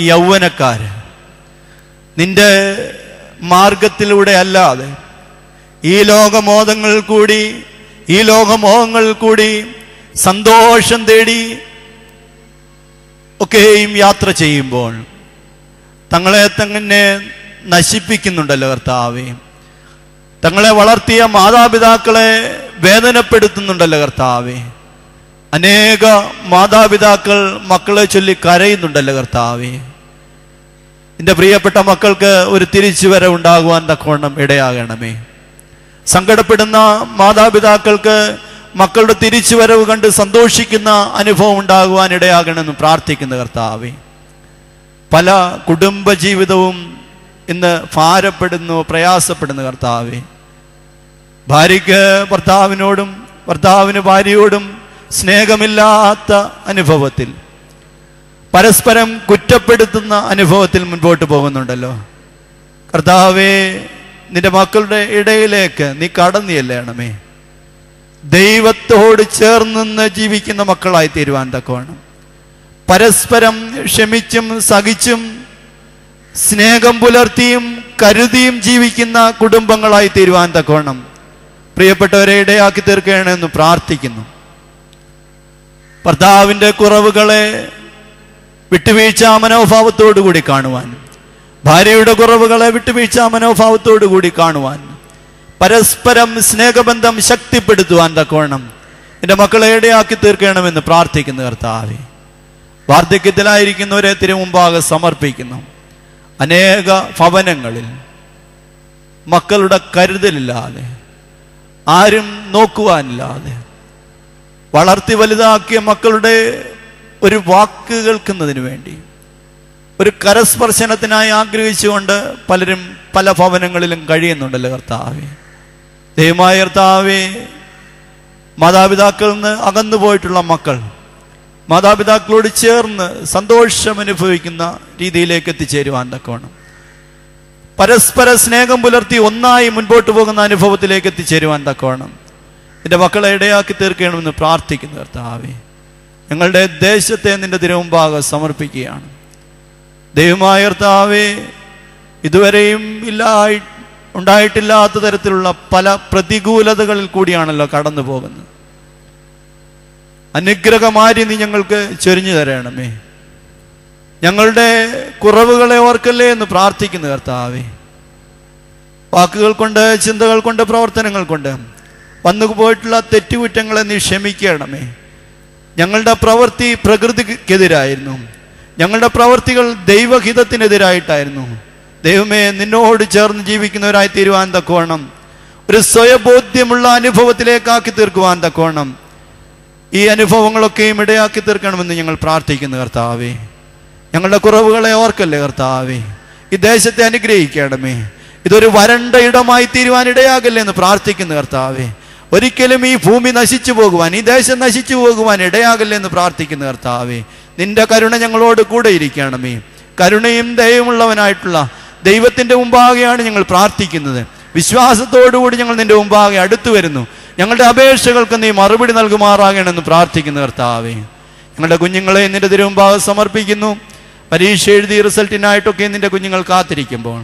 യൗവനക്കാര് നിന്റെ മാർഗത്തിലൂടെ അല്ലാതെ ഈ ലോകമോഹങ്ങളിൽ കൂടി സന്തോഷം തേടി ഒക്കെയും യാത്ര ചെയ്യുമ്പോൾ തങ്ങളെ തന്നെ നശിപ്പിക്കുന്നുണ്ടല്ലോ കർത്താവേ. തങ്ങളെ വളർത്തിയ മാതാപിതാക്കളെ വേദനപ്പെടുത്തുന്നുണ്ടല്ലോ കർത്താവേ. അനേക മാതാപിതാക്കൾ മക്കളെ ചൊല്ലി കരയുന്നുണ്ടല്ലോ കർത്താവേ. നിന്റെ പ്രിയപ്പെട്ട മക്കൾക്ക് ഒരു തിരിച്ചുവരവ് ഉണ്ടാകുവാൻ തക്കവണ്ണം ഇടയാകണമേ. സങ്കടപ്പെടുന്ന മാതാപിതാക്കൾക്ക് മക്കളുടെ തിരിച്ചുവരവ് കണ്ട് സന്തോഷിക്കുന്ന അനുഭവം ഉണ്ടാകുവാൻ ഇടയാകണമെന്ന് പ്രാർത്ഥിക്കുന്ന കർത്താവേ. പല കുടുംബ ജീവിതവും ഇന്ന് ഭാരപ്പെടുന്നു, പ്രയാസപ്പെടുന്നു കർത്താവേ. ഭാര്യയ്ക്ക് ഭർത്താവിനോടും ഭർത്താവിന് ഭാര്യയോടും സ്നേഹമില്ലാത്ത അനുഭവത്തിൽ, പരസ്പരം കുറ്റപ്പെടുത്തുന്ന അനുഭവത്തിൽ മുൻപോട്ട് പോകുന്നുണ്ടല്ലോ കർത്താവേ. നിന്റെ മക്കളുടെ ഇടയിലേക്ക് നീ കടന്നു ചെല്ലണമേ. ദൈവത്തോട് ചേർന്ന് ജീവിക്കുന്ന മക്കളായി തീരുവാൻ തക്കവണ്ണം, പരസ്പരം ക്ഷമിച്ചും സഹിച്ചും സ്നേഹം പുലർത്തിയും കരുതിയും ജീവിക്കുന്ന കുടുംബങ്ങളായി തീരുവാൻ തക്കവണ്ണം പ്രിയപ്പെട്ടവരെ ഇടയാക്കി തീർക്കണമെന്ന് പ്രാർത്ഥിക്കുന്നു. ഭർത്താവിൻ്റെ കുറവുകളെ വിട്ടുവീഴ്ച മനോഭാവത്തോടു കൂടി കാണുവാൻ, ഭാര്യയുടെ കുറവുകളെ വിട്ടുവീഴ്ച മനോഭാവത്തോടു കൂടി കാണുവാൻ, പരസ്പരം സ്നേഹബന്ധം ശക്തിപ്പെടുത്തുവാൻ തക്കവണ്ണം എൻ്റെ മക്കളെ ഇടയാക്കി തീർക്കണമെന്ന് പ്രാർത്ഥിക്കുന്നു കർത്താവേ. വാർദ്ധക്യത്തിലായിരിക്കുന്നവരെ തിരുമുമ്പാകെ സമർപ്പിക്കുന്നു. അനേക ഭവനങ്ങളിൽ മക്കളുടെ കരുതലില്ലാതെ, ആരും നോക്കുവാനില്ലാതെ, വളർത്തി വലുതാക്കിയ മക്കളുടെ ഒരു വാക്ക് കേൾക്കുന്നതിന് വേണ്ടി, ഒരു കരസ്പർശനത്തിനായി ആഗ്രഹിച്ചുകൊണ്ട് പലരും പല ഭവനങ്ങളിലും കഴിയുന്നുണ്ടല്ലോ കർത്താവേ. ദൈവമായ കർത്താവേ, മാതാപിതാക്കളിൽ നിന്ന് അകന്നു പോയിട്ടുള്ള മക്കൾ മാതാപിതാക്കളോട് ചേർന്ന് സന്തോഷം അനുഭവിക്കുന്ന രീതിയിലേക്ക് എത്തിച്ചേരുവാൻ തക്കവണ്ണം, പരസ്പര സ്നേഹം പുലർത്തി ഒന്നായി മുൻപോട്ട് പോകുന്ന അനുഭവത്തിലേക്ക് എത്തിച്ചേരുവാൻ തക്കവണ്ണം നിന്റെ മക്കളെ ഇടയാക്കി തീർക്കണമെന്ന് പ്രാർത്ഥിക്കുന്നു കർത്താവേ. ഞങ്ങളുടെ ദേശത്തെ നിന്റെ തിരുമുമ്പാകെ സമർപ്പിക്കുകയാണ്. ദൈവമായ കർത്താവേ, ഇതുവരെയും ഉണ്ടായിട്ടില്ലാത്ത തരത്തിലുള്ള പല പ്രതികൂലതകളിൽ കൂടിയാണല്ലോ കടന്നു പോകുന്നത്. അനുഗ്രഹമാരി നീ ഞങ്ങൾക്ക് ചൊരിഞ്ഞു തരണമേ. ഞങ്ങളുടെ കുറവുകളെ ഓർക്കല്ലേ എന്ന് പ്രാർത്ഥിക്കുന്നു കർത്താവേ. വാക്കുകൾ കൊണ്ട്, ചിന്തകൾ കൊണ്ട്, പ്രവർത്തനങ്ങൾ കൊണ്ട് വന്നു പോയിട്ടുള്ള തെറ്റുകുറ്റങ്ങളെ നീ ക്ഷമിക്കണമേ. ഞങ്ങളുടെ പ്രവൃത്തി പ്രകൃതിക്കെതിരായിരുന്നു, ഞങ്ങളുടെ പ്രവൃത്തികൾ ദൈവഹിതത്തിനെതിരായിട്ടായിരുന്നു. ദൈവമേ, നിന്നോട് ചേർന്ന് ജീവിക്കുന്നവരായി തീരുവാൻ തക്കോണം, ഒരു സ്വയബോധ്യമുള്ള അനുഭവത്തിലേക്കാക്കി തീർക്കുവാൻ തക്കോണം ഈ അനുഭവങ്ങളൊക്കെയും ഇടയാക്കി തീർക്കണമെന്ന് ഞങ്ങൾ പ്രാർത്ഥിക്കുന്നു കർത്താവേ. ഞങ്ങളുടെ കുറവുകളെ ഓർക്കല്ലേ കർത്താവേ. ഈ ദേശത്തെ അനുഗ്രഹിക്കണമേ. ഇതൊരു വരണ്ട ഇടമായി തീരുവാൻ ഇടയാകല്ലേ എന്ന് പ്രാർത്ഥിക്കുന്നു കർത്താവേ. ഒരിക്കലും ഈ ഭൂമി നശിച്ചു പോകുവാൻ, ഈ ദേശം നശിച്ചു പോകുവാൻ ഇടയാകല്ലേ എന്ന് പ്രാർത്ഥിക്കുന്നു കർത്താവേ. നിന്റെ കരുണ ഞങ്ങളോട് കൂടെ ഇരിക്കണമേ. കരുണയും ദയവുമുള്ളവനായിട്ടുള്ള ദൈവത്തിൻ്റെ മുമ്പാകെയാണ് ഞങ്ങൾ പ്രാർത്ഥിക്കുന്നത്. വിശ്വാസത്തോടുകൂടി ഞങ്ങൾ നിന്റെ മുമ്പാകെ അടുത്തു വരുന്നു. ഞങ്ങളുടെ അപേക്ഷകൾക്ക് നീ മറുപടി നൽകുമാറാകണമെന്ന് പ്രാർത്ഥിക്കുന്നു കർത്താവേ. ഞങ്ങളുടെ കുഞ്ഞുങ്ങളെ നിന്റെ തിരുമുമ്പാകെ സമർപ്പിക്കുന്നു. പരീക്ഷ എഴുതി റിസൾട്ടിനായിട്ടൊക്കെ നിന്റെ കുഞ്ഞുങ്ങൾ കാത്തിരിക്കുമ്പോൾ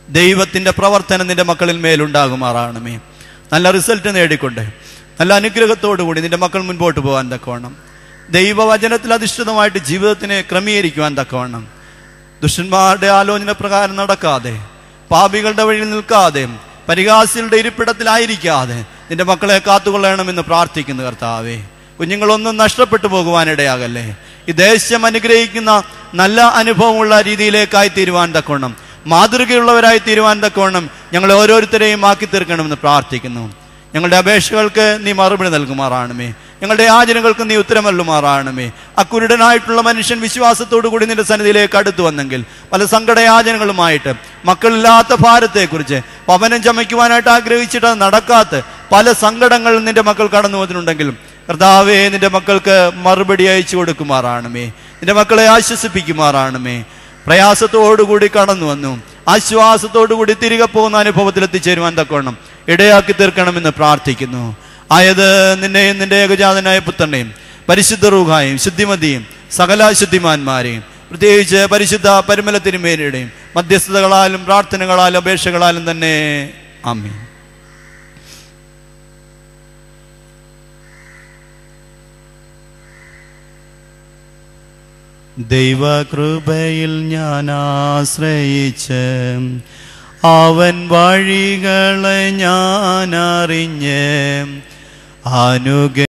ദൈവത്തിൻ്റെ പ്രവർത്തനം നിന്റെ മക്കളിൽ മേലുണ്ടാകുമാറാകണമേ. നല്ല റിസൾട്ട് നേടിക്കൊണ്ട് നല്ല അനുഗ്രഹത്തോടുകൂടി നിന്റെ മക്കൾ മുൻപോട്ട് പോകാൻ തക്കവണ്ണം, ദൈവവചനത്തിൽ അധിഷ്ഠിതമായിട്ട് ജീവിതത്തിനെ ക്രമീകരിക്കുവാൻ തക്കവണ്ണം, ദുഷ്ടന്മാരുടെ ആലോചന പ്രകാരം നടക്കാതെ, പാപികളുടെ വഴിയിൽ നിൽക്കാതെ, പരിഹാസികളുടെ ഇരിപ്പിടത്തിലായിരിക്കാതെ നിന്റെ മക്കളെ കാത്തുകൊള്ളണമെന്ന് പ്രാർത്ഥിക്കുന്നു കർത്താവേ. കുഞ്ഞുങ്ങളൊന്നും നഷ്ടപ്പെട്ടു പോകുവാനിടയാകല്ലേ. ഈ ദേശം അനുഗ്രഹിക്കുന്ന നല്ല അനുഭവമുള്ള രീതിയിലേക്കായി തീരുവാൻ തക്കവണ്ണം, മാതൃകയുള്ളവരായി തീരുവാൻ തക്കവണ്ണം ഞങ്ങളെ ഓരോരുത്തരെയും ആക്കി തീർക്കണമെന്ന് പ്രാർത്ഥിക്കുന്നു. ഞങ്ങളുടെ അപേക്ഷകൾക്ക് നീ മറുപടി നൽകുമാറാണമേ. ഞങ്ങളുടെ യാചനകൾക്ക് നീ ഉത്തരമല്ലുമാറാണമേ. അക്കുരുടനായിട്ടുള്ള മനുഷ്യൻ വിശ്വാസത്തോടു കൂടി നിന്റെ സന്നിധിയിലേക്ക് അടുത്തു വന്നെങ്കിൽ പല സങ്കടയാചനകളുമായിട്ട്, മക്കളില്ലാത്ത ഭാരത്തെക്കുറിച്ച്, പവനം ചമയ്ക്കുവാനായിട്ട് ആഗ്രഹിച്ചിട്ട് നടക്കാത്ത പല സങ്കടങ്ങൾ നിന്റെ മക്കൾ കടന്നു വന്നിട്ടുണ്ടെങ്കിലും കർത്താവേ, നിന്റെ മക്കൾക്ക് മറുപടി അയച്ചു കൊടുക്കുമാറാണമേ. നിന്റെ മക്കളെ ആശ്വസിപ്പിക്കുമാറാണമേ. പ്രയാസത്തോടുകൂടി കടന്നു വന്നു ആശ്വാസത്തോടുകൂടി തിരികെ പോകുന്ന അനുഭവത്തിൽ എത്തിച്ചേരുവാൻ തക്കവണ്ണം ഇടയാക്കി തീർക്കണമെന്ന് പ്രാർത്ഥിക്കുന്നു. ആയത് നിന്നെയും നിന്റെ ഏകജാതനായ പുത്രനെയും പരിശുദ്ധ റൂഹായും ശുദ്ധിമതിയും സകല ശുദ്ധിമാന്മാരെയും പ്രത്യേകിച്ച് പരിശുദ്ധ പരിമല തിരുമേനിയുടെയും മധ്യസ്ഥതകളാലും പ്രാർത്ഥനകളാലും അപേക്ഷകളാലും തന്നെ. ആമേൻ. ദൈവകൃപയിൽ ഞാൻ ആശ്രയിച്ച് അവൻ വഴികളെ ഞാൻ അറിഞ്ഞ്